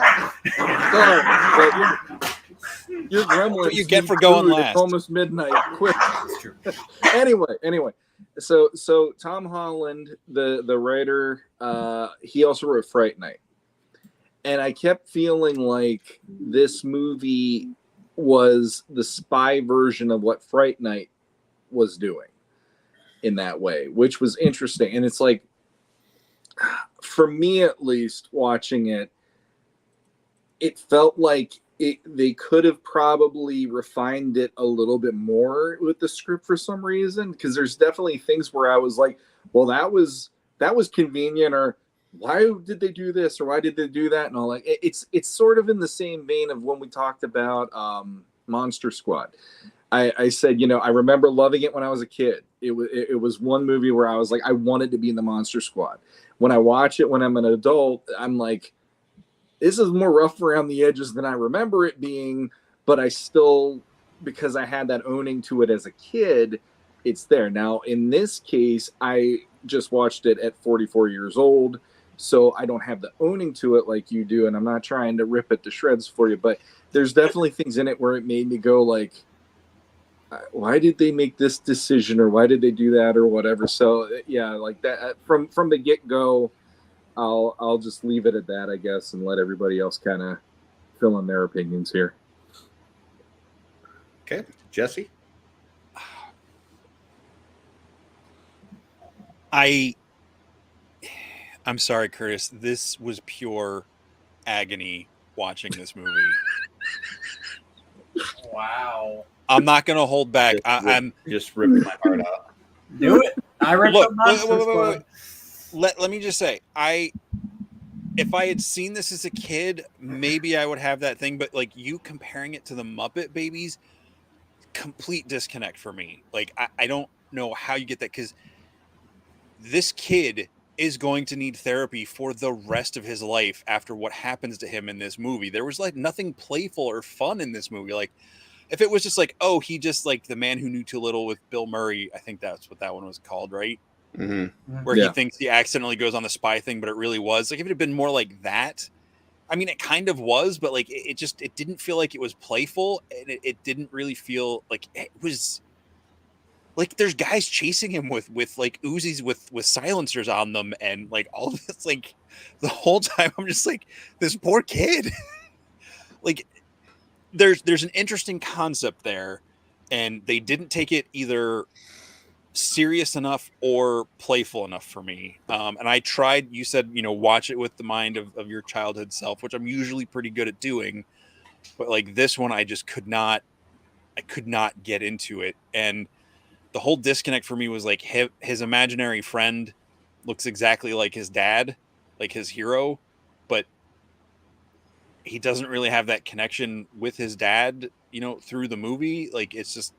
Sorry, but your gremlins. What you get need for going food. last. It's almost midnight. Quick. That's true. Anyway. So Tom Holland, the writer, he also wrote Fright Night, and I kept feeling like this movie was the spy version of what Fright Night was doing in that way, which was interesting. And it's like, for me at least, watching it, it felt like they could have probably refined it a little bit more with the script for some reason, because there's definitely things where I was like, well, that was convenient, or why did they do this, or why did they do that, and all that. It's sort of in the same vein of when we talked about Monster Squad. I said, I remember loving it when I was a kid. It was one movie where I was like, I wanted to be in the Monster Squad. When I watch it when I'm an adult, I'm like, this is more rough around the edges than I remember it being, but I still, because I had that owning to it as a kid, it's there. Now, in this case, I just watched it at 44 years old, so I don't have the owning to it like you do, and I'm not trying to rip it to shreds for you, but there's definitely things in it where it made me go like, why did they make this decision, or why did they do that, or whatever. So yeah, like that from the get-go, I'll just leave it at that, I guess, and let everybody else kind of fill in their opinions here. Okay, Jesse. I'm sorry, Curtis. This was pure agony watching this movie. Wow. I'm not going to hold back. I'm Just ripped my heart out. Do it. I read Look, the Monster wait. Squad. let me just say, if I had seen this as a kid, maybe I would have that thing. But like you comparing it to the Muppet Babies, complete disconnect for me. Like I don't know how you get that, because this kid is going to need therapy for the rest of his life after what happens to him in this movie. There was like nothing playful or fun in this movie. Like if it was just like, oh, he just like The Man Who Knew Too Little with Bill Murray, I think that's what that one was called, right? Where he thinks he accidentally goes on the spy thing, but it really was like, if it had been more like that, I mean, it kind of was, but like it didn't feel like it was playful, and it didn't really feel like it was. Like there's guys chasing him with like Uzis with silencers on them, and like all this, like the whole time I'm just like, this poor kid. Like there's an interesting concept there, and they didn't take it either serious enough or playful enough for me. And I tried, you said, watch it with the mind of your childhood self, which I'm usually pretty good at doing, but like this one, I could not get into it. And the whole disconnect for me was like his imaginary friend looks exactly like his dad, like his hero, but he doesn't really have that connection with his dad, through the movie. Like it's just,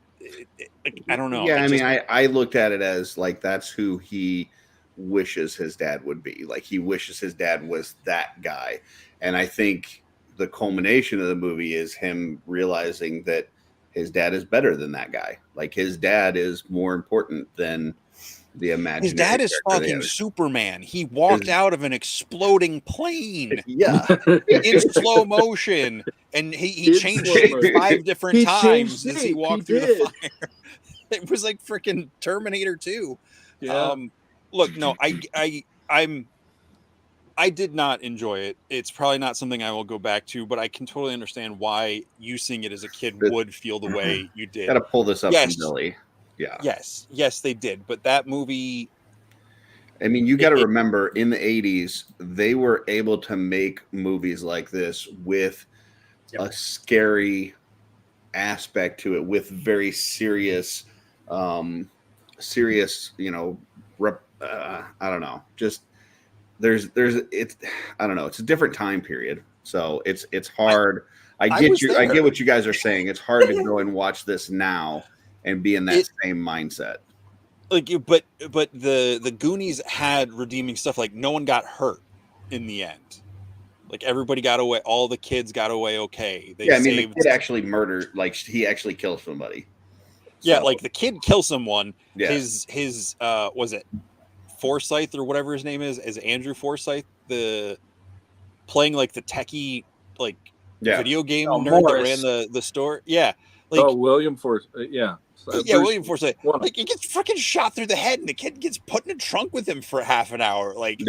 I don't know. Yeah, I mean, I looked at it as like that's who he wishes his dad would be. Like he wishes his dad was that guy. And I think the culmination of the movie is him realizing that his dad is better than that guy. Like his dad is more important than the imaginary. His dad is fucking Superman. He walked out of an exploding plane. Yeah. In slow motion. And he changed shape 5 different times as he walked through the fire. It was like freaking Terminator 2. Yeah. Look, no, I did not enjoy it. It's probably not something I will go back to, but I can totally understand why you seeing it as a kid would feel the way you did. Got to pull this up from Billy. Yeah. Yes, they did. But that movie, I mean, you got to remember in the 80s, they were able to make movies like this with a scary aspect to it, with very serious, I don't know, just it's, I don't know. It's a different time period. So it's hard. I get what you guys are saying. It's hard to go and watch this now and be in that same mindset. Like, but the Goonies had redeeming stuff. Like no one got hurt in the end. Like everybody got away. All the kids got away okay. I mean, the kid actually murdered. Like he actually killed somebody. Yeah, like the kid kills someone. Yeah. His was it Forsyth or whatever his name is Andrew Forsyth, the playing like the techie video game nerd that ran the store. Yeah. Like, William Forsyth. William Forsyth. Like he gets freaking shot through the head, and the kid gets put in a trunk with him for half an hour. Like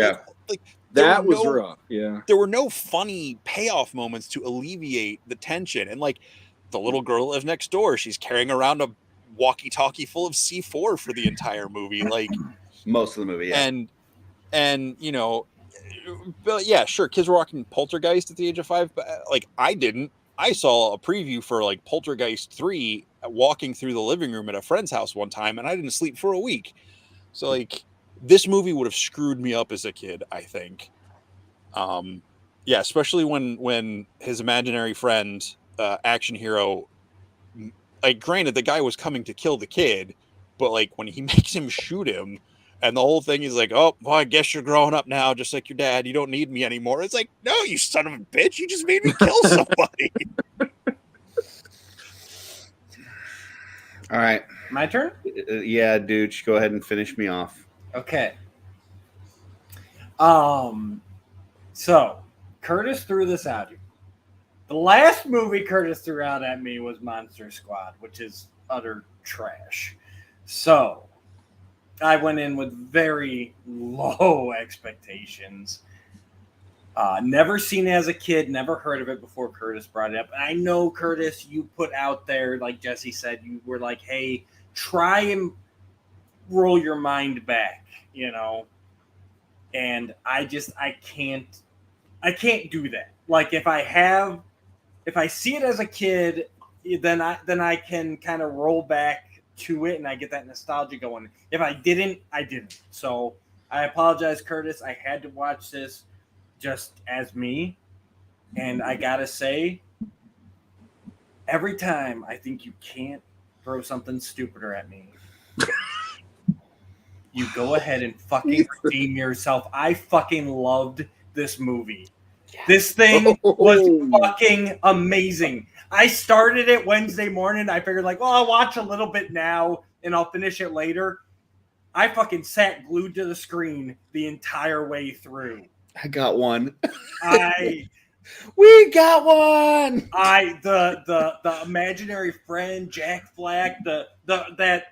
that was rough. Yeah. There were no funny payoff moments to alleviate the tension. And like the little girl that lives next door, she's carrying around a walkie-talkie full of C4 for the entire movie. Like most of the movie, yeah. And but yeah, sure, kids were watching Poltergeist at the age of 5, but like I didn't. I saw a preview for like Poltergeist 3 walking through the living room at a friend's house one time, and I didn't sleep for a week. So like this movie would have screwed me up as a kid, I think. Yeah, especially when his imaginary friend, action hero, like granted the guy was coming to kill the kid, but like when he makes him shoot him, and the whole thing is like, oh, well, I guess you're growing up now, just like your dad. You don't need me anymore. It's like, no, you son of a bitch. You just made me kill somebody. All right. My turn? Yeah, dude. Go ahead and finish me off. Okay. So, Curtis threw this out here. The last movie Curtis threw out at me was Monster Squad, which is utter trash. So, I went in with very low expectations. Never seen it as a kid, never heard of it before Curtis brought it up. And I know, Curtis, you put out there, like Jesse said, you were like, hey, try and roll your mind back, And I can't do that. Like if I see it as a kid, then I can kind of roll back to it and I get that nostalgia going. If I didn't, I didn't. So I apologize, Curtis. I had to watch this just as me. And I gotta say, every time I think you can't throw something stupider at me, you go ahead and fucking redeem yourself. I fucking loved this movie. This thing was fucking amazing. I started it Wednesday morning. I figured like, I'll watch a little bit now and I'll finish it later. I fucking sat glued to the screen the entire way through. I got one. We got one. The imaginary friend, Jack Black, that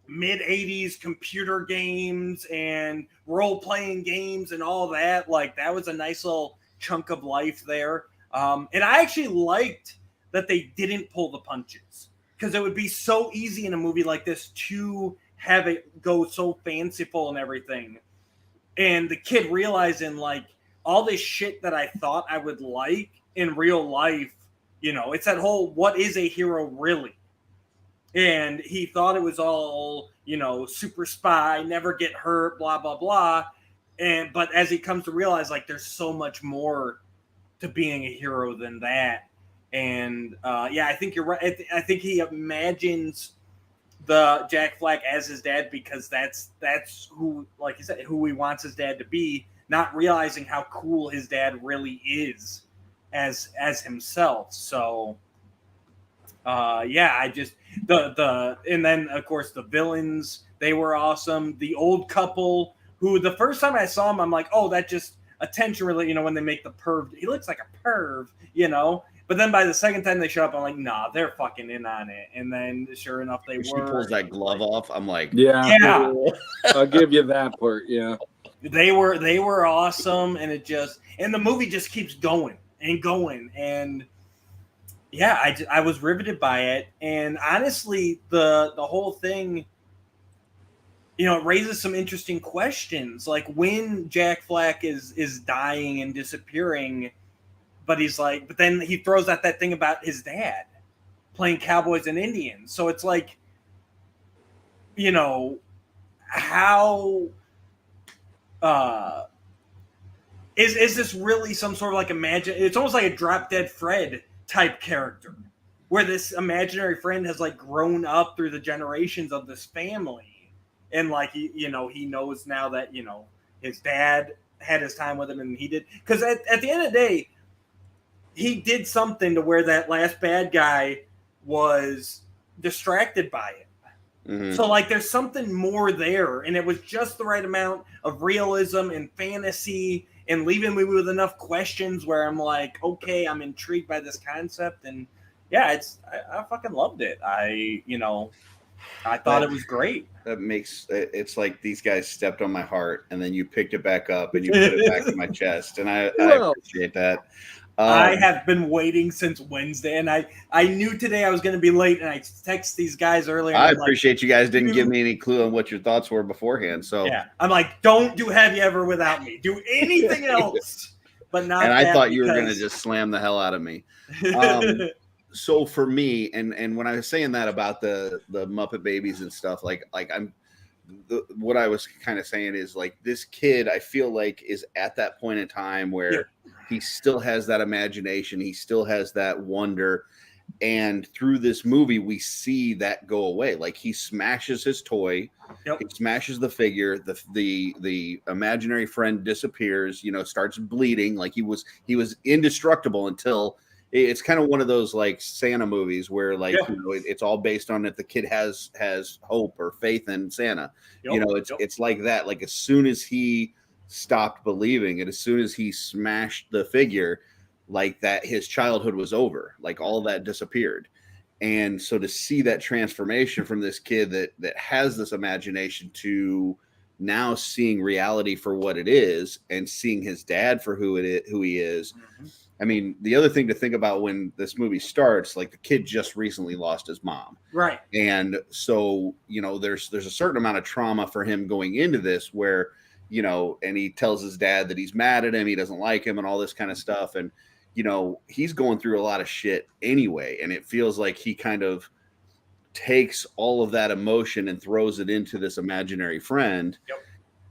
mid 80s computer games and role-playing games and all that, like that was a nice little chunk of life there. And I actually liked that they didn't pull the punches, because it would be so easy in a movie like this to have it go so fanciful and everything. And the kid realizing like all this shit that I thought I would like in real life, it's that whole, what is a hero really? And he thought it was all, super spy, never get hurt, blah, blah, blah. But as he comes to realize, like, there's so much more to being a hero than that. And I think you're right. I think he imagines the Jack Black as his dad because that's who, like you said, who he wants his dad to be, not realizing how cool his dad really is as himself. So I just and then of course the villains, they were awesome. The old couple who the first time I saw him, I'm like, oh, that just attention really, when they make the perv, he looks like a perv, But then by the second time they show up, I'm like, nah, they're fucking in on it. And then sure enough, they She were. pulls that glove off. I'm like, yeah. I'll give you that part. Yeah. They were awesome, and and the movie just keeps going and going, and I was riveted by it. And honestly, the whole thing, it raises some interesting questions, like when Jack Black is dying and disappearing, but then he throws out that thing about his dad playing cowboys and Indians. So it's like, how is this really some sort of like it's almost like a Drop Dead Fred type character, where this imaginary friend has like grown up through the generations of this family, and like he knows now that his dad had his time with him and he did, because at the end of the day he did something to where that last bad guy was distracted by it. Mm-hmm. So like there's something more there, and it was just the right amount of realism and fantasy and leaving me with enough questions where I'm like, okay, I'm intrigued by this concept. And I fucking loved it. I thought it was great. That makes it's like these guys stepped on my heart and then you picked it back up and you put it back in my chest, and I appreciate that. I have been waiting since Wednesday, and I knew today I was going to be late, and I texted these guys earlier. I appreciate you guys didn't give me any clue on what your thoughts were beforehand. So I'm like, don't do Have You Ever without me. Do anything else, but not. And I thought you were going to just slam the hell out of me. So for me, and when I was saying that about the Muppet Babies and stuff, what I was kind of saying is like this kid, I feel like is at that point in time where he still has that imagination. He still has that wonder. And through this movie, we see that go away. Like he smashes his toy, he smashes the figure, the imaginary friend disappears, starts bleeding. Like he was indestructible until it's kind of one of those like Santa movies where like, it's all based on if the kid has hope or faith in Santa. It's like that. Like as soon as he stopped believing, and as soon as he smashed the figure, like that, his childhood was over. Like all that disappeared. And so to see that transformation from this kid that has this imagination to now seeing reality for what it is and seeing his dad for who he is. Mm-hmm. I mean, the other thing to think about when this movie starts, like the kid just recently lost his mom. Right. And so, there's a certain amount of trauma for him going into this where, and he tells his dad that he's mad at him, he doesn't like him and all this kind of stuff. And, he's going through a lot of shit anyway. And it feels like he kind of takes all of that emotion and throws it into this imaginary friend. Yep.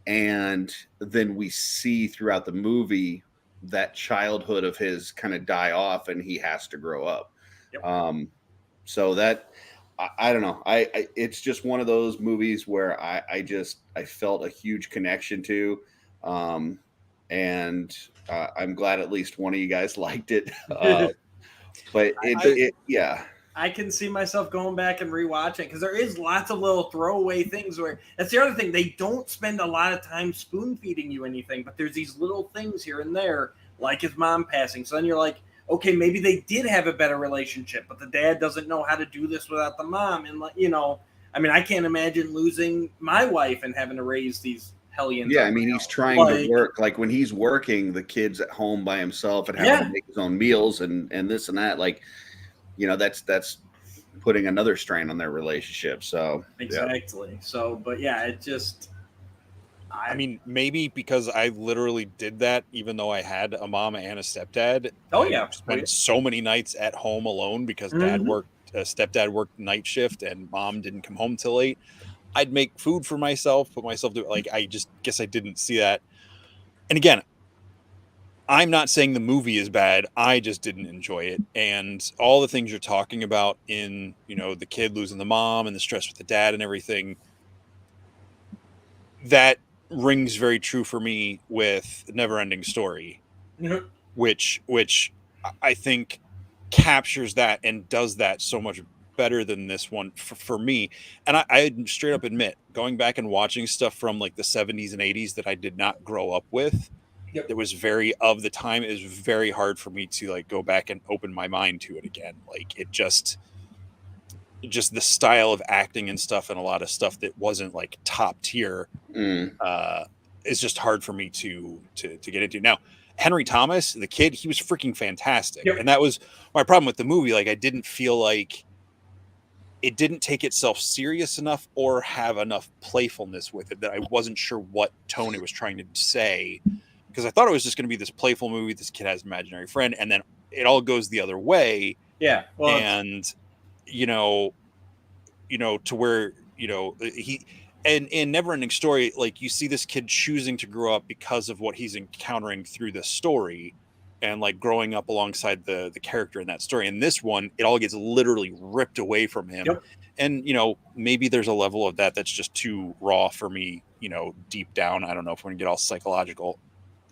and then we see throughout the movie that childhood of his kind of die off, and he has to grow up. Yep. So that I don't know. I it's just one of those movies where I felt a huge connection to, and I'm glad at least one of you guys liked it. But yeah. I can see myself going back and rewatching because there is lots of little throwaway things where that's the other thing. They don't spend a lot of time spoon feeding you anything, but there's these little things here and there, like his mom passing. So then you're like, okay, maybe they did have a better relationship, but the dad doesn't know how to do this without the mom. And, you know, I mean, I can't imagine losing my wife and having to raise these hellions. Yeah, I mean, he's trying to work. Like when he's working, the kid's at home by himself and having to make his own meals and this and that. Like, you know, that's putting another strain on their relationship. So exactly. Yeah. So, but yeah, it just. I mean, maybe because I literally did that, even though I had a mom and a stepdad. Oh yeah, I spent so many nights at home alone because dad worked, stepdad worked night shift, and mom didn't come home till late. I'd make food for myself, put myself to like. I just guess I didn't see that. And again, I'm not saying the movie is bad. I just didn't enjoy it, and all the things you're talking about in, you know, the kid losing the mom and the stress with the dad and everything. That rings very true for me with Neverending Story, which I think captures that and does that so much better than this one for me. And I straight up admit, going back and watching stuff from like the 70s and 80s that I did not grow up with, that was very of the time, it was very hard for me to like go back and open my mind to it again. Like it just the style of acting and stuff, and a lot of stuff that wasn't like top tier is just hard for me to get into. Now, Henry Thomas, the kid, he was freaking fantastic. And that was my problem with the movie. Like I didn't feel like it didn't take itself serious enough or have enough playfulness with it, that I wasn't sure what tone it was trying to say, because I thought it was just going to be this playful movie. This kid has an imaginary friend, and then it all goes the other way. Yeah. Well, and you know, to where, you know, he, and in Neverending Story, like you see this kid choosing to grow up because of what he's encountering through the story, and like growing up alongside the character in that story. In this one, it all gets literally ripped away from him. And, you know, maybe there's a level of that that's just too raw for me, you know, deep down. I don't know if we're gonna get all psychological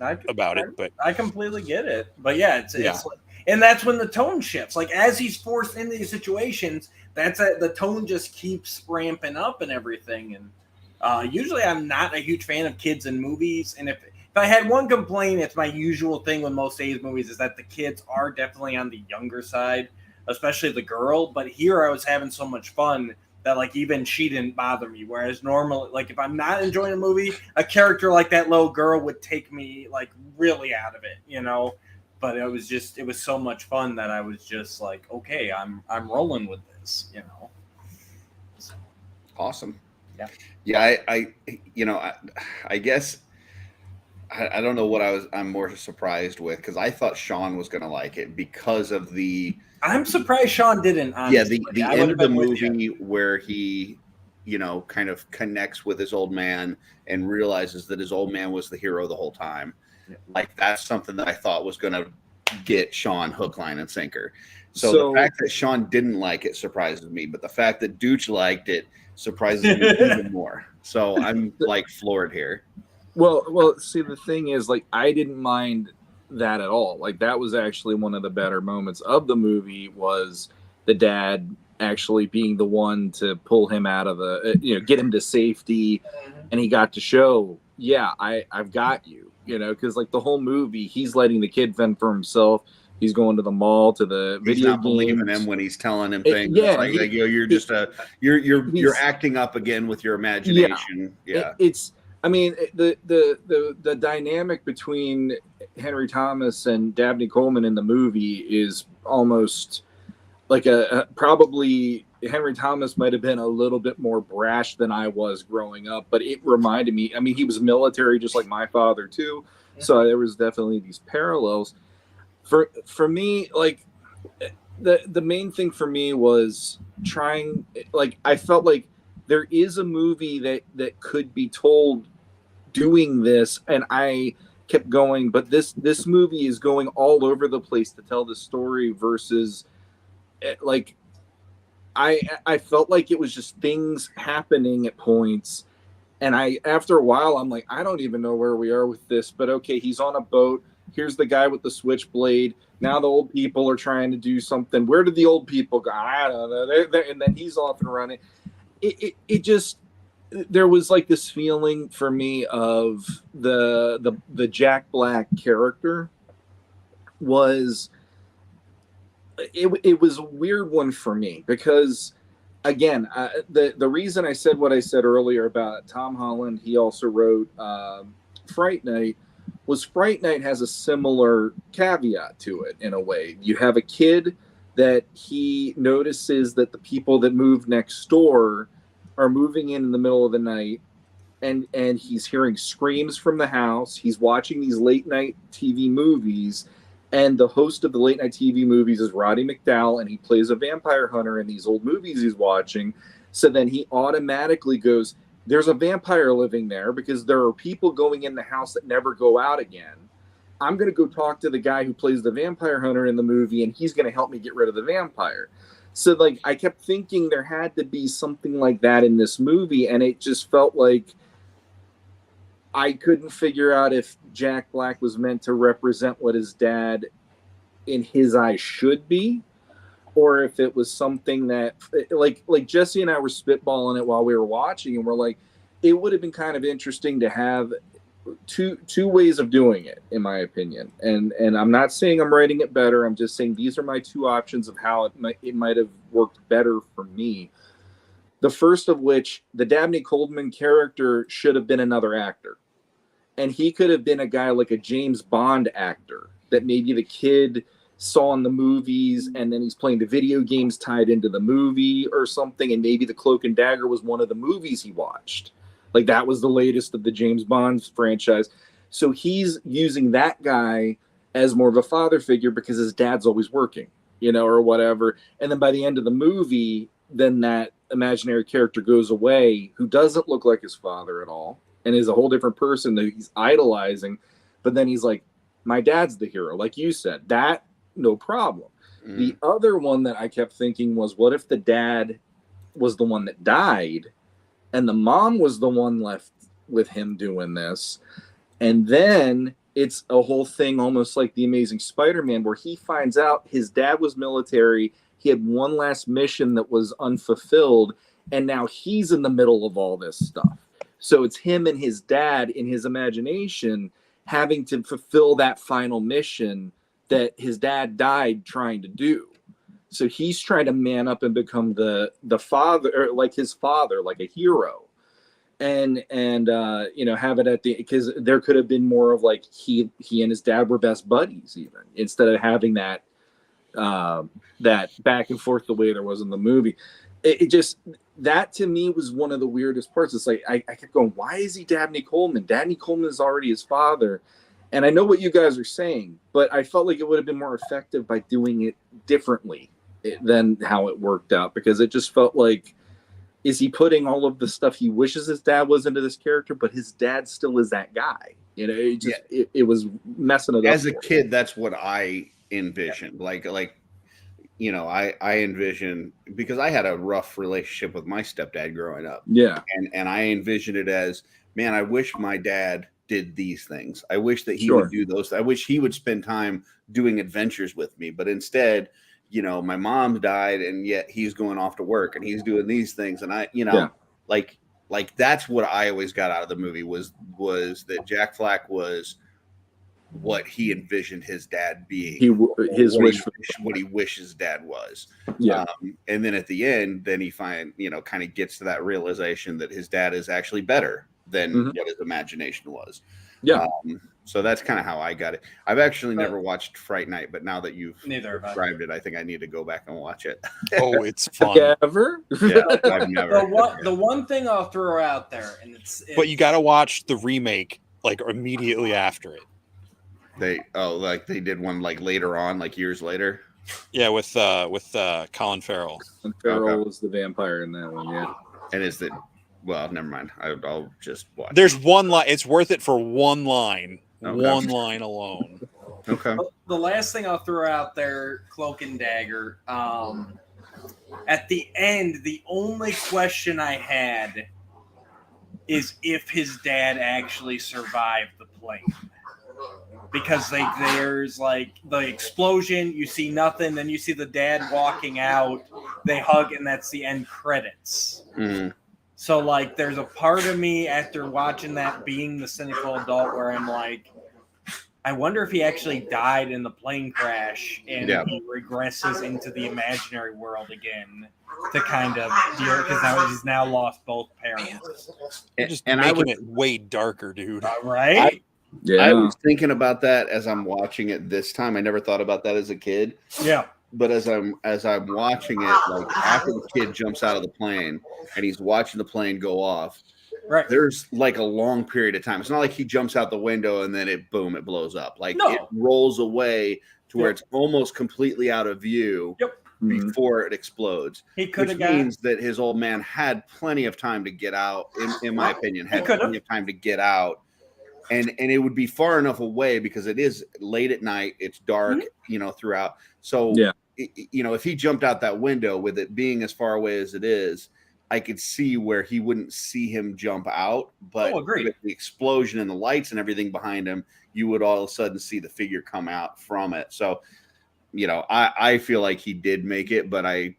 about it, but I completely get it. But yeah, it's like, and that's when the tone shifts. Like as he's forced into these situations, the tone just keeps ramping up and everything. And usually I'm not a huge fan of kids in movies. And if I had one complaint, it's my usual thing with most 80s movies, is that the kids are definitely on the younger side, especially the girl. But here I was having so much fun that like even she didn't bother me. Whereas normally, like if I'm not enjoying a movie, a character like that little girl would take me like really out of it, you know. But it was so much fun that I was just like, okay, I'm rolling with this, you know. So. Awesome. Yeah. Yeah. I guess I don't know what I'm more surprised with, because I thought Sean was going to like it because of I'm surprised Sean didn't. Honestly. Yeah. The end of the movie where he, you know, kind of connects with his old man and realizes that his old man was the hero the whole time. Like that's something that I thought was going to get Sean hook, line, and sinker. So the fact that Sean didn't like it surprises me, but the fact that Dooch liked it surprises me even more. So I'm like floored here. Well, see, the thing is, like, I didn't mind that at all. Like, that was actually one of the better moments of the movie, was the dad actually being the one to pull him out of the, you know, get him to safety, and he got to show, yeah, I've got you. You know, because like the whole movie, he's letting the kid fend for himself. He's going to the mall, to the video games. Believing him when he's telling him things. Like, you're just you're acting up again with your imagination. Yeah. I mean, the dynamic between Henry Thomas and Dabney Coleman in the movie is almost like probably Henry Thomas might have been a little bit more brash than I was growing up, but it reminded me, I mean, he was military just like my father too. So there was definitely these parallels. For me, like the main thing for me was trying, like, I felt like there is a movie that could be told doing this, and I kept going, but this movie is going all over the place to tell the story versus like I felt like it was just things happening at points, and after a while I'm like, I don't even know where we are with this, but okay, he's on a boat, here's the guy with the switchblade, now the old people are trying to do something, where did the old people go? I don't know. And then he's off and running. It just, there was like this feeling for me of the Jack Black character was, it was a weird one for me because, again, the reason I said what I said earlier about Tom Holland, he also wrote Fright Night, was Fright Night has a similar caveat to it in a way. You have a kid that he notices that the people that move next door are moving in the middle of the night, and he's hearing screams from the house. He's watching these late night TV movies, and the host of the late night TV movies is Roddy McDowall, and he plays a vampire hunter in these old movies he's watching. So then he automatically goes, there's a vampire living there because there are people going in the house that never go out again. I'm going to go talk to the guy who plays the vampire hunter in the movie, and he's going to help me get rid of the vampire. So like I kept thinking there had to be something like that in this movie, and it just felt like I couldn't figure out if Jack Black was meant to represent what his dad in his eyes should be, or if it was something that like Jesse and I were spitballing it while we were watching, and we're like, it would have been kind of interesting to have two ways of doing it, in my opinion. And I'm not saying I'm writing it better. I'm just saying these are my two options of how it might have worked better for me. The first of which, the Dabney Coleman character should have been another actor. And he could have been a guy like a James Bond actor that maybe the kid saw in the movies, and then he's playing the video games tied into the movie or something, and maybe the Cloak and Dagger was one of the movies he watched. Like that was the latest of the James Bond franchise. So he's using that guy as more of a father figure because his dad's always working, or whatever. And then by the end of the movie, then that imaginary character goes away, who doesn't look like his father at all and is a whole different person that he's idolizing. But then he's like, my dad's the hero. Like you said, that, no problem. Mm. The other one that I kept thinking was, what if the dad was the one that died and the mom was the one left with him doing this? And then it's a whole thing almost like The Amazing Spider-Man, where he finds out his dad was military. He had one last mission that was unfulfilled, and now he's in the middle of all this stuff. So it's him and his dad in his imagination having to fulfill that final mission that his dad died trying to do. So he's trying to man up and become the father, or like his father, like a hero, and have it at the, because there could have been more of like he and his dad were best buddies, even instead of having that back and forth the way there was in the movie. It just, that to me was one of the weirdest parts. It's like I kept going, why is he Dabney Coleman? Dabney Coleman is already his father. And I know what you guys are saying, but I felt like it would have been more effective by doing it differently than how it worked out, because it just felt like, is he putting all of the stuff he wishes his dad was into this character, but his dad still is that guy? It was messing it up. As a kid, that's what I envisioned. Yeah. I envision, because I had a rough relationship with my stepdad growing up. Yeah. And I envisioned it as, man, I wish my dad did these things. I wish that he would do those. I wish he would spend time doing adventures with me, but instead, my mom died, and yet he's going off to work and he's doing these things. And I, like that's what I always got out of the movie was that Jack Black was what he envisioned his dad being, what he wishes dad was. Yeah. And then at the end, then he kind of gets to that realization that his dad is actually better than what his imagination was. Yeah. So that's kind of how I got it. I've actually never watched Fright Night, but now that you've described it, I think I need to go back and watch it. Oh, it's fun. Ever? Yeah, I've never. The one thing I'll throw out there, and it's but you got to watch the remake like immediately after it. They did one like later on, like years later. Yeah, with Colin Farrell. And Farrell was the vampire in that one. Yeah. And is it Well, never mind. I'll just watch. There's one line. It's worth it for one line. Okay. One line alone. Okay. The last thing I'll throw out there, Cloak and Dagger. At the end, the only question I had is if his dad actually survived the plane. Because there's like the explosion, you see nothing, then you see the dad walking out, they hug, and that's the end credits. Mm-hmm. So like there's a part of me after watching that, being the cynical adult, where I'm like, I wonder if he actually died in the plane crash and he regresses into the imaginary world again to kind of deal, because now he's now lost both parents. You're just making it way darker, dude. Right? I was thinking about that as I'm watching it this time. I never thought about that as a kid. Yeah. But as I'm watching it, like after the kid jumps out of the plane and he's watching the plane go off, right? There's like a long period of time. It's not like he jumps out the window and then it blows up. Like No. it rolls away to where it's almost completely out of view before it explodes. He could have means that his old man had plenty of time to get out. In my opinion, had plenty of time to get out. And it would be far enough away because it is late at night. It's dark, throughout. So, if he jumped out that window with it being as far away as it is, I could see where he wouldn't see him jump out. But with the explosion and the lights and everything behind him, you would all of a sudden see the figure come out from it. So, I feel like he did make it, but an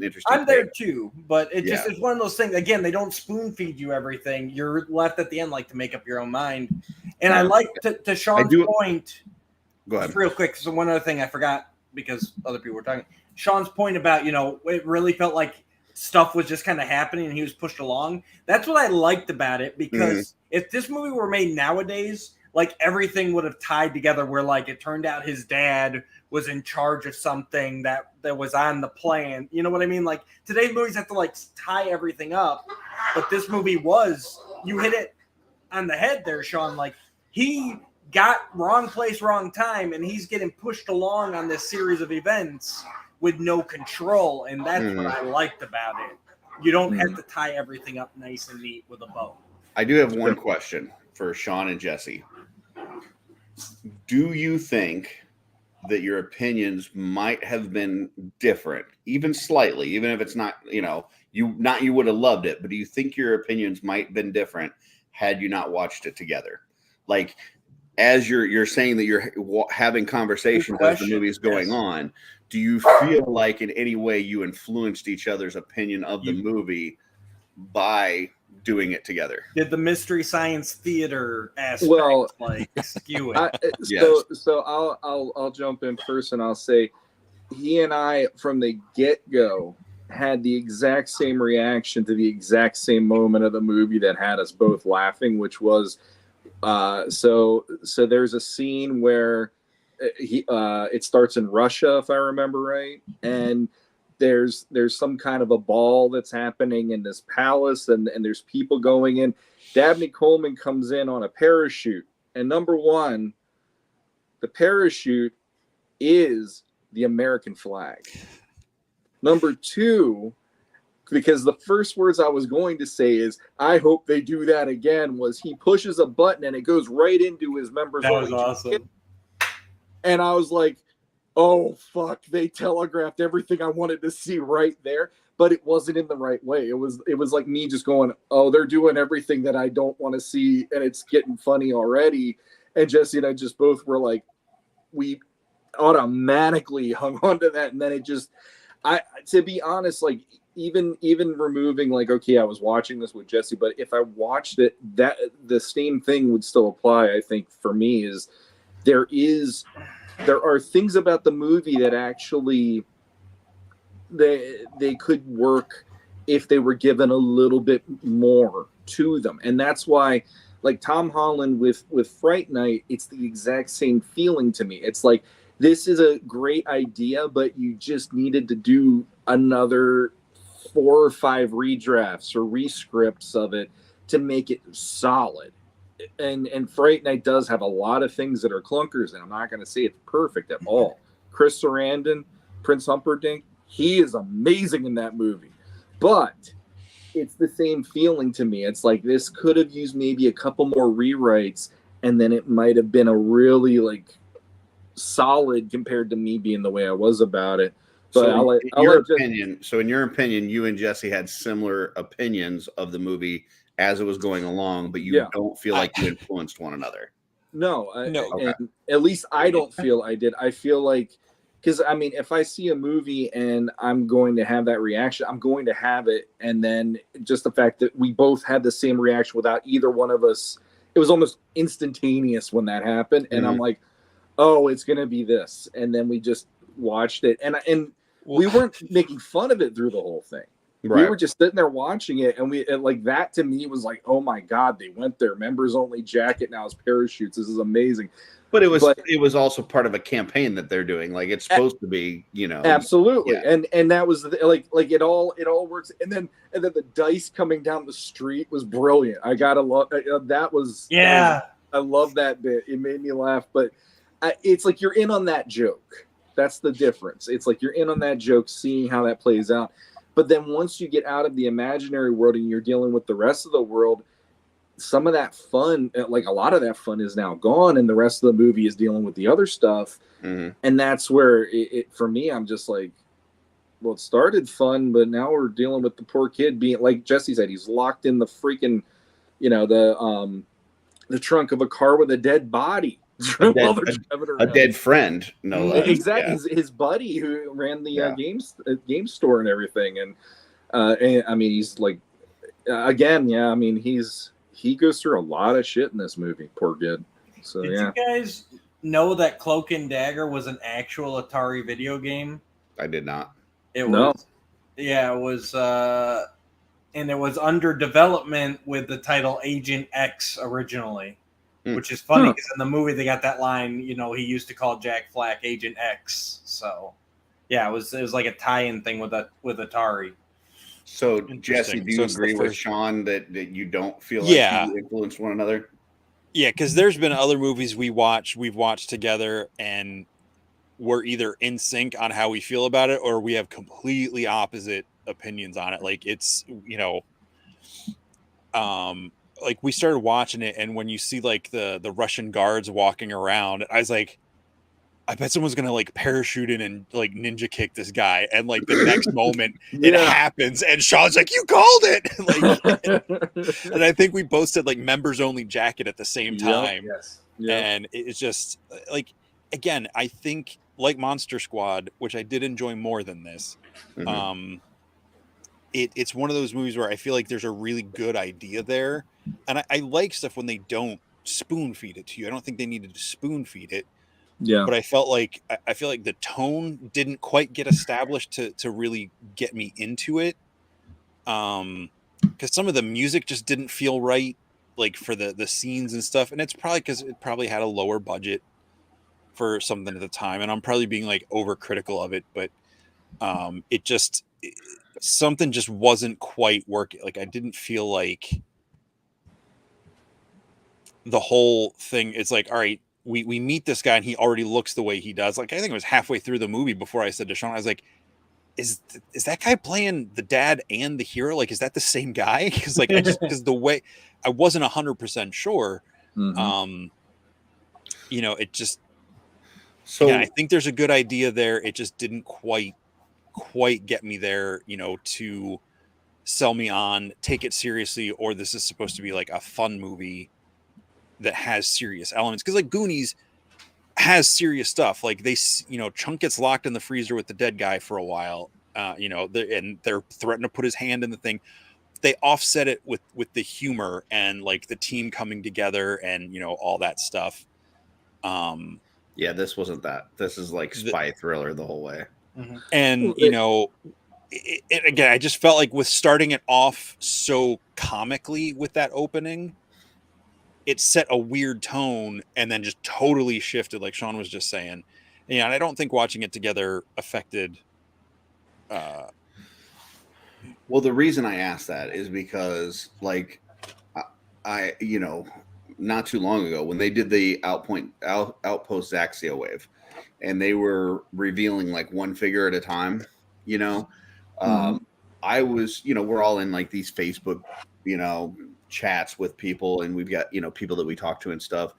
interesting I'm there too, but it just is one of those things. Again, they don't spoon feed you everything. You're left at the end like to make up your own mind. And I like to Sean's point. Go ahead. Real quick. So one other thing I forgot because other people were talking. Sean's point about, it really felt like stuff was just kind of happening and he was pushed along. That's what I liked about it, because if this movie were made nowadays, like everything would have tied together where like it turned out his dad was in charge of something that was on the plan. You know what I mean? Like today's movies have to like tie everything up. But this movie you hit it on the head there, Sean. Like he got wrong place, wrong time, and he's getting pushed along on this series of events with no control. And that's what I liked about it. You don't have to tie everything up nice and neat with a bow. I do have one question for Sean and Jesse. Do you think that your opinions might have been different, even slightly, even if it's not, you would have loved it, but do you think your opinions might have been different had you not watched it together? Like, as you're saying that you're having conversations as the movie is going on, do you feel like in any way you influenced each other's opinion of the movie by doing it together? Did the Mystery Science Theater aspect skew it? So I'll jump in first and I'll say he and I from the get-go had the exact same reaction to the exact same moment of the movie that had us both laughing, which was so there's a scene where it starts in Russia, if I remember right, and there's some kind of a ball that's happening in this palace, and there's people going in. Dabney Coleman comes in on a parachute, and number one, the parachute is the American flag. Number two, because the first words I was going to say is, I hope they do that again, was he pushes a button and it goes right into his members. That was awesome. And I was like, oh, fuck, they telegraphed everything I wanted to see right there, but it wasn't in the right way. It was like me just going, oh, they're doing everything that I don't want to see, and it's getting funny already. And Jesse and I just both were like, we automatically hung on to that. And then it just, to be honest, like even removing like, okay, I was watching this with Jesse, but if I watched it, that the same thing would still apply. I think for me is there are things about the movie that actually they could work if they were given a little bit more to them. And that's why, like Tom Holland with Fright Night, it's the exact same feeling to me. It's like, this is a great idea, but you just needed to do another 4 or 5 redrafts or rescripts of it to make it solid. And Fright Night does have a lot of things that are clunkers, and I'm not going to say it's perfect at all. Chris Sarandon, Prince Humperdinck, he is amazing in that movie. But it's the same feeling to me. It's like this could have used maybe a couple more rewrites, and then it might have been a really like solid compared to me being the way I was about it. But So, in your opinion, you and Jesse had similar opinions of the movie as it was going along, but you don't feel like you influenced one another. No, Okay. and at least I don't feel I did. I feel like, because I mean, if I see a movie and I'm going to have that reaction, I'm going to have it. And then just the fact that we both had the same reaction without either one of us, it was almost instantaneous when that happened. And I'm like, oh, it's going to be this. And then we just watched it. And we weren't making fun of it through the whole thing. Right. We were just sitting there watching it, and like that to me was like, oh my god, they went there. Members only jacket now is parachutes. This is amazing. But it was also part of a campaign that they're doing. Like it's supposed to be, absolutely. Yeah. And that was like it all works. And then the dice coming down the street was brilliant. I gotta love that was I love that bit. It made me laugh. But it's like you're in on that joke. That's the difference. It's like you're in on that joke, seeing how that plays out. But then once you get out of the imaginary world and you're dealing with the rest of the world, some of that fun, like a lot of that fun is now gone, and the rest of the movie is dealing with the other stuff. And that's where it for me, I'm just like, well, it started fun, but now we're dealing with the poor kid being, like Jesse said, he's locked in the freaking, the trunk of a car with a dead body. A dead friend, no less. Exactly. Yeah. His buddy who ran the game store and everything, and I mean, he's like, again, I mean, he goes through a lot of shit in this movie. Poor kid. So Did you guys know that Cloak and Dagger was an actual Atari video game? I did not. It was. Yeah, it was. And it was under development with the title Agent X originally. Which is funny because in the movie they got that line, he used to call Jack Flack Agent X. So, yeah, it was like a tie-in thing with Atari. So, Jesse, do you agree with Sean that you don't feel like you influenced one another? Yeah, because there's been other movies we've watched together, and we're either in sync on how we feel about it, or we have completely opposite opinions on it. Like it's, like we started watching it, and when you see like the Russian guards walking around, I was like, I bet someone's gonna like parachute in and like ninja kick this guy, and like the next moment it happens, and Sean's like, "You called it!" And I think we both said like members only jacket at the same time. And it's just like, again, I think like Monster Squad, which I did enjoy more than this. It's one of those movies where I feel like there's a really good idea there. And I like stuff when they don't spoon feed it to you. I don't think they needed to spoon feed it. Yeah. But I feel like the tone didn't quite get established to really get me into it. Because some of the music just didn't feel right, like for the scenes and stuff. And it's probably because it probably had a lower budget for something at the time. And I'm probably being like overcritical of it, but something just wasn't quite working. Like I didn't feel like the whole thing. It's like, all right, we meet this guy and he already looks the way he does. Like I think it was halfway through the movie before I said to Sean, I was like, is that guy playing the dad and the hero? Like, is that the same guy? Because like because the way I wasn't 100% sure. It just I think there's a good idea there. It just didn't quite get me there, to sell me on, take it seriously, or this is supposed to be like a fun movie that has serious elements. Because like Goonies has serious stuff. Like they, Chunk gets locked in the freezer with the dead guy for a while, and they're threatening to put his hand in the thing. They offset it with the humor and like the team coming together and all that stuff. Yeah, this wasn't that. This is like spy thriller the whole way. And again, I just felt like with starting it off so comically with that opening, it set a weird tone and then just totally shifted, like Sean was just saying. And I don't think watching it together affected. Well, the reason I asked that is because, like, I not too long ago when they did the Outpost Zaxxia wave, and they were revealing like one figure at a time, I was, we're all in like these Facebook, chats with people, and we've got, people that we talk to and stuff.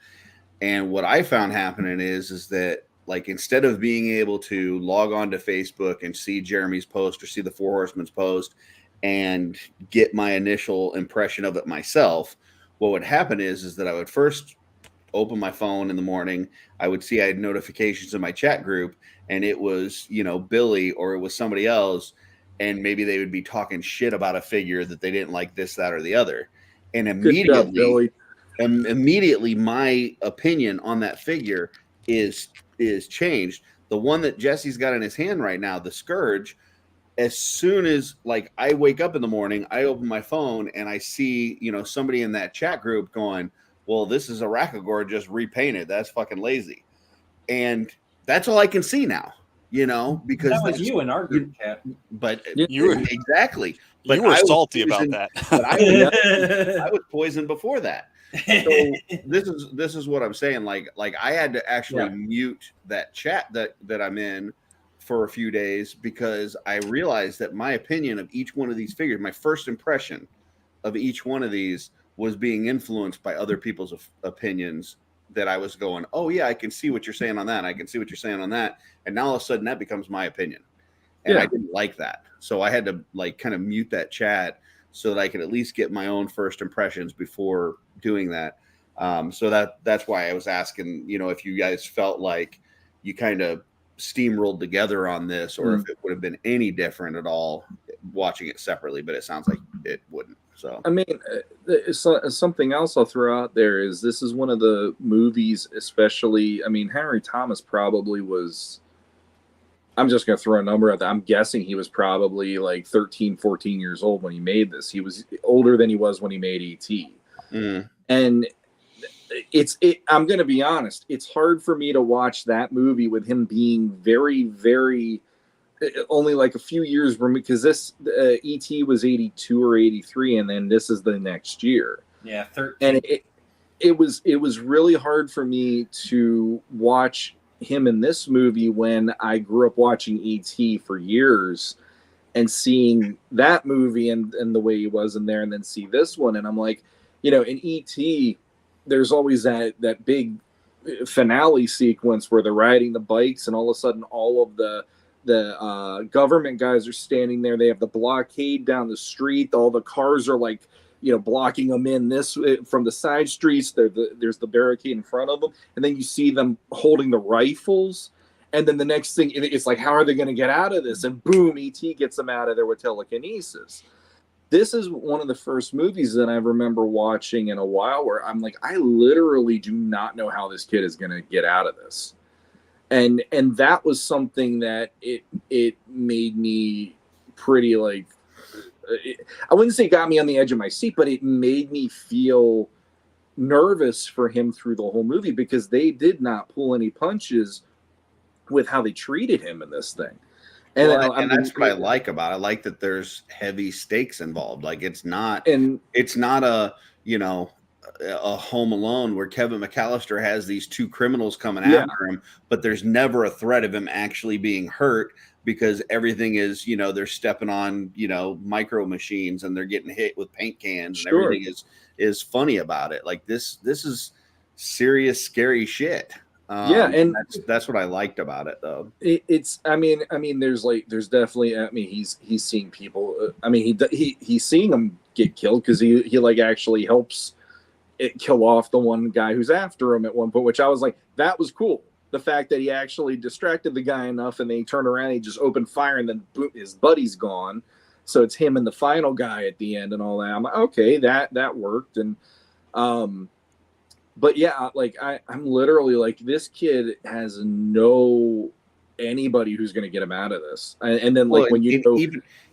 And what I found happening is that like instead of being able to log on to Facebook and see Jeremy's post or see the Four Horsemen's post and get my initial impression of it myself, what would happen is that I would first open my phone in the morning. I would see I had notifications in my chat group, and it was, Billy or it was somebody else, and maybe they would be talking shit about a figure that they didn't like, this, that, or the other. And Good job, Billy. immediately my opinion on that figure is changed. The one that Jesse's got in his hand right now, the Scourge, as soon as like I wake up in the morning, I open my phone and I see, somebody in that chat group going, well, this is a Rakagor just repainted. That's fucking lazy. And that's all I can see now, because that was you in our group chat. But You were exactly. But you were salty about that. But I was poisoned before that. So this is what I'm saying. Like I had to actually mute that chat that I'm in for a few days, because I realized that my opinion of each one of these figures, my first impression of each one of these, was being influenced by other people's opinions. That I was going, oh yeah, I can see what you're saying on that. I can see what you're saying on that. And now all of a sudden that becomes my opinion. And I didn't like that. So I had to like kind of mute that chat so that I could at least get my own first impressions before doing that. So that's why I was asking, if you guys felt like you kind of steamrolled together on this, or if it would have been any different at all watching it separately, but it sounds like it wouldn't. So I mean, something else I'll throw out there is this is one of the movies, especially, I mean, Henry Thomas probably was, I'm just going to throw a number at that. I'm guessing he was probably like 13, 14 years old when he made this. He was older than he was when he made E.T. And I'm going to be honest, it's hard for me to watch that movie with him being very, very, only like a few years from, because this E.T. was 82 or 83, and then this is the next year. Yeah, 13. And it was really hard for me to watch him in this movie when I grew up watching E.T. for years and seeing that movie and the way he was in there, and then see this one, and I'm like, in E.T. there's always that big finale sequence where they're riding the bikes, and all of a sudden all of the government guys are standing there. They have the blockade down the street. All the cars are like, blocking them in this from the side streets. There's the barricade in front of them. And then you see them holding the rifles. And then the next thing, it's like, how are they going to get out of this? And boom, E.T. gets them out of there with telekinesis. This is one of the first movies that I remember watching in a while where I'm like, I literally do not know how this kid is going to get out of this. And that was something that it made me pretty like, I wouldn't say got me on the edge of my seat, but it made me feel nervous for him through the whole movie, because they did not pull any punches with how they treated him in this thing. And, and that's what I like about it. I like that there's heavy stakes involved. Like it's not a, a Home Alone where Kevin McAllister has these two criminals coming after him, but there's never a threat of him actually being hurt, because everything is, they're stepping on, micro machines, and they're getting hit with paint cans, and everything is funny about it. Like this is serious, scary shit. And that's what I liked about it, though. It's, I mean, there's definitely, I mean, he's seeing people. I mean, he's seeing them get killed, because he like actually helps it kill off the one guy who's after him at one point, which I was like, that was cool. The fact that he actually distracted the guy enough, and then he turned around, and he just opened fire, and then boom, his buddy's gone. So it's him and the final guy at the end and all that. I'm like, okay, that worked. And but yeah, like I'm literally like, this kid has no anybody who's going to get him out of this. And then like,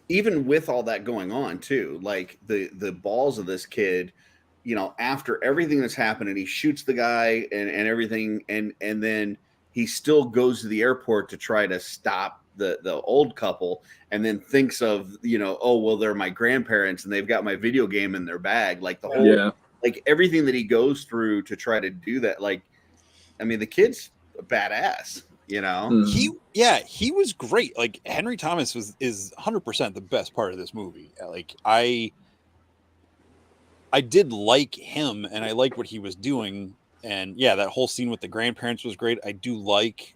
even with all that going on too, like the balls of this kid, after everything that's happened, and he shoots the guy and everything, and then he still goes to the airport to try to stop the old couple, and then thinks of, oh, well, they're my grandparents and they've got my video game in their bag. Like the whole, like everything that he goes through to try to do that. Like, I mean, the kid's a badass, you know. He was great. Like Henry Thomas is 100% the best part of this movie. Like I did like him, and I liked what he was doing. And yeah, that whole scene with the grandparents was great. I do like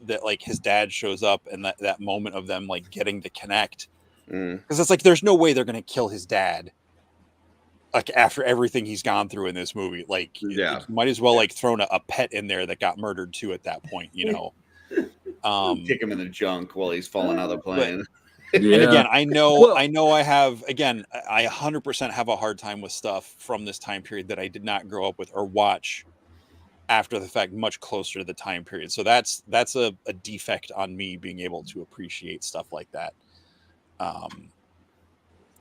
that, like his dad shows up, and that moment of them like getting to connect, because it's like there's no way they're gonna kill his dad. Like after everything he's gone through in this movie, like you might as well like thrown a pet in there that got murdered too at that point, you know. Kick him in the junk while he's falling out of the plane. And again, I know I have, again, I 100% have a hard time with stuff from this time period that I did not grow up with or watch after the fact, much closer to the time period. So that's a defect on me being able to appreciate stuff like that.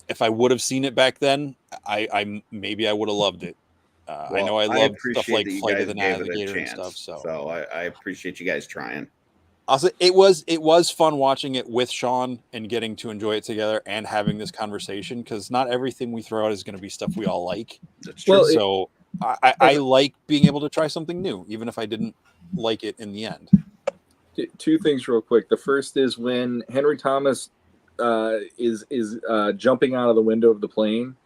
If I would have seen it back then, I maybe I would have loved it. I know I love stuff like Flight of the Navigator and stuff. So I appreciate you guys trying. Also, it was fun watching it with Sean and getting to enjoy it together and having this conversation, because not everything we throw out is going to be stuff we all like. That's true. Well, so I like being able to try something new, even if I didn't like it in the end. Two things real quick. The first is when Henry Thomas is jumping out of the window of the plane.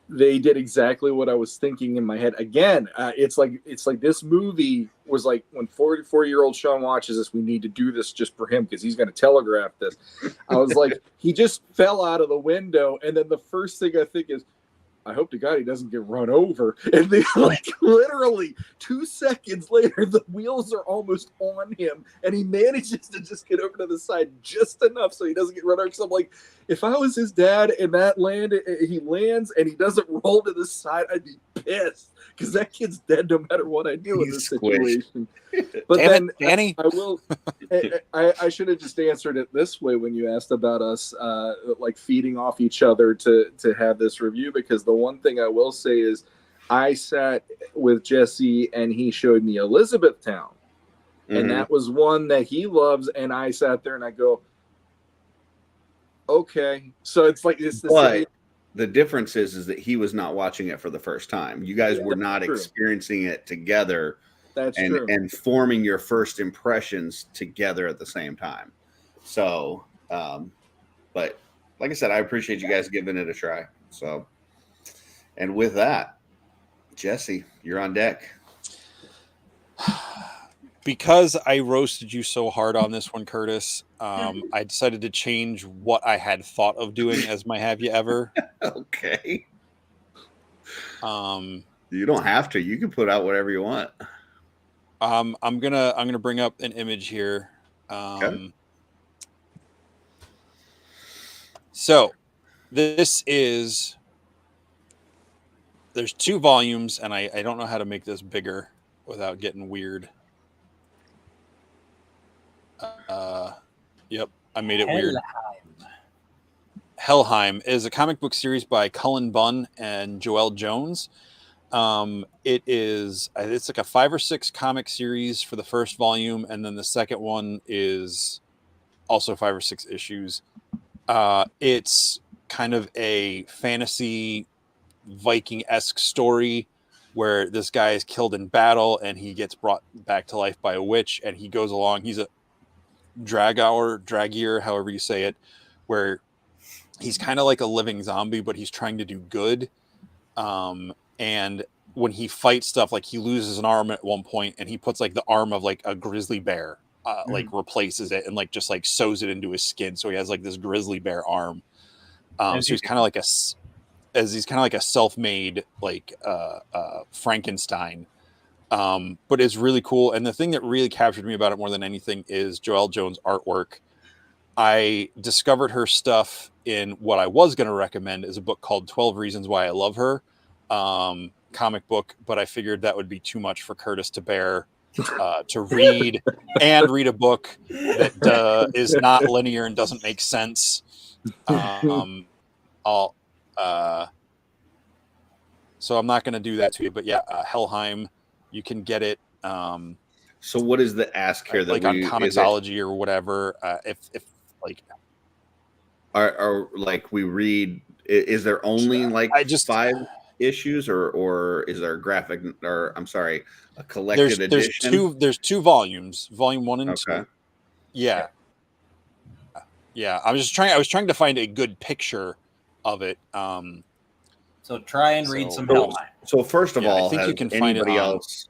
They did exactly what I was thinking in my head. Again, it's like this movie was like, when 44-year-old Sean watches this, we need to do this just for him because he's going to telegraph this. I was like, he just fell out of the window, and then the first thing I think is, I hope to God he doesn't get run over. And then, like, literally 2 seconds later, the wheels are almost on him, and he manages to just get over to the side just enough so he doesn't get run over. Because I'm like, if I was his dad and he lands and he doesn't roll to the side, I'd be pissed, because that kid's dead no matter what I do in this situation. But Damn then it, Danny. I will. I should have just answered it this way when you asked about us like feeding off each other to have this review, because the one thing I will say is I sat with Jesse and he showed me Elizabethtown, and that was one that he loves, and I sat there and I go, okay, so it's like it's the same. The difference is that he was not watching it for the first time. You guys were not experiencing it together. That's true. And forming your first impressions together at the same time. So, but like I said, I appreciate you guys giving it a try. So, and with that, Jesse, you're on deck. Because I roasted you so hard on this one, Curtis, I decided to change what I had thought of doing as my Have You Ever. Okay. You don't have to. You can put out whatever you want. I'm gonna bring up an image here. Okay. So this is, there's 2 volumes, and I don't know how to make this bigger without getting weird. Yep, I made it weird. Helheim is a comic book series by Cullen Bunn and Joelle Jones. It's like a 5 or 6 comic series for the first volume, and then the second one is also 5 or 6 issues. It's kind of a fantasy Viking-esque story where this guy is killed in battle and he gets brought back to life by a witch, and he goes along. He's a dragier, however you say it, where he's kind of like a living zombie, but he's trying to do good. And when he fights stuff, like he loses an arm at one point, and he puts like the arm of like a grizzly bear, like replaces it and like just like sews it into his skin, so he has like this grizzly bear arm. So he's kind of like a self-made like Frankenstein. But it's really cool. And the thing that really captured me about it more than anything is Joelle Jones' artwork. I discovered her stuff in what I was going to recommend is a book called 12 Reasons Why I Love Her, comic book, but I figured that would be too much for Curtis to bear, to read and read a book that is not linear and doesn't make sense. So I'm not going to do that to you, but yeah, Helheim, you can get it. So what is the ask here? That like on Comixology or whatever. If like, are like we read? Is there only like I just 5? issues, or is there a graphic, or I'm sorry, a collected edition? There's two volumes, volume 1 and Okay. 2. Yeah. Yeah, I was trying to find a good picture of it. So try and read So- some Hellheim. So first of Yeah, I all, think has you can find it anybody on- else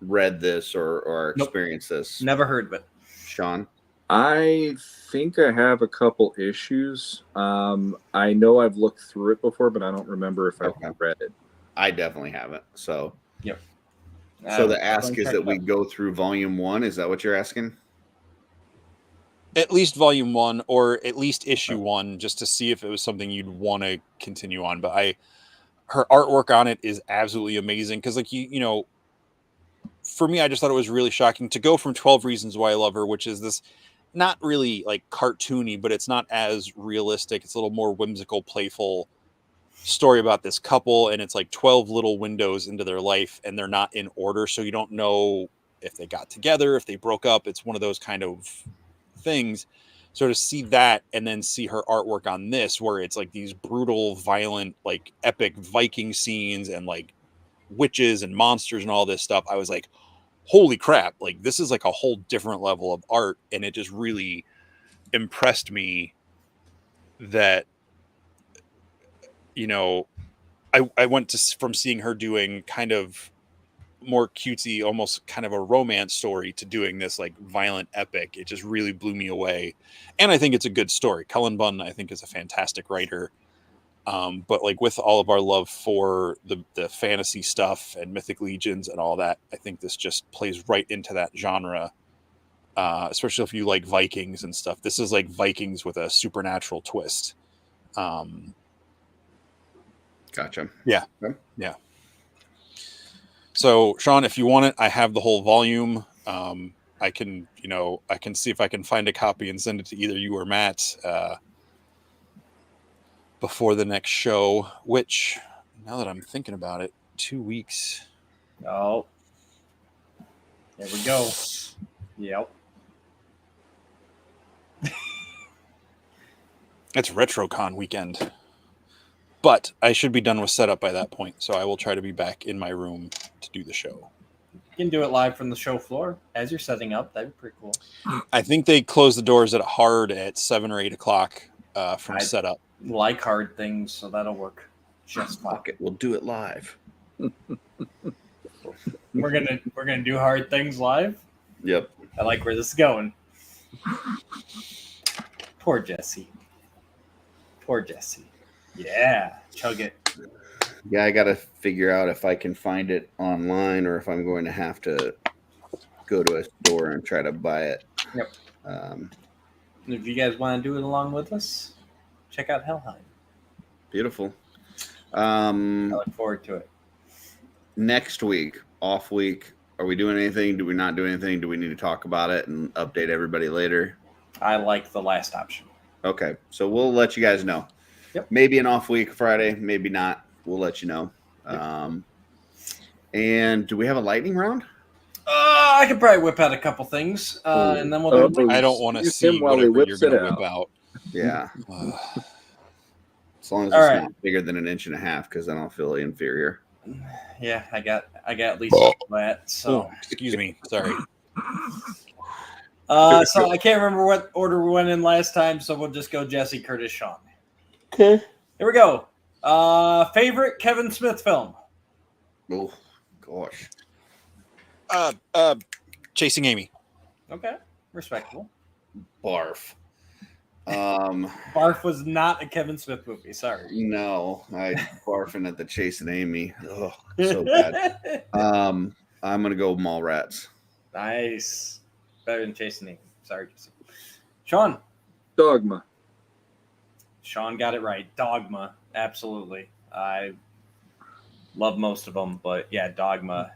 read this or Nope. experienced this? Never heard of it. Sean? I think I have a couple issues. I know I've looked through it before, but I don't remember if I've Okay. read it. I definitely haven't. So Yep. so the ask Definitely is check that it we out. go through volume 1. Is that what you're asking? At least volume 1, or at least issue 1, just to see if it was something you'd want to continue on. But her artwork on it is absolutely amazing, because like you know, for me, I just thought it was really shocking to go from 12 Reasons Why I Love Her, which is this not really like cartoony, but it's not as realistic. It's a little more whimsical, playful story about this couple, and it's like 12 little windows into their life, and they're not in order, so you don't know if they got together, if they broke up. It's one of those kind of things. So to see that, and then see her artwork on this, where it's like these brutal, violent, like epic Viking scenes and like witches and monsters and all this stuff, I was like, holy crap, like this is like a whole different level of art. And it just really impressed me that, you know, I went from seeing her doing kind of more cutesy, almost kind of a romance story, to doing this like violent epic. It just really blew me away. And I think it's a good story. Cullen Bunn, I think, is a fantastic writer. But like with all of our love for the fantasy stuff and Mythic Legions and all that, I think this just plays right into that genre. Especially if you like Vikings and stuff. This is like Vikings with a supernatural twist. Gotcha. Yeah. Okay. Yeah. So Sean, if you want it, I have the whole volume. I can see if I can find a copy and send it to either you or Matt before the next show, which, now that I'm thinking about it, 2 weeks. Oh. There we go. Yep. It's RetroCon weekend. But I should be done with setup by that point, so I will try to be back in my room to do the show. You can do it live from the show floor as you're setting up. That'd be pretty cool. I think they close the doors at hard at 7 or 8 o'clock from setup. Like hard things, so that'll work just fine. Fuck it, we'll do it live. We're gonna do hard things live. Yep. I like where this is going. Poor Jesse. Poor Jesse. Yeah, chug it. Yeah, I got to figure out if I can find it online or if I'm going to have to go to a store and try to buy it. Yep. If you guys want to do it along with us, check out Hellheim. Beautiful. I look forward to it. Next week, off week, are we doing anything? Do we not do anything? Do we need to talk about it and update everybody later? I like the last option. Okay, so we'll let you guys know. Yep. Maybe an off week Friday, maybe not. We'll let you know. Yep. And do we have a lightning round? I could probably whip out a couple things, and then we'll do. I don't want to Use him see while he whatever you're whips it going to out. whip out. Yeah. As long as All it's right. not bigger than an inch and a half, because then I'll feel inferior. Yeah, I got at least that. So, Oh, excuse me. Sorry. so I can't remember what order we went in last time, so we'll just go Jesse, Curtis, Sean. Okay. Here we go. Favorite Kevin Smith film? Oh, gosh. Chasing Amy. Okay, respectable. Barf. Barf was not a Kevin Smith movie. Sorry. No, I barfing at the Chasing Amy. Oh, so bad. I'm gonna go Mallrats. Nice. Better than Chasing Amy. Sorry, Jesse. Sean. Dogma. Sean got it right. Dogma. Absolutely. I love most of them, but yeah, Dogma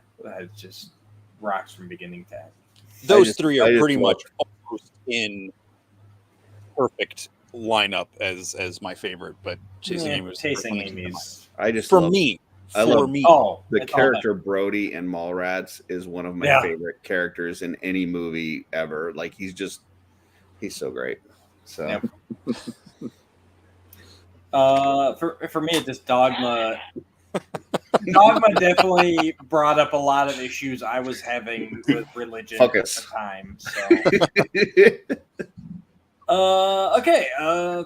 just rocks from beginning to end. Those three I are just pretty love much almost in perfect lineup as my favorite, but Chasing Amy was the first Chasing one that came to mind. Amy's. I just For love me. I For love- me. Oh, the it's all character Brody in Mallrats is one of my Yeah. favorite characters in any movie ever. Like he's so great. So Yep. For me, it's just Dogma. Dogma definitely brought up a lot of issues I was having with religion Focus. at the time. So, okay. I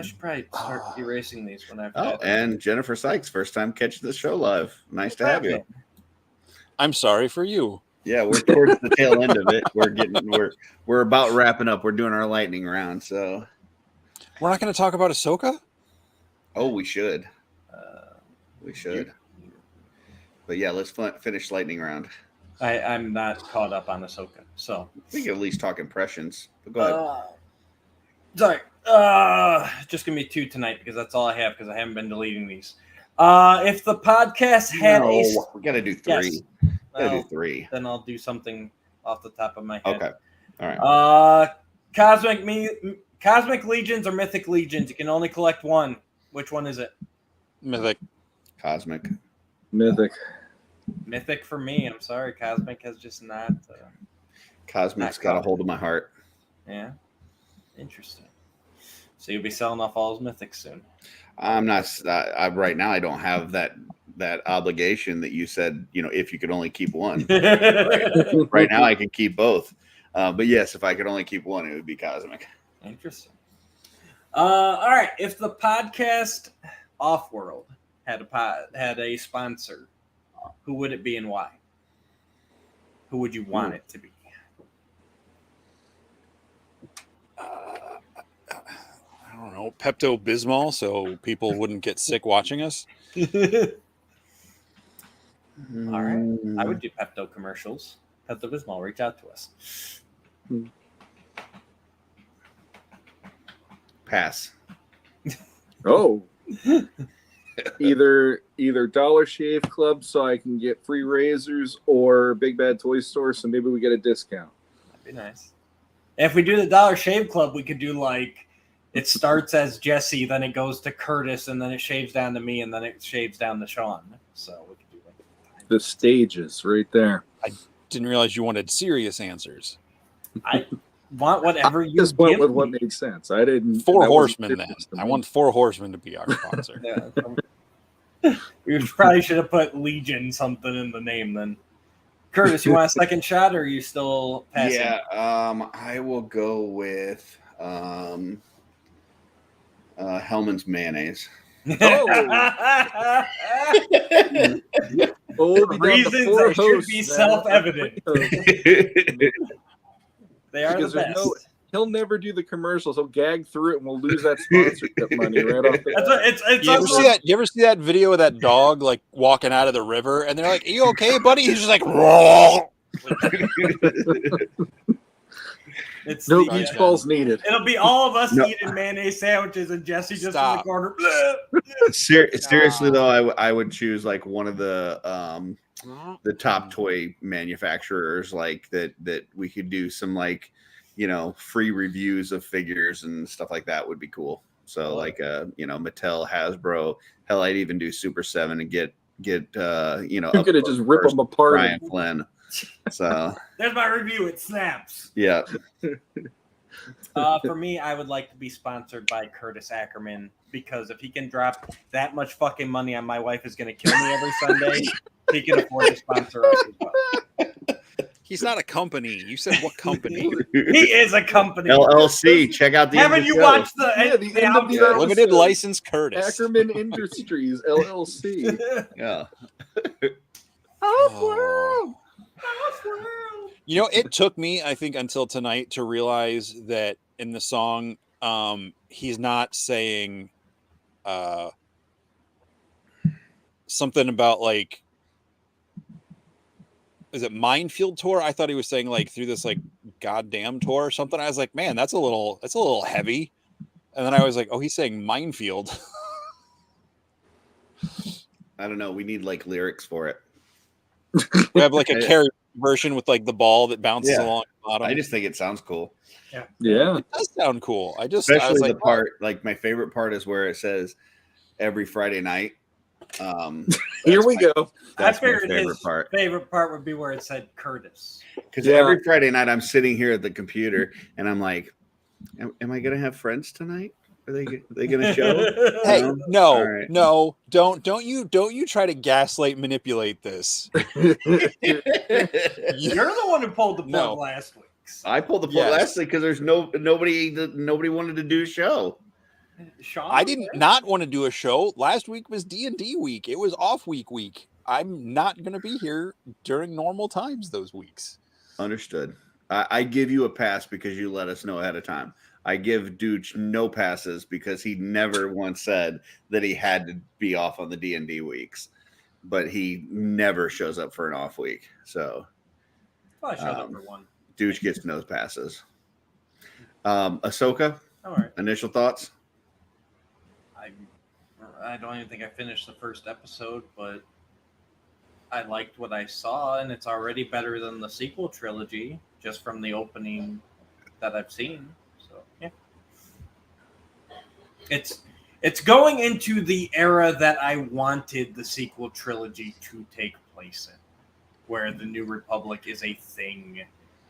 should probably start erasing these when I've Oh, had. and Jennifer Sykes, first time catching the show live. Nice to have you. I'm sorry for you. Yeah, we're towards the tail end of it. We're about wrapping up. We're doing our lightning round. So We're not going to talk about Ahsoka? we should. We should. But yeah, let's finish lightning round. I'm not caught up on Ahsoka, so We can at least talk impressions. But go ahead. Sorry. Just give me 2 tonight because that's all I have because I haven't been deleting these. If the podcast had we got to do 3. Yes. Got to do 3. Then I'll do something off the top of my head. Okay. All right. Cosmic Legions or Mythic Legions? You can only collect one. Which one is it? Mythic. Cosmic. Mythic. Mythic for me. I'm sorry. Cosmic has just not. Cosmic's got a hold of my heart. Yeah. Interesting. So you'll be selling off all his Mythics soon. I'm not. Right now, I don't have that obligation that you said. If you could only keep one. Right now, I can keep both. But yes, if I could only keep one, it would be Cosmic. Interesting. All right. If the podcast OffWorld had a sponsor, who would it be and why? Who would you want it to be? I don't know, Pepto-Bismol, so people wouldn't get sick watching us. All right. I would do Pepto commercials. Pepto-Bismol, reach out to us. Pass. Oh. Either Dollar Shave Club so I can get free razors, or Big Bad Toy Store so maybe we get a discount. That'd be nice. If we do the Dollar Shave Club, we could do like it starts as Jesse, then it goes to Curtis, and then it shaves down to me, and then it shaves down to Sean. So we could do like the stages right there. Didn't realize you wanted serious answers. I want whatever you just went give with what me. made sense. I didn't. 4 that wasn't Horsemen then. serious to I me. want 4 Horsemen to be our sponsor. Yeah. We probably should have put Legion something in the name then. Curtis, you want a second shot, or are you still passing? Yeah. I will go with Hellman's mayonnaise. Oh, we got the Reasons 4 that should hosts, be man. self-evident. They are Because the there's best. he'll never do the commercials. He'll gag through it, and we'll lose that sponsorship money right off the That's what, it's You ever also- see that? You ever see that video of that dog like walking out of the river, and they're like, "Are you okay, buddy?" He's just like, "Raw." It's No the, beach balls needed. It'll be all of us No. eating mayonnaise sandwiches and Jesse just in the Stop. corner. Seriously though, I would choose like one of the top toy manufacturers like that we could do some like free reviews of figures and stuff like that would be cool. So like Mattel, Hasbro, hell, I'd even do Super 7 and get You could have just rip them apart. Brian Flynn. So There's my review. It snaps. yeah. For me, I would like to be sponsored by Curtis Ackerman because if he can drop that much fucking money on my wife is going to kill me every Sunday, he can afford to sponsor us as well. He's not a company. You said what company? He is a company. LLC. Check out the end Haven't of you the show. watched the Yeah, the end of the outro? episode. Limited license Curtis. Ackerman Industries LLC. Yeah. Oh. You know, it took me, I think, until tonight to realize that in the song, he's not saying something about like, is it Minefield Tour? I thought he was saying like through this like goddamn tour or something. I was like, man, that's a little heavy. And then I was like, oh, he's saying Minefield. I don't know. We need like lyrics for it. We have like a carry version with like the ball that bounces Yeah. along the bottom. I just think it sounds cool. Yeah. It does sound cool. I was Especially like, the part, like my favorite part is where it says every Friday night. Here we go. I That's my figured favorite his part. favorite part would be where it said Curtis. Because Yeah. every Friday night I'm sitting here at the computer and I'm like, am I going to have friends tonight? Are they gonna show? Hey, All no, right. no, don't you try to gaslight manipulate this. You're the one who pulled the plug No. last week. So. I pulled the plug Yes. last week because there's nobody wanted to do a show. Sean, I didn't not want to do a show. Last week was D&D week. It was off week. I'm not going to be here during normal times those weeks. Understood. I give you a pass because you let us know ahead of time. I give Dooch no passes because he never once said that he had to be off on the D&D weeks, but he never shows up for an off week. So I showed up for one. Dooch gets no passes. Ahsoka, All right. initial thoughts? I don't even think I finished the first episode, but I liked what I saw, and it's already better than the sequel trilogy just from the opening that I've seen. So yeah, it's going into the era that I wanted the sequel trilogy to take place in, where the New Republic is a thing,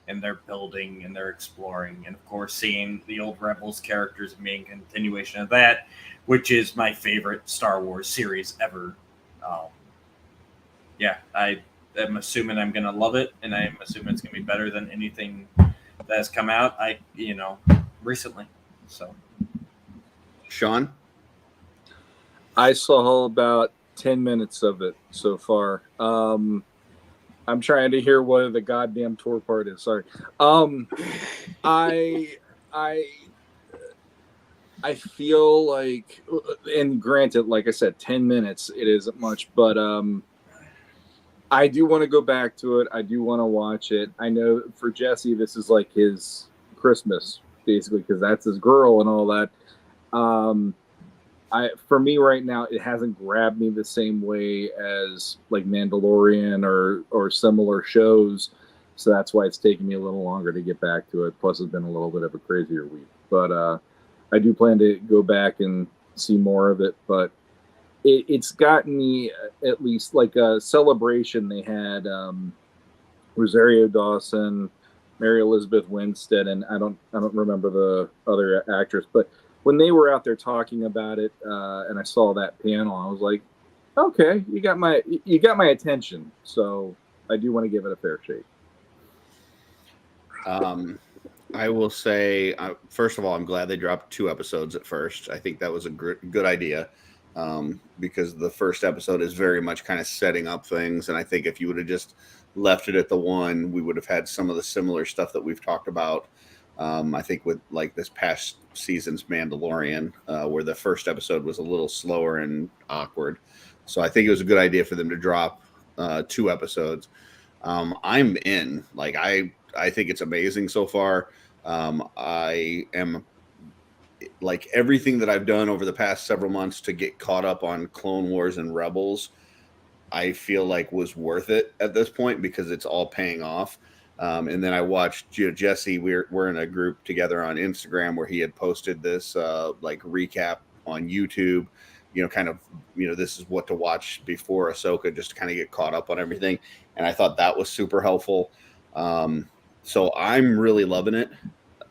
and they're building and they're exploring, and of course seeing the old Rebels characters being a continuation of that, which is my favorite Star Wars series ever. I am assuming I'm going to love it, and I'm assuming it's going to be better than anything that has come out, recently. So, Sean? I saw about 10 minutes of it so far. I'm trying to hear what the goddamn tour part is. Sorry. I feel like, and granted, like I said, 10 minutes, it isn't much, but I do want to go back to it. I do want to watch it. I know for Jesse, this is like his Christmas, basically, because that's his girl and all that. For me right now, it hasn't grabbed me the same way as like Mandalorian or similar shows. So that's why it's taken me a little longer to get back to it. Plus, it's been a little bit of a crazier week. But I do plan to go back and see more of it. But it's gotten me at least like a Celebration. They had Rosario Dawson, Mary Elizabeth Winstead, and I don't remember the other actress, but when they were out there talking about it, and I saw that panel, I was like, okay, you got my attention. So I do want to give it a fair shake. I will say, first of all, I'm glad they dropped 2 episodes at first. I think that was a good idea, because the first episode is very much kind of setting up things. And I think if you would have just left it at the 1, we would have had some of the similar stuff that we've talked about. I think with like this past season's Mandalorian, where the first episode was a little slower and awkward. So I think it was a good idea for them to drop 2 episodes. I'm in. Like I think it's amazing so far. I am like everything that I've done over the past several months to get caught up on Clone Wars and Rebels, I feel like was worth it at this point because it's all paying off. And then I watched Jesse. We're in a group together on Instagram where he had posted this like recap on YouTube. This is what to watch before Ahsoka, just to kind of get caught up on everything. And I thought that was super helpful. So I'm really loving it.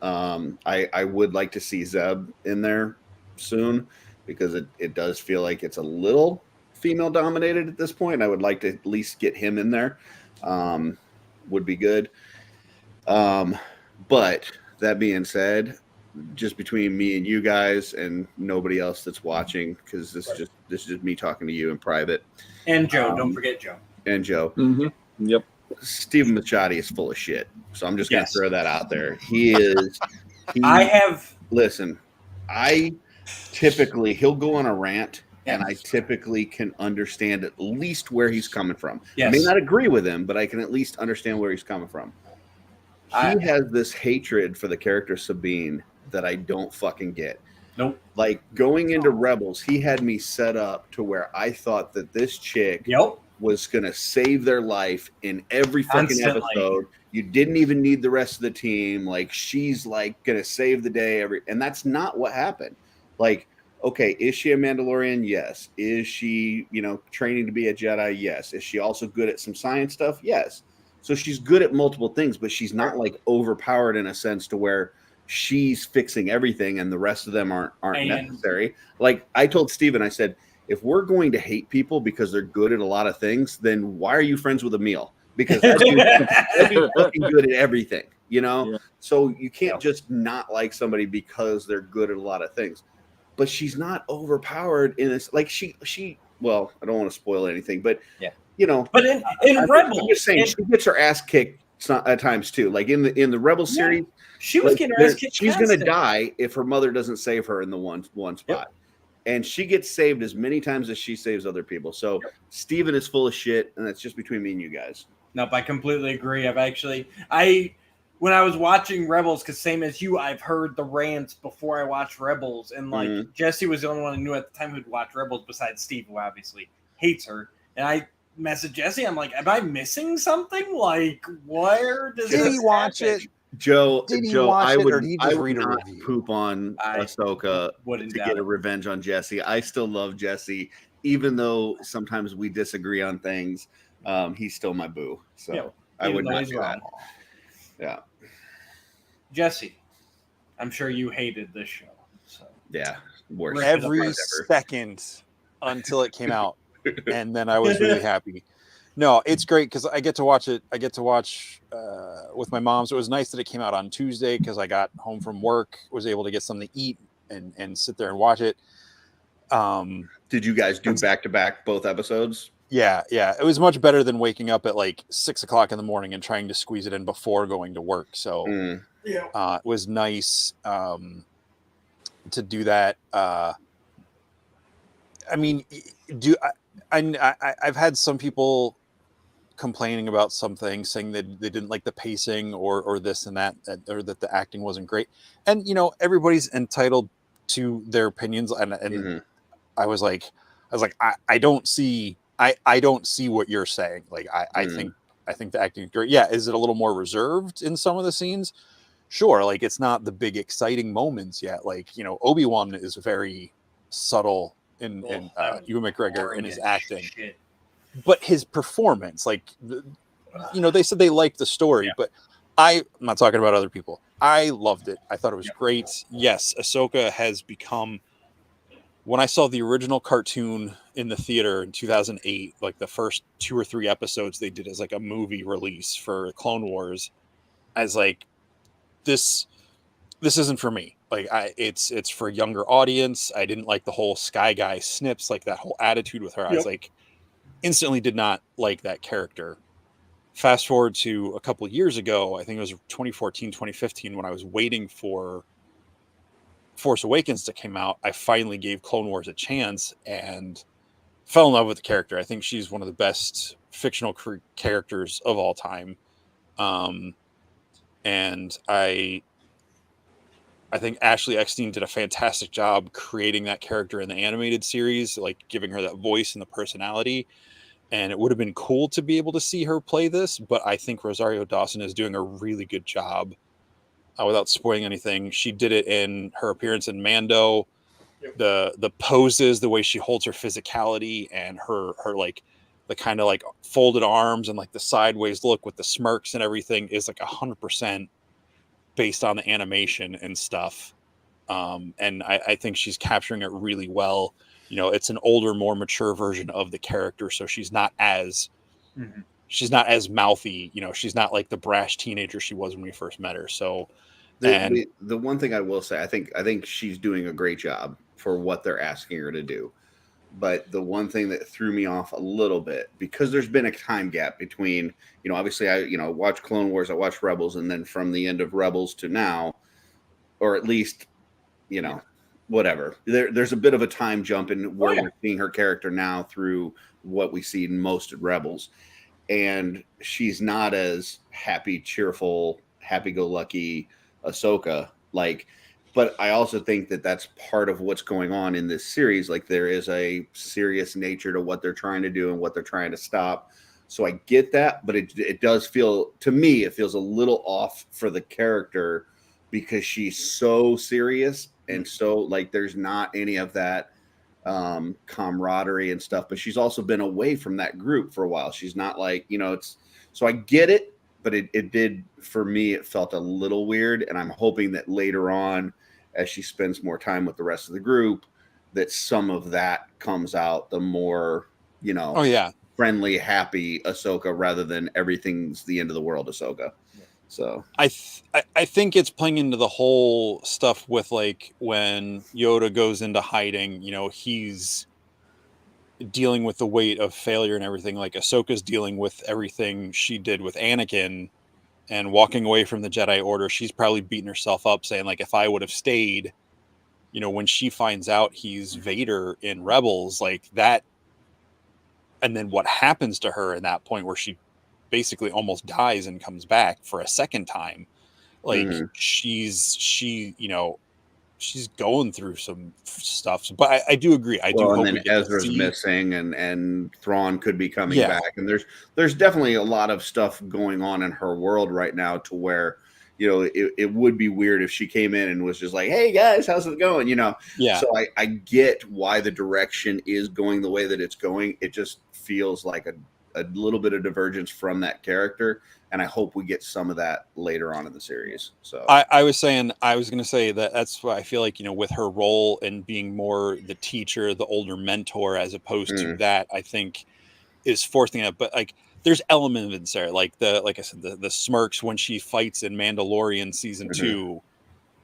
I would like to see Zeb in there soon because it does feel like it's a little female dominated at this point. I would like to at least get him in there. Would be good. But that being said, just between me and you guys and nobody else that's watching, because this is just me talking to you in private. And Joe, don't forget Joe. And Joe. Mm-hmm. Yep. Stephen Machado is full of shit. So I'm just going to throw that out there. Listen, he'll go on a rant. And I typically can understand at least where he's coming from. Yes. I may not agree with him, but I can at least understand where he's coming from. He has this hatred for the character Sabine that I don't fucking get. Nope. Like going into Rebels, he had me set up to where I thought that this chick was going to save their life in every fucking episode. You didn't even need the rest of the team. Like she's like going to save the day and that's not what happened. Like, okay, is she a Mandalorian? Yes. Is she, training to be a Jedi? Yes. Is she also good at some science stuff? Yes. So she's good at multiple things, but she's not like overpowered in a sense to where she's fixing everything and the rest of them aren't And- necessary. Like I told Steven, I said, if we're going to hate people because they're good at a lot of things, then why are you friends with Emil? Because that dude's fucking good at everything, you know? Yeah. So you can't just not like somebody because they're good at a lot of things. But she's not overpowered in this. Like she well, I don't want to spoil anything, but you know, But in I'm Rebels, just saying she gets her ass kicked at times too. Like in the Rebel series, she was like, getting her ass kicked. she's gonna constantly. die if her mother doesn't save her in the one spot. And she gets saved as many times as she saves other people. So Steven is full of shit, and that's just between me and you guys. Nope, I completely agree. When I was watching Rebels, because same as you, I've heard the rants before I watched Rebels, and like Jesse was the only one who knew at the time who'd watched Rebels besides Steve, who obviously hates her. And I messaged Jesse, I'm like, am I missing something? Like, where does Did this he watch happen? it? Joe, Did he Joe, watch I it, would, or did he I just would read a not review? poop on I Ahsoka wouldn't to doubt get a it. revenge on Jesse. I still love Jesse, even though sometimes we disagree on things. He's still my boo, so Yep. I Even would though not he's do wrong. that. Yeah, Jesse, I'm sure you hated this show. So yeah, worse. Rip it Every apart second until it came out, and then I was really happy. No, it's great because I get to watch it. I get to watch with my mom. So it was nice that it came out on Tuesday because I got home from work, was able to get something to eat and sit there and watch it. Did you guys do back to back both episodes? Yeah. It was much better than waking up at like 6 o'clock in the morning and trying to squeeze it in before going to work. So it was nice to do that. I mean, I've had some people complaining about something, saying that they didn't like the pacing or this and that, or that the acting wasn't great. And you know, everybody's entitled to their opinions. And I was like, I don't see what you're saying. Like, I think the acting is great. Yeah, is it a little more reserved in some of the scenes? Sure. Like, it's not the big exciting moments yet. Like, you know, Obi-Wan is very subtle in Ewan McGregor in his acting. Shit. But his performance, like, you know, they said they liked the story, but I'm not talking about other people. I loved it. I thought it was great. Yes, Ahsoka has become, when I saw the original cartoon in the theater in 2008, like the first 2 or 3 episodes they did as like a movie release for Clone Wars, I was like, this isn't for me. Like, it's for a younger audience. I didn't like the whole Sky Guy snips, like that whole attitude with her. I was like, instantly did not like that character. Fast forward to a couple of years ago, I think it was 2014, 2015, when I was waiting for Force Awakens to come out, I finally gave Clone Wars a chance and fell in love with the character. I think she's one of the best fictional characters of all time. And I think Ashley Eckstein did a fantastic job creating that character in the animated series, like giving her that voice and the personality. And it would have been cool to be able to see her play this, but I think Rosario Dawson is doing a really good job. Without spoiling anything, she did it in her appearance in Mando. The poses, the way she holds her physicality, and her like the kind of like folded arms and like the sideways look with the smirks and everything is like 100% based on the animation and stuff. And I think she's capturing it really well. You know, it's an older, more mature version of the character, so she's not as mouthy. You know, she's not like the brash teenager she was when we first met her. So, the one thing I will say, I think she's doing a great job for what they're asking her to do. But the one thing that threw me off a little bit, because there's been a time gap between, you know, obviously I watched Clone Wars, I watched Rebels, and then from the end of Rebels to now, or at least, you know, whatever. There's a bit of a time jump in where we're seeing her character now through what we see in most of Rebels. And she's not as happy, cheerful, happy-go-lucky Ahsoka. Like, but I also think that that's part of what's going on in this series. Like, there is a serious nature to what they're trying to do and what they're trying to stop. So I get that, but it does feel, to me, it feels a little off for the character because she's so serious and so like there's not any of that camaraderie and stuff. But she's also been away from that group for a while. She's not like, you know, it's, so I get it, but it did, for me, it felt a little weird, and I'm hoping that later on, as she spends more time with the rest of the group, that some of that comes out, the more, Oh yeah. friendly, happy Ahsoka rather than everything's the end of the world Ahsoka. So I think it's playing into the whole stuff with like when Yoda goes into hiding, he's dealing with the weight of failure and everything. Like Ahsoka's dealing with everything she did with Anakin and walking away from the Jedi Order. She's probably beating herself up saying like, if I would have stayed, when she finds out he's Vader in Rebels, like that. And then what happens to her in that point where she basically almost dies and comes back for a second time. Like she's going through some stuff, but I do agree. I do hope and then we get Ezra's to see... missing, and Thrawn could be coming back, and there's definitely a lot of stuff going on in her world right now to where it would be weird if she came in and was just like, hey guys, how's it going? Yeah. So I get why the direction is going the way that it's going. It just feels like a little bit of divergence from that character, and I hope we get some of that later on in the series. So I was going to say that's why I feel like, with her role and being more the teacher, the older mentor, as opposed to that, I think is forcing it. But like, there's elements there, like I said, the smirks when she fights in Mandalorian season 2,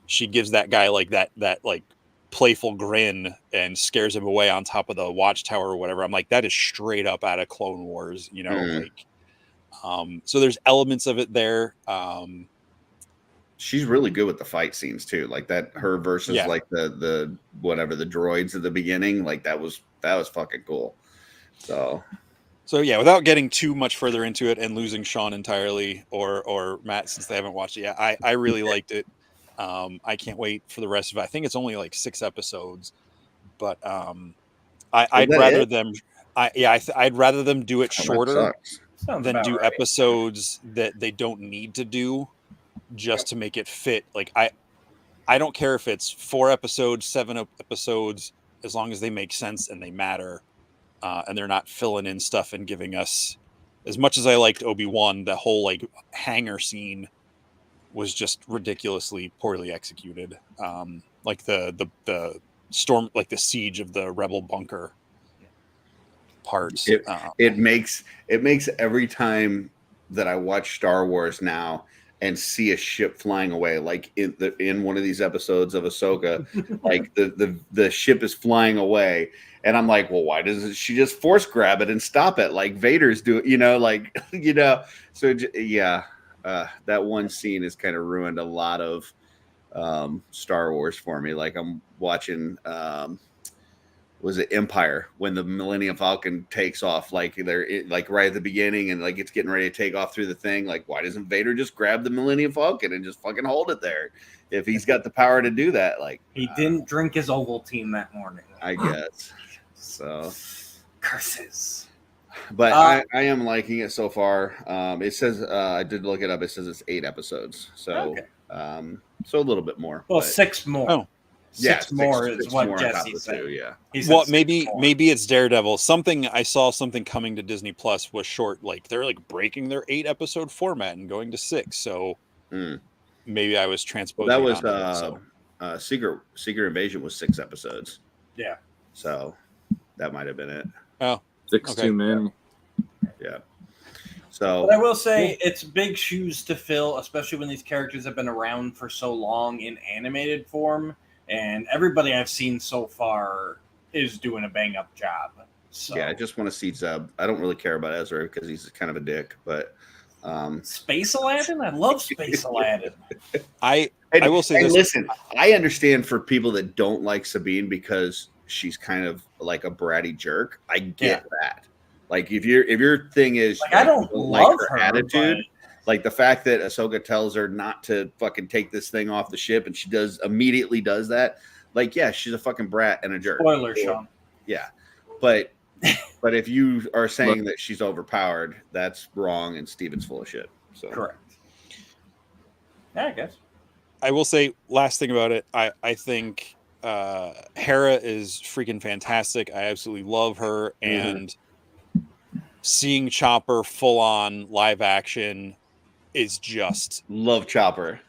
she gives that guy like that like playful grin and scares him away on top of the watchtower or whatever. I'm like, that is straight up out of Clone Wars, like, so there's elements of it there. She's really good with the fight scenes too, like that, her versus like the whatever, the droids at the beginning, like that was fucking cool. So yeah, without getting too much further into it and losing Sean entirely or Matt, since they haven't watched it yet, I really liked it. I can't wait for the rest of it. I think it's only like 6 episodes, but I'd rather them. I'd rather them do it shorter than do episodes that they don't need to do just to make it fit. Like I don't care if it's 4 episodes, 7 episodes, as long as they make sense and they matter, and they're not filling in stuff and giving us. As much as I liked Obi-Wan, the whole like hangar scene was just ridiculously poorly executed. Like the storm, like the siege of the rebel bunker parts. It makes every time that I watch Star Wars now and see a ship flying away, like in one of these episodes of Ahsoka, like the ship is flying away, and I'm like, well, why doesn't she just force grab it and stop it like Vader's doing? So yeah. That one scene has kind of ruined a lot of Star Wars for me. Like I'm watching, was it Empire, when the Millennium Falcon takes off, like they're like right at the beginning and like it's getting ready to take off through the thing. Like, why doesn't Vader just grab the Millennium Falcon and just fucking hold it there if he's got the power to do that? Like he didn't drink his Ovaltine that morning, I guess. So curses. But I am liking it so far. It says I did look it up. It says it's 8 episodes, so so a little bit more. Well, but 6 more. Oh, six more is what Jesse said. 2, yeah. Well, maybe it's Daredevil. I saw something coming to Disney Plus was short. Like they're like breaking their 8 episode format and going to 6. So maybe I was transposing. That was Secret Invasion was 6 episodes. Yeah. So that might have been it. Oh. 6 too many. Yeah. So, but I will say it's big shoes to fill, especially when these characters have been around for so long in animated form, and everybody I've seen so far is doing a bang up job. So yeah, I just want to see Zeb. I don't really care about Ezra because he's kind of a dick, but Space Aladdin? I love Space Aladdin. I will say this. Listen, I understand for people that don't like Sabine because she's kind of like a bratty jerk. I get that. Like if your thing is like, I don't love her her attitude, like the fact that Ahsoka tells her not to fucking take this thing off the ship and she immediately does that. Like, yeah, she's a fucking brat and a jerk. Spoiler, Sean. Yeah. But if you are saying that she's overpowered, that's wrong and Steven's full of shit. So correct. Yeah, I guess. I will say last thing about it, I think Hera is freaking fantastic. I absolutely love her, and seeing Chopper full on live action is just Love Chopper.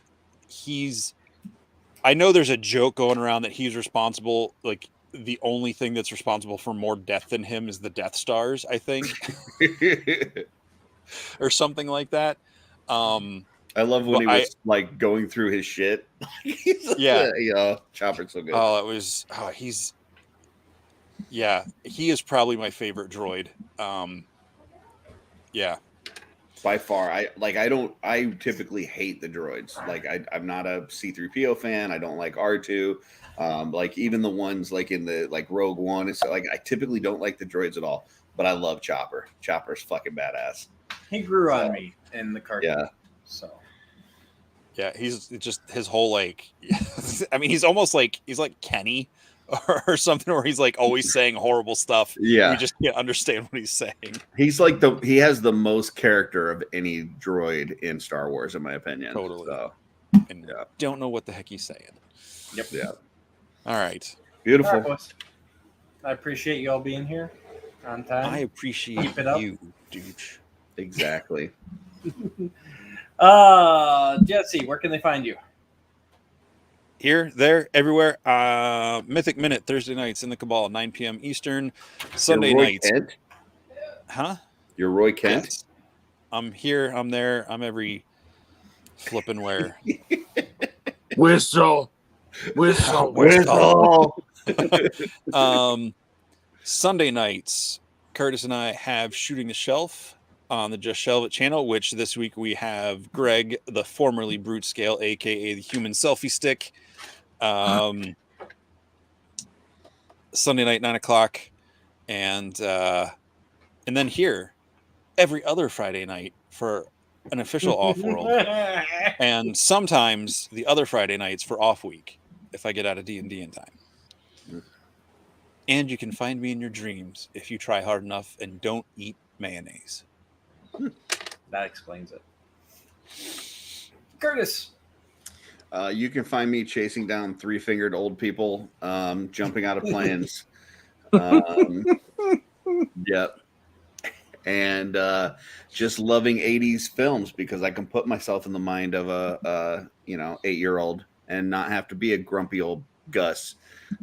I know there's a joke going around that he's responsible, like the only thing that's responsible for more death than him is the Death Stars, I think, or something like that. I love when he was like going through his shit. Yeah, Chopper's so good. He is probably my favorite droid. Yeah, by far. I typically hate the droids. Like I'm not a C-3PO fan. I don't like R2. Like even the ones like in the like Rogue One, it's like I typically don't like the droids at all. But I love Chopper. Chopper's fucking badass. He grew on me in the cartoon. Yeah. So yeah, he's just his whole like. I mean, he's like Kenny or something, where he's like always saying horrible stuff. Yeah, you just can't understand what he's saying. He's like he has the most character of any droid in Star Wars, in my opinion. Totally. So, and don't know what the heck he's saying. Yep. Yeah. All right. Beautiful. All right, I appreciate you all being here on time. I appreciate you, dude. Exactly. Jesse, where can they find you? Here, there, everywhere. Mythic Minute, Thursday nights in the Cabal, 9 p.m. Eastern. Sunday nights. Kent? Huh? You're Roy Kent? Yes. I'm here. I'm there. I'm every flipping where. Whistle. Sunday nights, Curtis and I have Shooting the Shelf on the Just Shelve It channel, which this week we have Greg, the formerly Brute Scale, aka the Human Selfie Stick. Sunday night, 9:00, and then here every other Friday night for an official OffWorld, and sometimes the other Friday nights for off week if I get out of D&D in time. And you can find me in your dreams if you try hard enough and don't eat mayonnaise. That explains it. Curtis. You can find me chasing down three-fingered old people, jumping out of planes. Yep. And just loving 80s films because I can put myself in the mind of a 8-year-old and not have to be a grumpy old Gus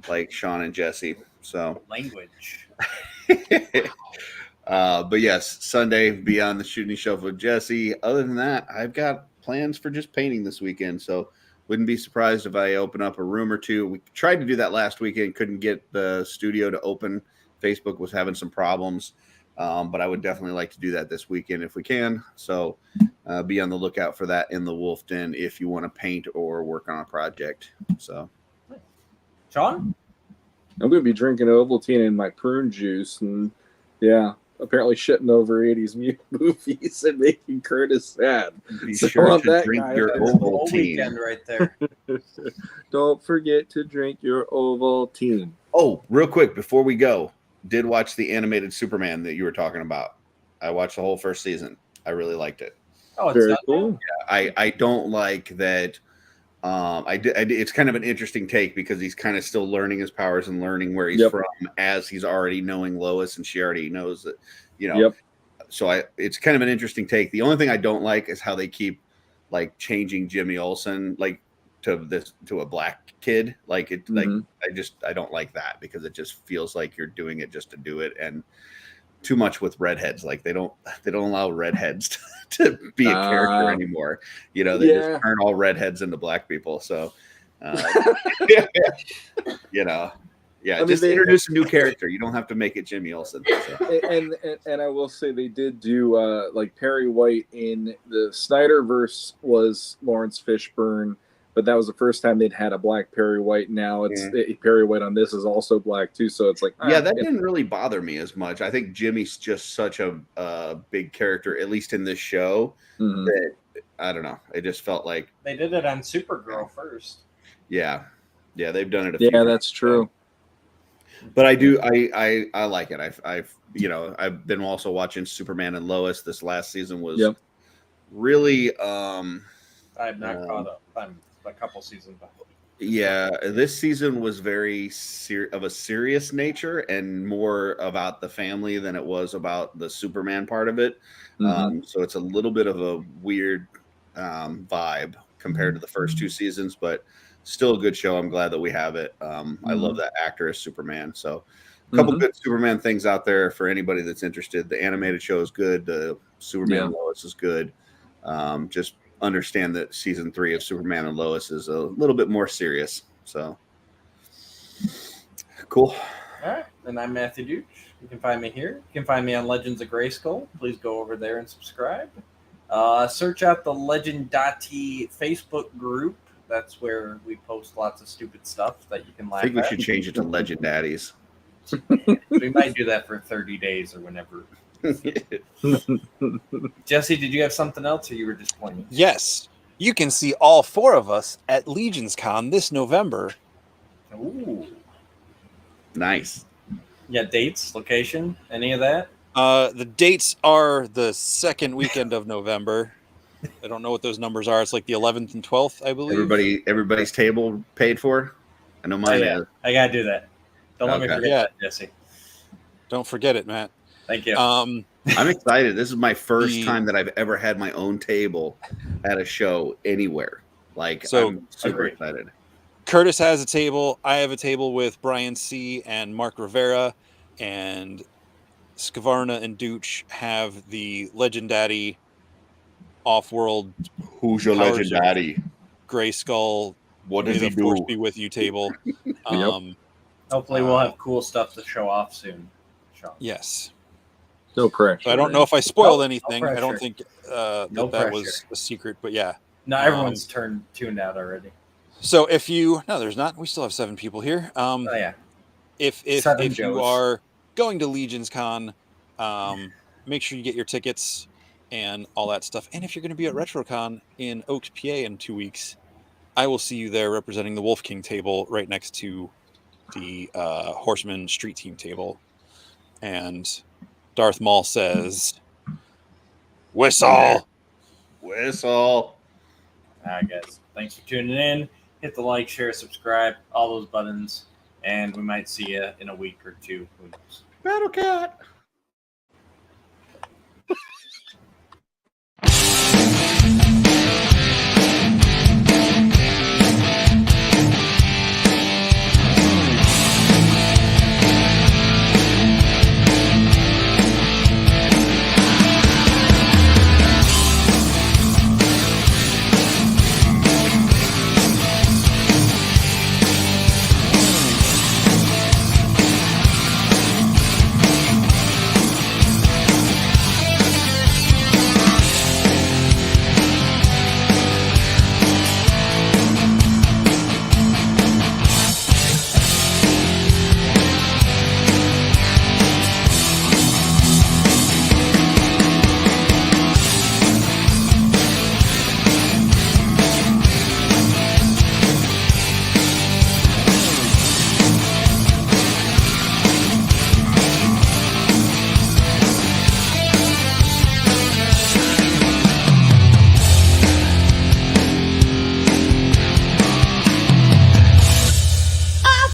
like Sean and Jesse. So language. But yes, Sunday beyond the Shooting Shelf with Jesse. Other than that, I've got plans for just painting this weekend. So wouldn't be surprised if I open up a room or two. We tried to do that last weekend, couldn't get the studio to open. Facebook was having some problems. But I would definitely like to do that this weekend if we can. So be on the lookout for that in the Wolf Den if you want to paint or work on a project. So, Sean? I'm going to be drinking Ovaltine and my prune juice. And yeah, apparently shitting over 80s movies and making Curtis sad. Be sure to drink your Ovaltine. Right there. Don't forget to drink your Ovaltine. Oh, real quick before we go. Did watch the animated Superman that you were talking about. I watched the whole first season. I really liked it. Oh, it's very cool. Yeah, I don't like that. It's kind of an interesting take because he's kind of still learning his powers and learning where he's from as he's already knowing Lois and she already knows that, So it's kind of an interesting take. The only thing I don't like is how they keep like changing Jimmy Olsen like to a black kid. Like it I don't like that because it just feels like you're doing it just to do it, and too much with redheads. Like they don't allow redheads to be a character anymore. They just turn all redheads into black people. So just introduce a new character. You don't have to make it Jimmy Olsen. So. And I will say they did do like Perry White in the Snyderverse was Lawrence Fishburne. But that was the first time they'd had a black Perry White. Now it's Perry White on this is also black too. So it's like that didn't really bother me as much. I think Jimmy's just such a big character, at least in this show. That I don't know. It just felt like they did it on Supergirl first. Yeah, they've done it. That's true. But I do. I like it. I've been also watching Superman and Lois. This last season was really. I'm not caught up. I'm a couple seasons behind. Yeah, this season was very of a serious nature and more about the family than it was about the Superman part of it. So it's a little bit of a weird vibe compared to the first two seasons, but still a good show. I'm glad that we have it. I love that actor as Superman. So a couple good Superman things out there for anybody that's interested. The animated show is good. The Superman and Lois is good. Just understand that season 3 of Superman and Lois is a little bit more serious. So cool. All right, and I'm Matthew Duch. You can find me here. You can find me on Legends of Grayskull. Please go over there and subscribe. Search out the Legendati Facebook group. That's where we post lots of stupid stuff that you can laugh I think we at. should change it to Legend Daddies. We might do that for 30 days or whenever. Jesse, did you have something else, or you were just pointing? Yes, you can see all 4 of us at Legions Con this November. Ooh. Nice. Yeah, dates, location, any of that? The dates are the second weekend of November. I don't know what those numbers are. It's like the 11th and 12th, I believe. Everybody's table paid for. I know mine is. I gotta do that. Don't let me forget that, Jesse. Don't forget it, Matt. Thank you. I'm excited. This is my first time that I've ever had my own table at a show anywhere. Like, so, I'm super excited. Curtis has a table. I have a table with Brian C. and Mark Rivera, and Skavarna and Dooch have the Legendati OffWorld. Who's your Legendati? Grayskull. What does he do? Force be with you table. Hopefully, we'll have cool stuff to show off soon. Yes. No pressure. So I don't know if I spoiled anything. No I don't think that was a secret, but yeah. No, everyone's tuned out already. So if you there's not. We still have 7 people here. If you are going to Legions Con, make sure you get your tickets and all that stuff. And if you're going to be at RetroCon in Oaks, PA in 2 weeks, I will see you there representing the Wolf King table right next to the Horseman Street Team table. And Darth Maul says, "Whistle, whistle." All right, guys. Thanks for tuning in. Hit the like, share, subscribe, all those buttons, and we might see you in a week or 2. Who knows? Battle Cat.